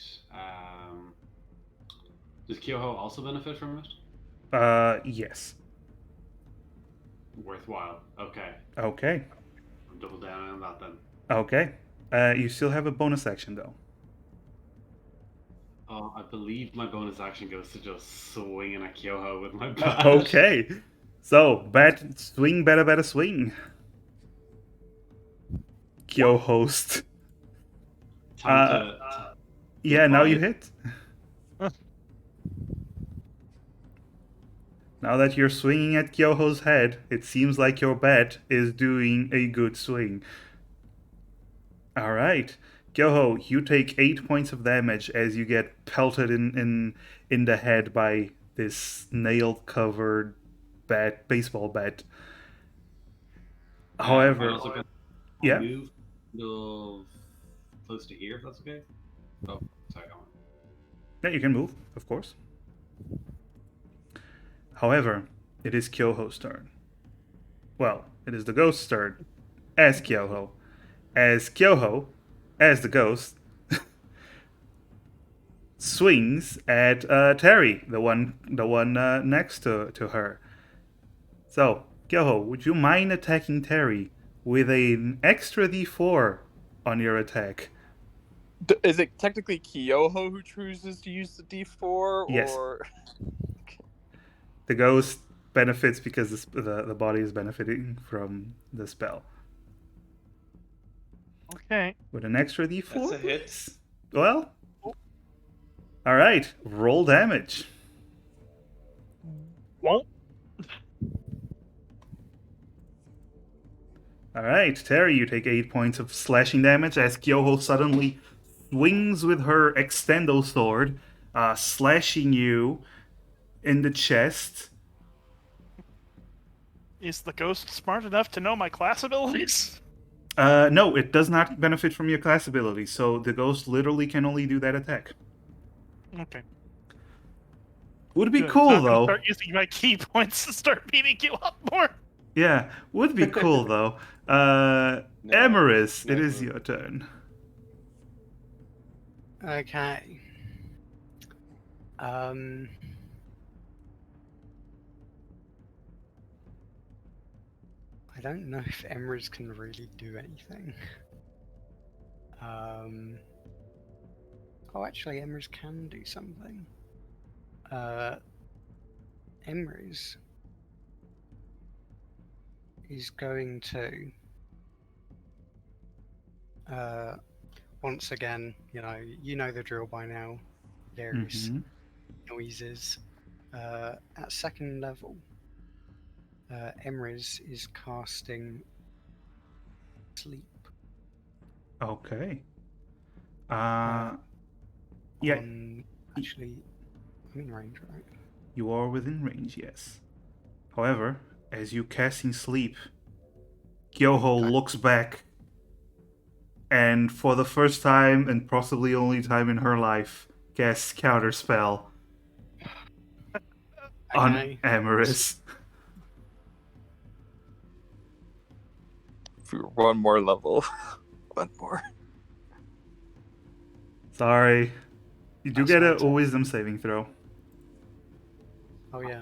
Does Kyoho also benefit from it? Yes. Worthwhile. Okay. Okay. I'll double down on that then. Okay. You still have a bonus action though. I believe my bonus action goes to just swinging at Kyoho with my bat. Okay. So, swing, better swing. Kyo host. Time to Yeah, now buy you it. hit. Now that you're swinging at Kyoho's head, it seems like your bat is doing a good swing. All right. Gyoho, you take 8 points of damage as you get pelted in the head by this nail-covered baseball bat. Am I However, also going to yeah, move till close to here, if that's okay? Oh, sorry, go on. yeah, you can move, of course. However, it is Kyoho's turn. Well, it is the ghost's turn as Kyoho. As Kyoho, as the ghost, swings at Terry, the one next to her. So, Kyoho, would you mind attacking Terry with an extra D4 on your attack? Is it technically Kyoho who chooses to use the D4, Yes. or The ghost benefits because the body is benefiting from the spell. Okay. With an extra D4, That's a hit. please. Well, all right. Roll damage. Won't. All right, Terry, you take 8 points of slashing damage as Kyoho suddenly swings with her extendo sword, slashing you in the chest. Is the ghost smart enough to know my class abilities? No, it does not benefit from your class ability, so the ghost literally can only do that attack. Okay. Would be Good. So cool, I'm gonna though. start using my key points to start beating you up more. Yeah, would be cool, though. No, Emerus, it is never. your turn. Okay. Um. I don't know if Emrys can really do anything. Oh, actually, Emrys can do something. Emrys is going to once again, you know the drill by now. Various Mhm. noises. At second level, Emrys is casting sleep Okay. uh, Yeah, on. Actually, I'm in range, right? you are within range, yes. However, as you cast in sleep, Kyoho Okay. looks back and for the first time and possibly only time in her life, casts Counterspell on Okay. Emerus. one more level? One more. Sorry. You do That's get fine. a wisdom saving throw. Oh yeah.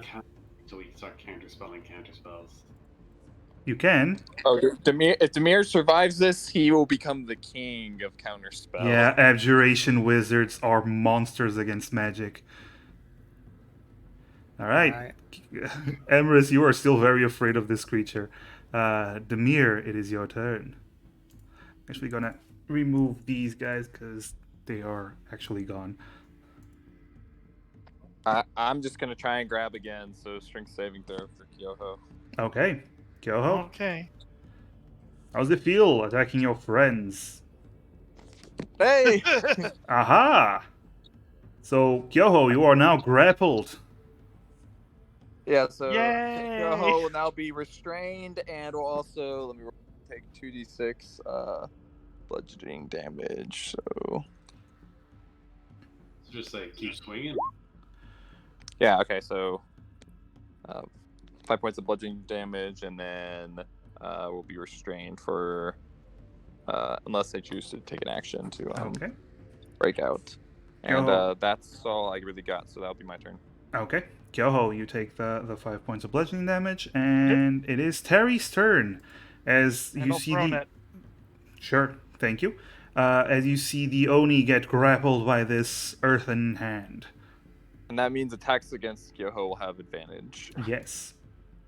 So we can start counterspelling counterspells. You can. Oh, Demir, if Demir survives this, he will become the king of counterspell. Yeah, abjuration wizards are monsters against magic. Alright. Alright. Emerus, you are still very afraid of this creature. Demir, it is your turn. Actually gonna remove these guys because they are actually gone. I'm just gonna try and grab again, so strength saving throw for Kyoho. Okay. Kyoho, Okay. how's it feel attacking your friends? Hey! Aha! So, Kyoho, you are now grappled. Yeah, so Yay! Kyoho will now be restrained and will also, let me take 2d6 bludgeoning damage, so... So just like keep swinging. Yeah, okay, so 5 points of bludgeoning damage, and then will be restrained for unless they choose to take an action to Okay. break out. And Yo. that's all I really got, so that'll be my turn. Okay. Kyoho, you take the 5 points of bludgeoning damage, and it is Terry's turn. As And you I'll see throw the. net. Sure, thank you. As you see the Oni get grappled by this earthen hand. And that means attacks against Kyoho will have advantage. Yes.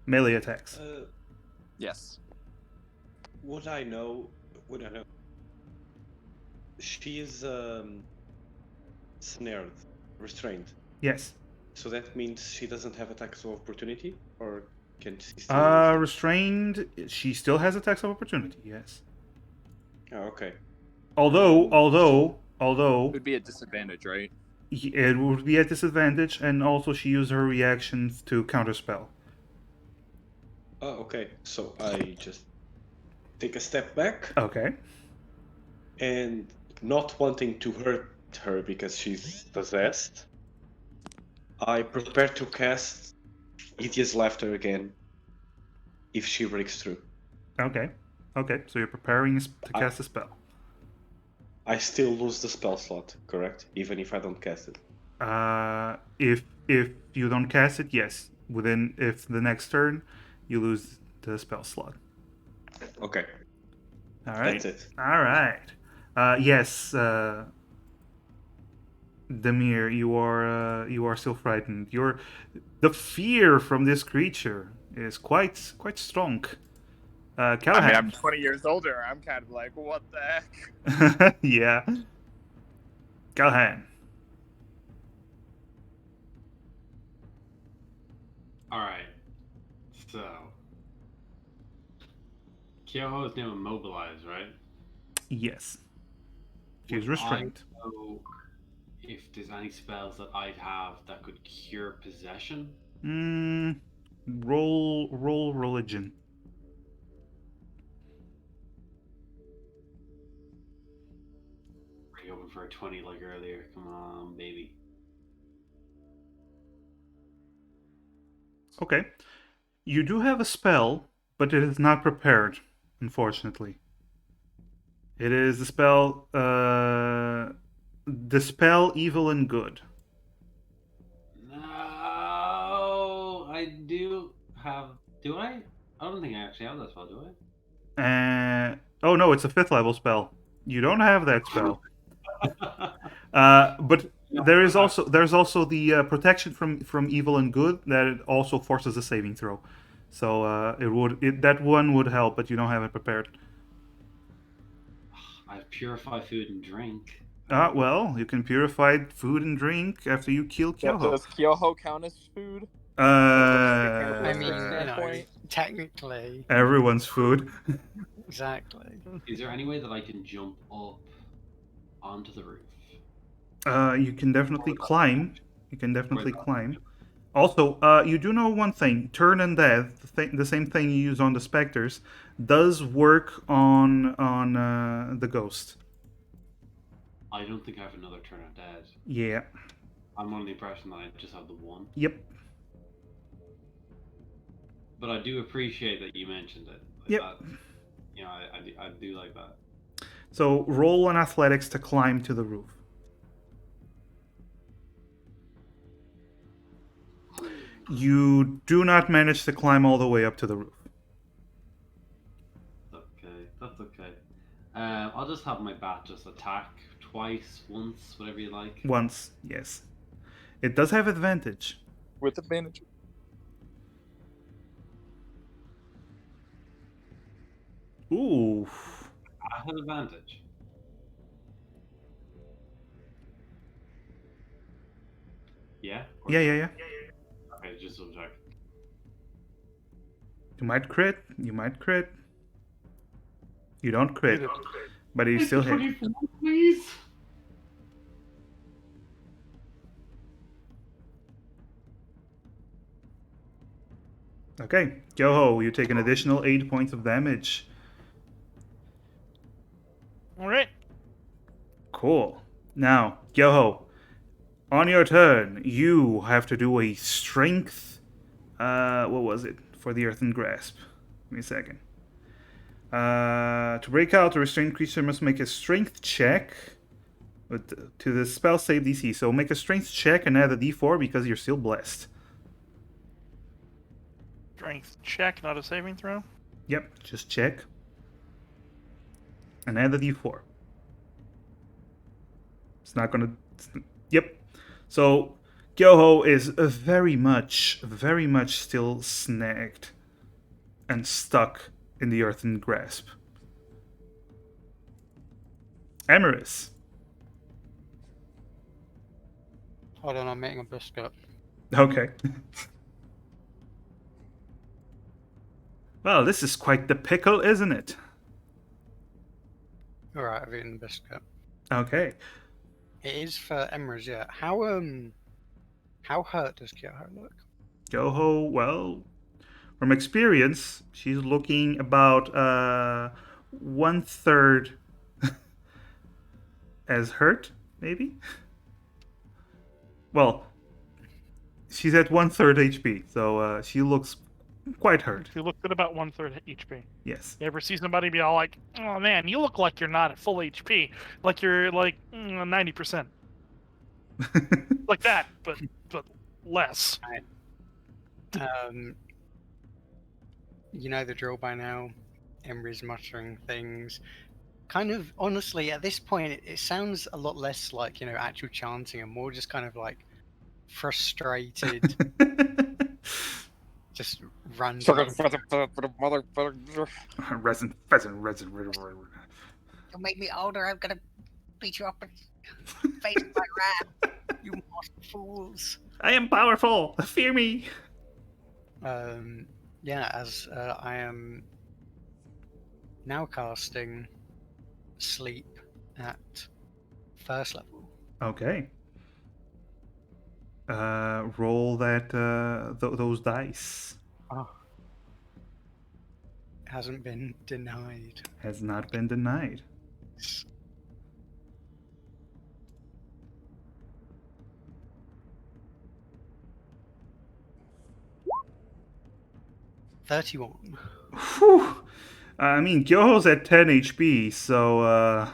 Melee attacks. Yes. Would I know? She is snared, restrained. Yes. So that means she doesn't have attacks of opportunity, or can she still? Restrained, she still has attacks of opportunity, yes. Oh, okay. Although It would be a disadvantage, right? it would be a disadvantage, and also she used her reactions to counterspell. Oh, okay. So I just take a step back Okay. and, not wanting to hurt her because she's possessed, I prepare to cast Hideous Laughter again if she breaks through. Okay. Okay. So you're preparing to I- cast a spell. I still lose the spell slot, correct? Even if I don't cast it. If you don't cast it, yes. If the next turn, you lose the spell slot. Okay. All right. That's it. All right. Yes. Demir, you are still frightened. The fear from this creature is quite strong. I mean, Callahan. I'm 20 years older. I'm kind of like, what the heck? Yeah. Callahan. All right. So, Kyoho is now immobilized, right? Yes. She's Would restrained. I know if there's any spells that I'd have that could cure possession? Roll religion. Pretty hoping for a 20 like earlier. Come on, baby. Okay. You do have a spell, but it is not prepared, unfortunately. It is the spell Dispel Evil and Good. No, I do have. Do I? I don't think I actually have that spell, do Oh no, it's a 5th level spell. You don't have that spell. But there's also the protection from evil and good that it also forces a saving throw. So that one would help, but you don't have it prepared. I purify food and drink. Well, you can purify food and drink after you kill Kyoho. Does Kyoho count as food? I mean, Standpoint? technically, Everyone's food. exactly. Is there any way that I can jump up onto the roof? You can definitely climb. You can definitely climb. Also, you do know one thing: Turn Undead, the same thing you use on the specters, does work on the ghost. I don't think I have another turn of dead. Yeah. I'm under the impression that I just have the one. Yep. But I do appreciate that you mentioned it. Yep. I do like that. So roll on athletics to climb to the roof. You do not manage to climb all the way up to the roof. Okay, that's okay. I'll just have my bat just attack twice, once, whatever you like. Once, yes. It does have advantage. With advantage. Ooh. I have advantage. Yeah? Yeah. Okay, just double check. You might crit. You don't crit. But you still hit. 24, please. Okay. Yoho, you take an additional 8 points of damage. All right. Cool. Now, Yoho, on your turn, you have to do a strength. What was it for the Earthen Grasp? Give me a second. To break out, the restrained creature must make a strength check to the spell save DC. So make a strength check and add a d4 because you're still blessed. Strength check, not a saving throw. Yep, just check. And add a d4. It's not gonna. Yep. So Gyoho is very much still snagged and stuck in the Earthen Grasp. Amaris. Hold on, I'm making a biscuit. Okay. Well, this is quite the pickle, isn't it? All right, I've eaten the biscuit. Okay. It is for Emrys, yeah. How hurt does Kyoho look? Yoho, well, from experience, she's looking about 1/3 as hurt, maybe? Well, she's at 1/3 HP, so she looks quite hurt. You looked at about 1/3 HP. Yes. You ever see somebody be all like, "Oh man, you look like you're not at full HP, like you're like 90%, like that, but less." You know the drill by now. Emrys muttering things. Kind of, honestly, at this point, it sounds a lot less like, actual chanting and more just kind of like frustrated, just random. Resin. You made me older, I'm gonna beat you up and face my rat, you monster fools. I am powerful. Fear me. Yeah, as I am now casting sleep at first level. Okay. Roll that those dice. Hasn't been denied. Has not been denied. $31. Whew. I mean, Gyoho's at 10 HP, so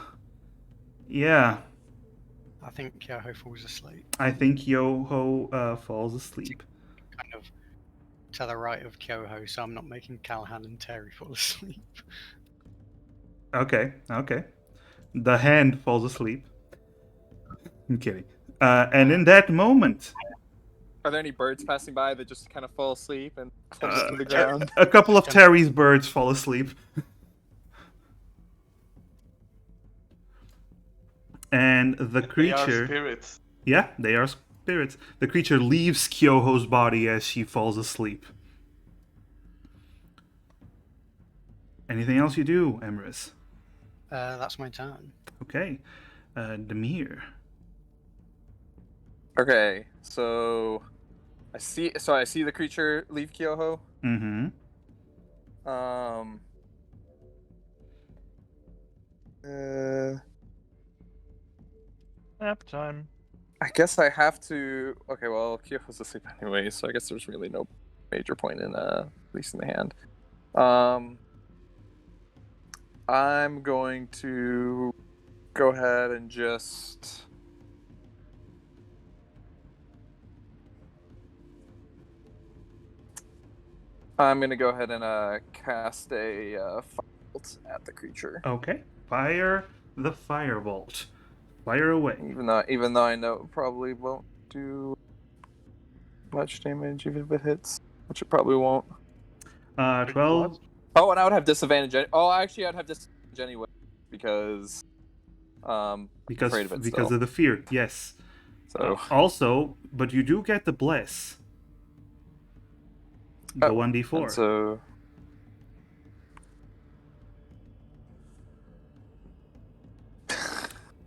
yeah. I think Kyoho falls asleep. I think Yoho falls asleep. Kind of to the right of Kyoho, so I'm not making Callahan and Terry fall asleep. Okay. The hand falls asleep. I'm kidding. And in that moment, Are there any birds passing by that just kind of fall asleep and close to the ground? a couple of Terry's birds fall asleep. And the They are creature... spirits. Yeah, they are spirits. The creature leaves Kyoho's body as she falls asleep. Anything else you do, Emrys? That's my turn. Okay. Demir. Okay, so I see the creature leave Kyoho. Mm-hmm. Nap time. I guess I have to. Okay, well, Kyoho's asleep anyway, so I guess there's really no major point in releasing the hand. I'm going to go ahead and just. I'm gonna go ahead and cast a firebolt at the creature. Okay. Fire the firebolt. Fire away. Even though I know it probably won't do much damage, even if it hits, which it probably won't. 12. Oh, and I would have disadvantage. Oh, actually, I'd have disadvantage anyway because Because afraid of it because still. of the fear, yes. So Also, but you do get the bless. The 1d4. and so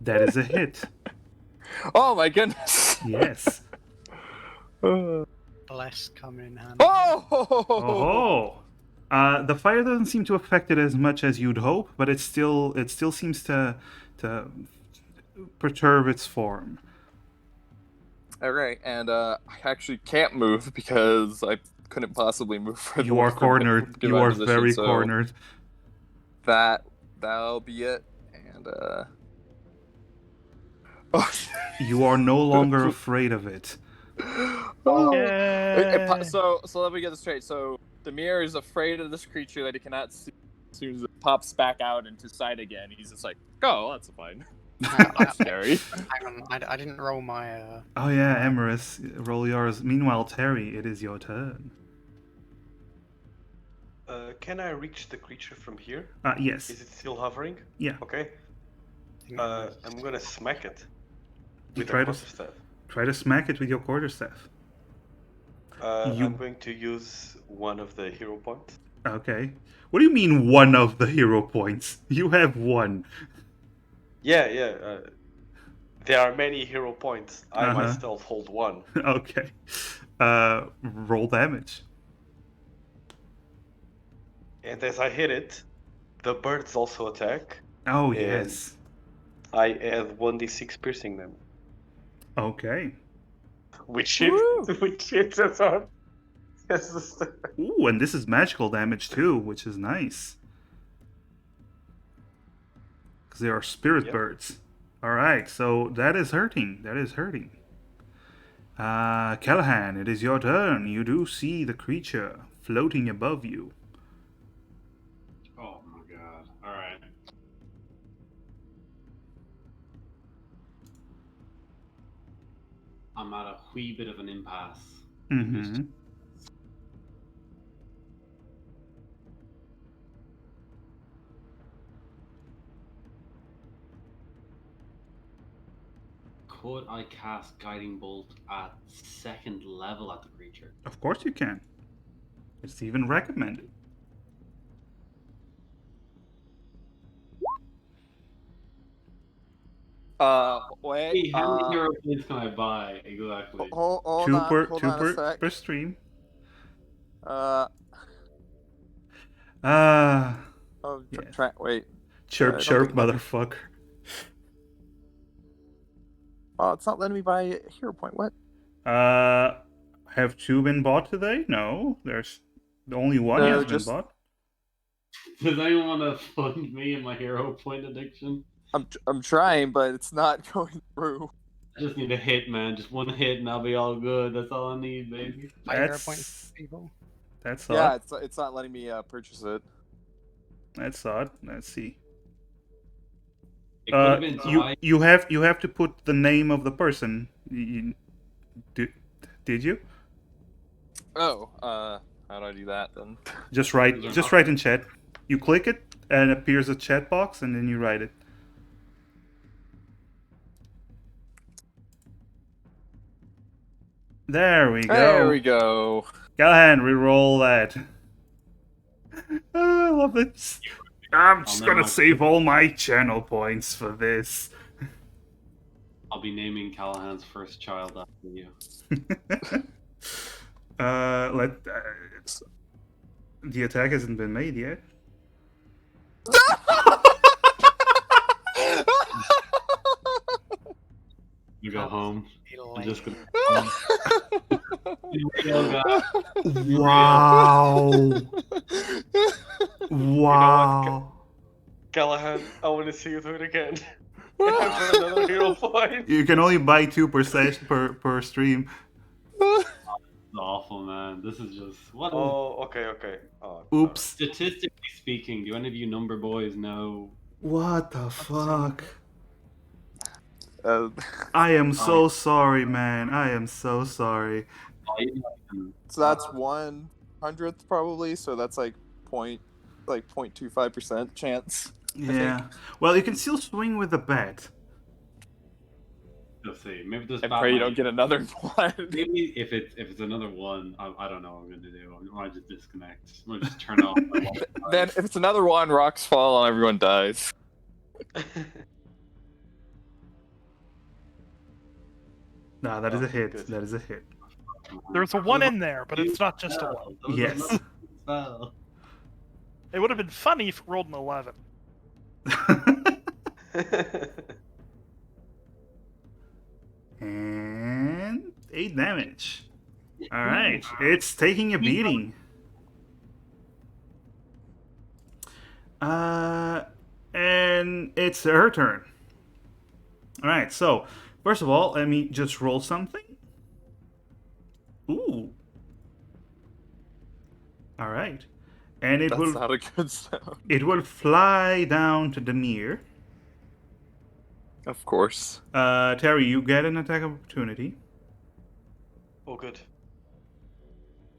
That is a hit. oh my goodness. Yes. Bless coming in handy. Oh. The fire doesn't seem to affect it as much as you'd hope, but it still seems to perturb its form. All right, and I actually can't move because I couldn't possibly move for You are cornered. You are very cornered. That'll be it, and You are no longer afraid of it. So let me get this straight. So Demir is afraid of this creature that he cannot see. As soon as it pops back out into sight again, he's just like, "Oh, that's fine." That's scary. Hang on, I didn't roll my. Oh yeah, Emrys, roll yours. Meanwhile, Terry, it is your turn. Can I reach the creature from here? Yes. Is it still hovering? Yeah. Okay. I'm gonna smack it with try a to- quarterstaff. Try to smack it with your quarterstaff. I'm going to use one of the hero points. Okay. What do you mean one of the hero points? You have one. Yeah. There are many hero points. I Uh-huh. myself hold one. Okay. Roll damage. And as I hit it, the birds also attack. Oh, And yes. I add 1d6 piercing them. Okay. Which Woo! hits us on. Ooh, and this is magical damage too, which is nice. Because they are spirit Yep. birds. Alright, so that is hurting. That is hurting. Callahan, it is your turn. You do see the creature floating above you. Oh my god. Alright. I'm at a wee bit of an impasse. Mm-hmm. Could I cast Guiding Bolt at 2nd level at the creature? Of course you can. It's even recommended. Wait. Hey, how many hero points can I buy exactly? Hold Two on. per Hold two on a per, sec. per stream. Uh, Ah, yes. Wait. Chirp, I don't chirp, think let me- motherfucker. Oh, it's not letting me buy a hero point. What? Have two been bought today? No, there's only one No, has been just- bought. Does anyone want to fund me in my hero point addiction? I'm trying, but it's not going through. I just need a hit, man. Just one hit and I'll be all good. That's all I need, baby. Buy hero That's points, people. that's Yeah, odd. it's not letting me purchase it. That's odd. Let's see. It could have been twice. You have to put the name of the person. Did you? Oh, how do I do that then? Just write in chat. You click it and it appears a chat box and then you write it. There we go. There we go. Callahan, reroll that. I love it. I'm just gonna save all my channel points for this. I'll be naming Callahan's first child after you. The attack hasn't been made yet. You go home. I'm just gonna. Wow. Wow. Callahan, I want to see you do it again. For another hero point. You can only buy 2 per session per stream. It's awful, man. This is just what. Oh, okay. Oh, Oops. Statistically speaking, do any of you number boys know? What the fuck? Uh, I am so sorry, man. I am so sorry. so that's 1/100th probably. So that's like 0.25% chance. Yeah. Well, you can still swing with the bat. Let's see. Maybe this. And pray you don't get another one. Maybe if it's another one, I don't know what I'm gonna do. I might just disconnect. I'm gonna just turn off. My Then if it's another one, rocks fall and everyone dies. Nah, that is a hit. good. That is a hit. There's a 1 in there, but it's not just a 1. Yes. It would have been funny if it rolled an 11. And 8 damage. Alright, it's taking a beating. And it's her turn. Alright, so, first of all, let me just roll something. Ooh. Alright. And That's not a good sound. it will fly down to Demir. Of course. Terry, you get an attack of opportunity. Oh, good.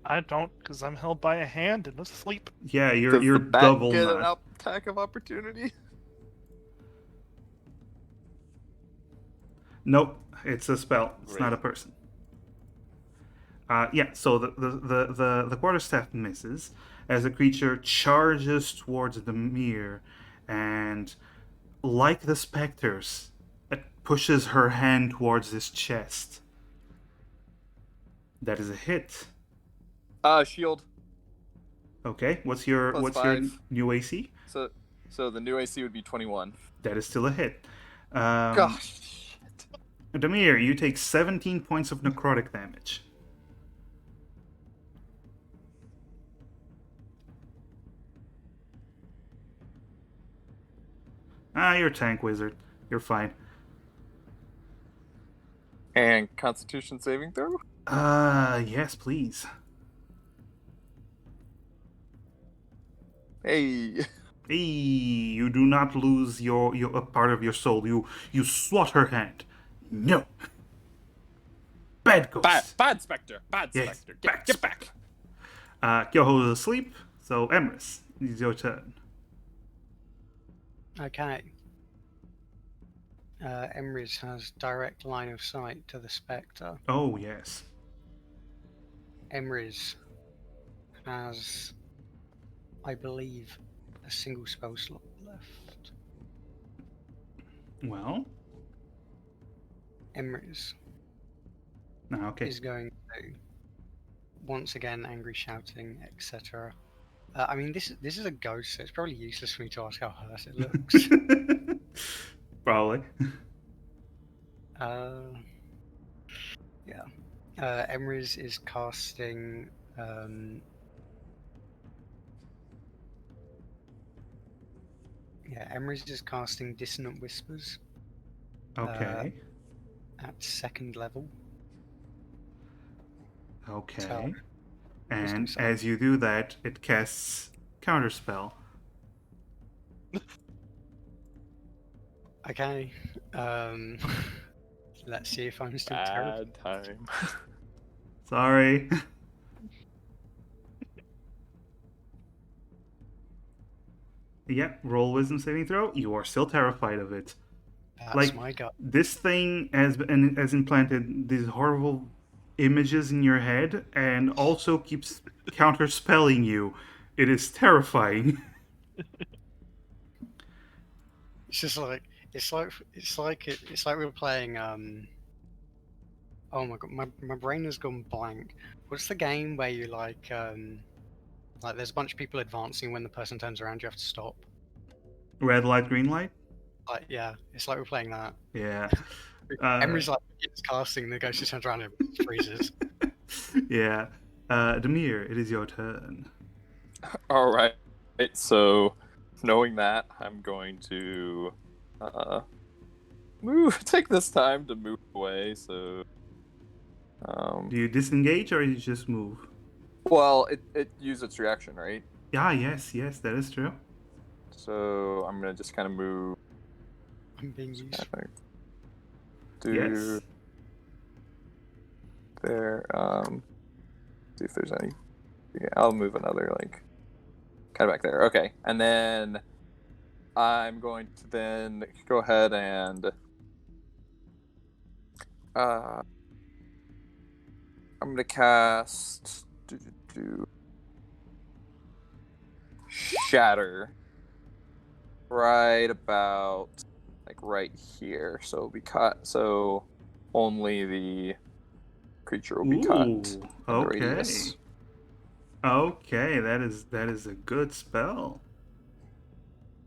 I don't, because I'm held by a hand and asleep. Yeah, you're Does the bat double get an not. attack of opportunity? Nope, it's a spell. It's not a Really? person. Yeah, so the quarterstaff misses as the creature charges towards the mirror and like the specters, it pushes her hand towards his chest. That is a hit. Shield Okay, what's your +5. new AC? So the new AC would be 21. That is still a hit. Gosh. Shit. Demir, you take 17 points of necrotic damage. You're a tank wizard. You're fine. And Constitution saving throw? Yes, please. Hey. Hey, you do not lose your a part of your soul. You swat her hand. No. Bad ghost. Bad Spectre. Bad Yes, Spectre. bad Get back. Kyoho is asleep, so Emrys, it's your turn. Okay. Emrys has direct line of sight to the Spectre. Oh, yes. Emrys has, I believe, a single spell slot left. Well, Emrys okay. is going to, once again, angry shouting, etc. I mean, this is a ghost, so it's probably useless for me to ask how hurt it looks. Probably. Yeah. Emrys is casting. Emrys is casting Dissonant Whispers Okay. at 2nd level. Okay. So, And wisdom as you do that, it casts Counterspell. Okay. Let's see if I'm still terrible. Bad time. Sorry. Yeah, roll wisdom saving throw. You are still terrified of it. That's my gut. This thing has implanted these horrible images in your head and also keeps counterspelling you. It is terrifying. It's just like it's like we were playing. Oh my god, my brain has gone blank. What's the game where you like there's a bunch of people advancing when the person turns around, you have to stop. Red light, green light? Like yeah, it's like we're playing that. Yeah. Emery's like it's casting, the ghost just turns around and freezes. Yeah. Demir, it is your turn. All right. So, knowing that, I'm going to take this time to move away. So, Do you disengage or you just move? well, it used its reaction, right? Yes, that is true. So I'm gonna just kind of move. I'm being used. Yes. There. See if there's any. Yeah, I'll move another kind of back there. Okay, and then I'm going to then go ahead and I'm gonna cast Shatter right about right here. So it'll be cut. So only the creature will be cut in the radius. Okay, that is a good spell.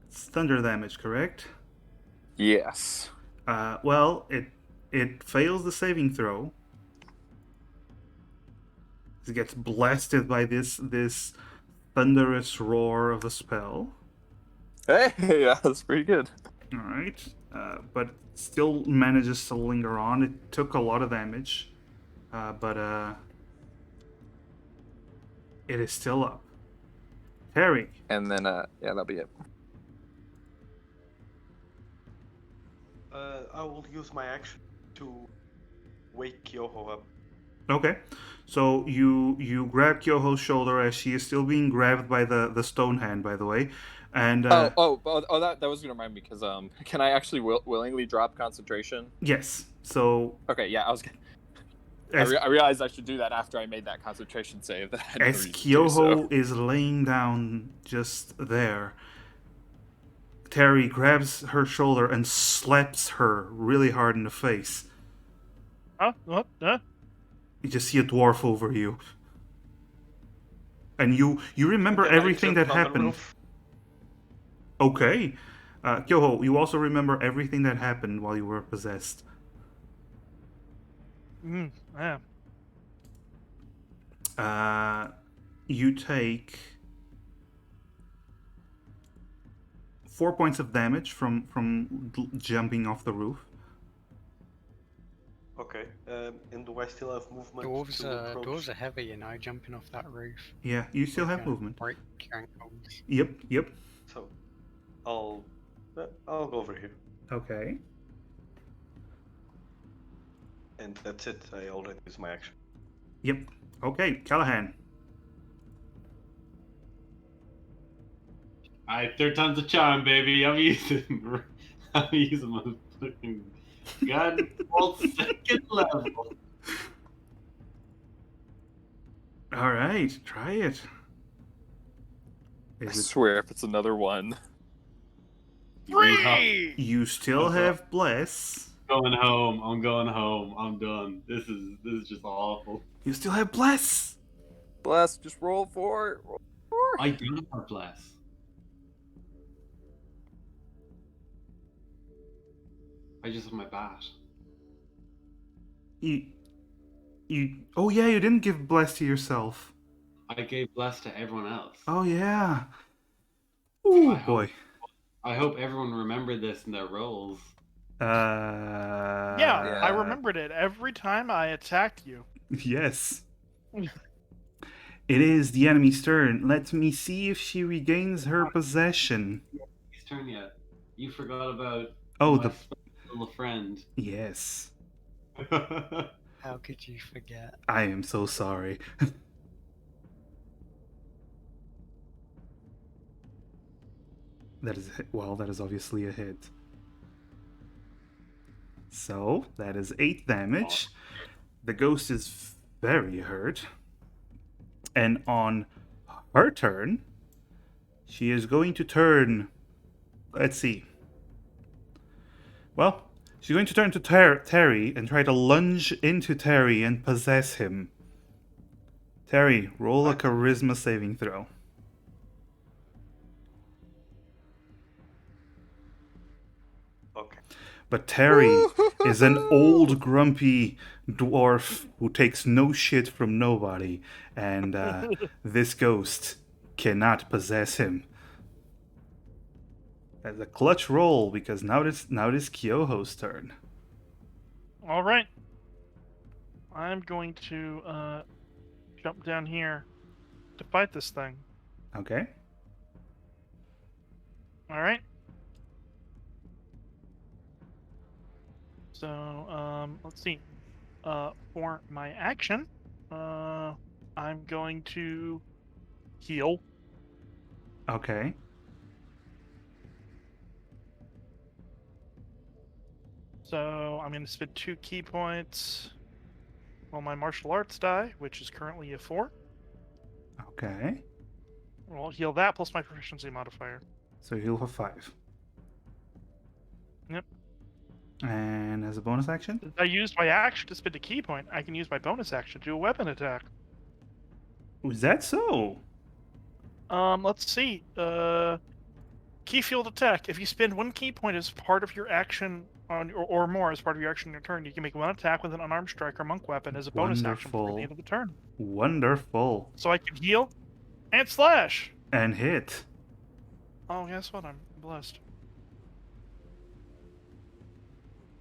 It's thunder damage, correct? Yes. Well, it fails the saving throw. It gets blasted by this thunderous roar of a spell. Hey, yeah, that's pretty good. All right, but still manages to linger on. It took a lot of damage, but it is still up. Terry. And then, yeah, that'll be it. I will use my action to wake Kyoho up. Okay, so you grab Kyoho's shoulder as she is still being grabbed by the stone hand, by the way, and that was gonna remind me because can I actually willingly drop concentration? yes. So okay, yeah, I realized I should do that after I made that concentration save. As Kyoho is laying down just there, Terry grabs her shoulder and slaps her really hard in the face. Huh? What? You just see a dwarf over you. And you remember Then I everything that jumped on the happened. roof. Okay. Kyoho, you also remember everything that happened while you were possessed. Yeah. You take 4 points of damage from jumping off the roof. Okay. And do I still have movement Dwarves, to approach? dwarves are heavy, you know, jumping off that roof. Yeah, you still Would, have movement. break your ankles. Yep. So, I'll go over here, Okay. and that's it. I already used my action. Yep. Okay, Callahan. Alright, third time's a charm, baby. I'm using my fucking gun all second level. All right, try it. I Is it? swear, if it's another one. Free! You still Okay. have bless. Going home. I'm going home. I'm done. This is just awful. You still have bless. Bless, just roll for it. Roll for it. I don't have bless. I just have my bat. You. Oh yeah, you didn't give bless to yourself. I gave bless to everyone else. Oh yeah. Oh I hope- boy. I hope everyone remembered this in their rolls. Yeah, I remembered it every time I attacked you. Yes. It is the enemy's turn. Let me see if she regains her possession. His turn yet. You forgot about Oh, my the special little friend. yes. How could you forget? I am so sorry. That is well. That is obviously a hit. So that is 8 damage. The ghost is very hurt, and on her turn, she is going to turn. Let's see. Well, she's going to turn to Terry and try to lunge into Terry and possess him. Terry, roll a charisma saving throw. Okay. But Terry is an old, grumpy dwarf who takes no shit from nobody, and this ghost cannot possess him. That's a clutch roll because now it is Kyoho's turn. All right. I'm going to jump down here to fight this thing. Okay. All right. So, let's see. For my action, I'm going to heal. Okay. So I'm going to spend 2 key points on my martial arts die, which is currently a 4. Okay. I'll heal that plus my proficiency modifier. So he'll have 5. Yep. And as a bonus action? I used my action to spend a key point. I can use my bonus action to do a weapon attack. Was that so? Let's see. Key field attack. If you spend 1 key point as part of your action or more as part of your action in your turn, you can make 1 attack with an unarmed strike or monk weapon as a bonus action before the end of the turn. Wonderful. So I can heal and slash. And hit. Oh, guess what? I'm blessed.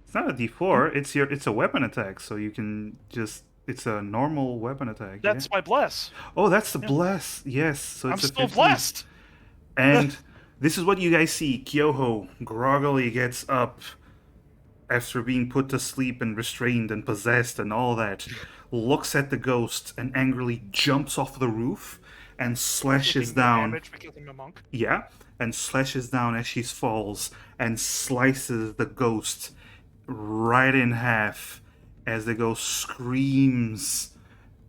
It's not a D4. It's a weapon attack, so you can just. It's a normal weapon attack. That's my bless. Oh, that's the bless. Yes. So I'm it's a still 15. blessed. And this is what you guys see. Kyoho groggily gets up after being put to sleep and restrained and possessed and all that, looks at the ghost and angrily jumps off the roof and slashes Taking no down. damage because I'm a monk. Yeah, and slashes down as she falls and slices the ghost right in half as the ghost screams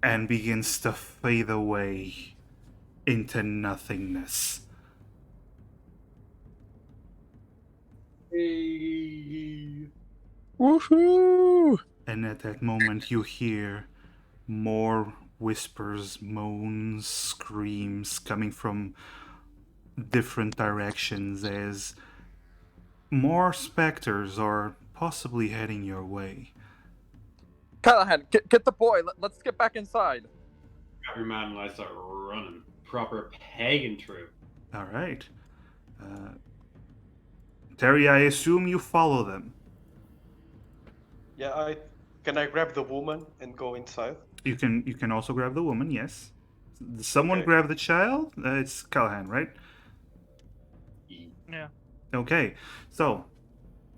and begins to fade away into nothingness. Hey. Woohoo! And at that moment, you hear more whispers, moans, screams coming from different directions as more specters are possibly heading your way. Callahan, get the boy. Let's get back inside. Grab your man and I start running. Proper pagan troop. All right. Terry, I assume you follow them. Yeah, can I grab the woman and go inside? You can also grab the woman, yes. Someone Okay. grab the child? It's Callahan, right? Yeah. Okay. So,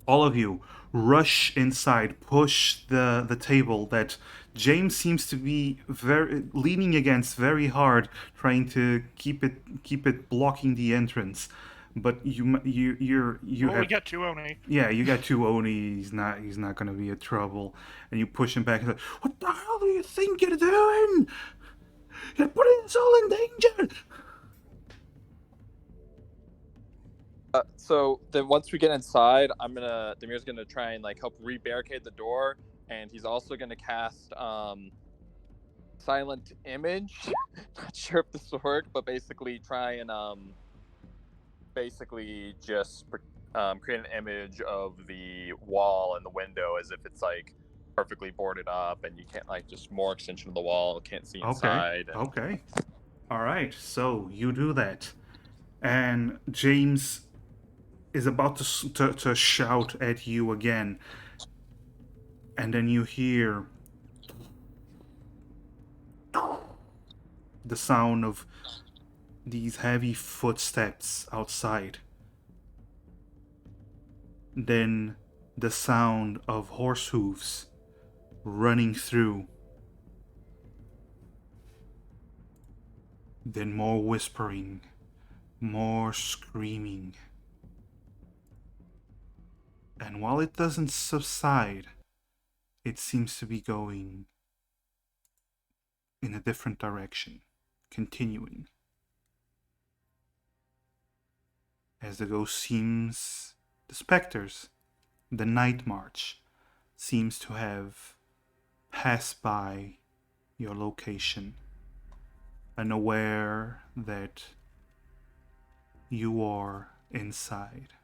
all of you rush inside, push the table that James seems to be very leaning against very hard, trying to keep it blocking the entrance. But you Well, have we got you, Oni. yeah, you got two Oni. He's not gonna be a trouble. And you push him back. And like, what the hell do you think you're doing? You're putting us all in danger. So then once we get inside, Demir's gonna try and like help re-barricade the door, and he's also gonna cast silent image. Not sure if this will work, but basically try and basically just create an image of the wall and the window as if it's like perfectly boarded up, and you can't like just more extension of the wall, can't see inside. Okay. All right. So you do that, and James is about to shout at you again, and then you hear the sound of these heavy footsteps outside. Then the sound of horse hooves running through. Then more whispering, more screaming. And while it doesn't subside, it seems to be going in a different direction, continuing. As the ghost seems, the specters, the night march, seems to have passed by your location, unaware that you are inside.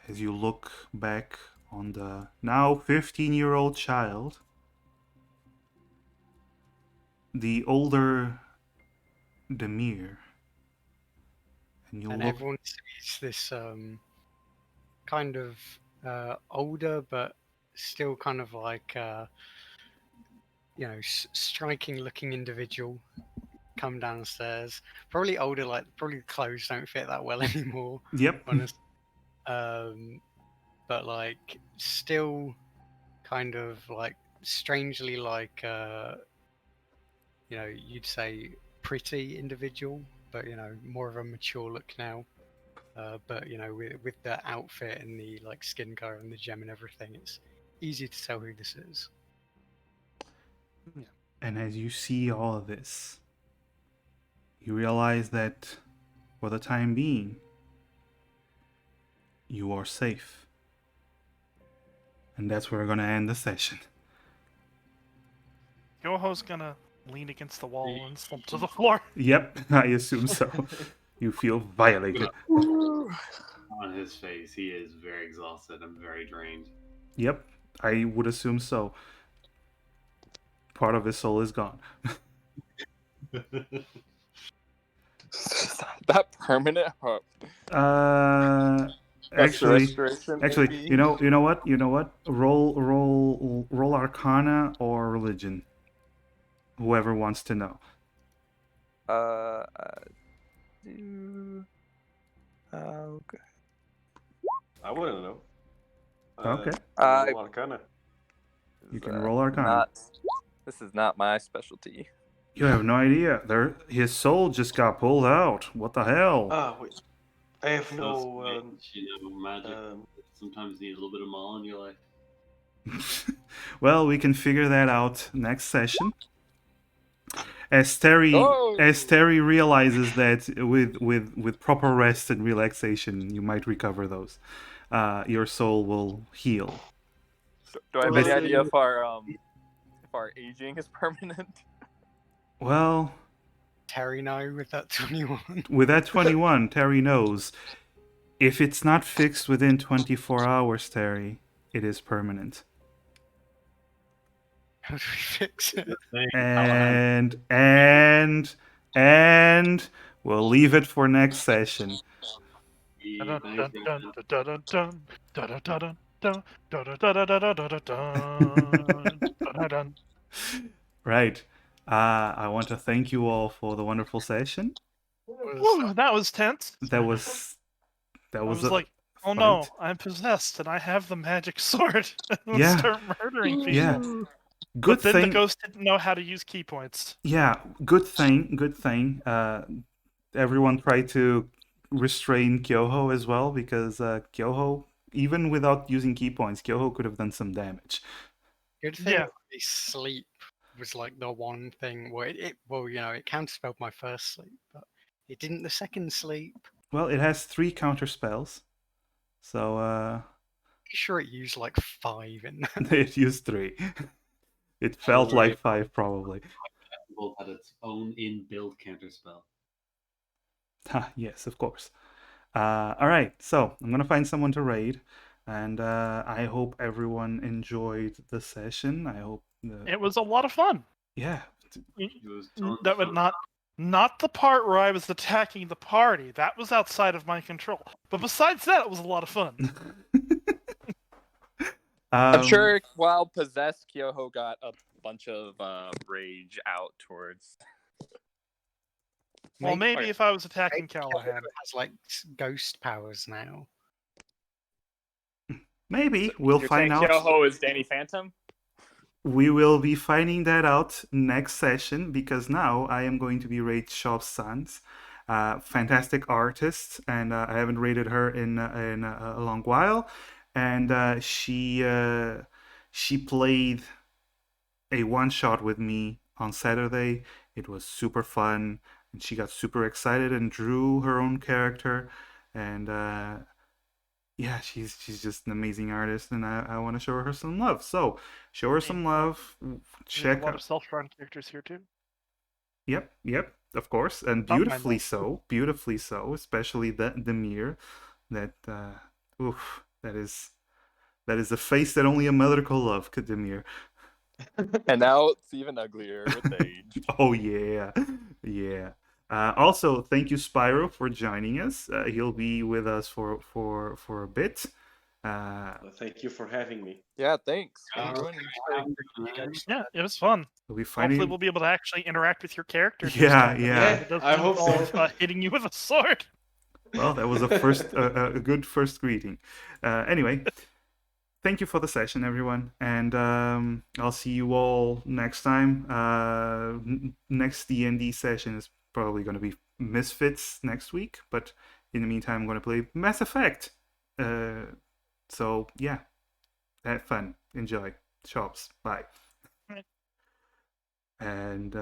As you look back on the now 15-year-old child, the older Demir, and you And look. everyone sees this kind of older but still kind of like striking looking individual come downstairs. Probably older, like probably clothes don't fit that well anymore. Yep. Honest. But like still kind of like strangely like you'd say pretty individual, but more of a mature look now. But with the outfit and the like skin color and the gem and everything, it's easy to tell who this is. And as you see all of this, you realize that for the time being, you are safe. And that's where we're going to end the session. Yoho's gonna lean against the wall and slump to the floor. Yep, I assume so. You feel violated. On his face, he is very exhausted and very drained. Yep, I would assume so. Part of his soul is gone. That permanent? Actually, Restoration, actually, maybe? you know what? Roll Arcana or Religion. Whoever wants to know. Okay. I wouldn't know. Okay. Roll Arcana. You can roll Arcana. This is not my specialty. You have no idea. His soul just got pulled out. What the hell? Ah, wait. I have no. Magic. Sometimes need a little bit of maul in your life. Well, we can figure that out next session. Oh! as Terry realizes that with proper rest and relaxation, you might recover those. Your soul will heal. Do I have This- any idea if our aging is permanent? Well, Terry now with that 21. with that 21, Terry knows if it's not fixed within 24 hours, Terry, it is permanent. How do we fix it? And we'll leave it for next session. Dun, dun, dun, dun, dun, dun, dun, dun, dun, dun, dun, dun, dun, dun, dun, dun, dun, dun. Right. I want to thank you all for the wonderful session. Whew, that was tense. That was I was was a like, oh fight. no, I'm possessed and I have the magic sword. And Yeah. start murdering people. Yeah. Good But then thing. the ghost didn't know how to use key points. Yeah. Good thing. Good thing. Everyone tried to restrain Kyoho as well because Kyoho, even without using key points, Kyoho could have done some damage. Good thing Yeah. the sleep was like the one thing where well, you know, it counterspelled my first sleep, but it didn't the second sleep. Well, it has 3 counter spells, so Pretty sure it used like 5 in that. it used 3. It felt like 5 probably. Both had its own inbuilt counterspell. Yes, of course. All right, so I'm gonna find someone to raid, and I hope everyone enjoyed the session. I hope It was a lot of fun. yeah. It was tons That of was fun. not the part where I was attacking the party. That was outside of my control. But besides that, it was a lot of fun. I'm sure while possessed, Kyoho got a bunch of rage out towards. Well, maybe if I was attacking Maybe Callahan. has like ghost powers now. Maybe we'll You're find saying out. Kyoho is Danny Phantom? We will be finding that out next session because now I am going to be raid Shop's Sons. Fantastic artist, and I haven't rated her in a long while. And she played a one shot with me on Saturday. It was super fun, and she got super excited and drew her own character. And yeah, she's just an amazing artist, and I want to show her some love. So show her some love. There's Check a lot out. of self-run characters here too. Yep, of course, and Not beautifully mindful. so, especially the mirror. That oof, that is a face that only a mother could love, Demir. And now it's even uglier with age. Oh yeah, yeah. Also, thank you, Spyro, for joining us. He'll be with us for a bit. Thank you for having me. Yeah, thanks. Yeah, it was fun. We'll be Hopefully, finding. we'll be able to actually interact with your character. this Yeah, time. yeah. It doesn't I hope so. involve, hitting you with a sword. Well, that was a good first greeting. Anyway, thank you for the session, everyone, and I'll see you all next time. Next D&D session is probably going to be Misfits next week, but in the meantime, I'm going to play Mass Effect. So yeah, have fun, enjoy. Shops, bye. Right. And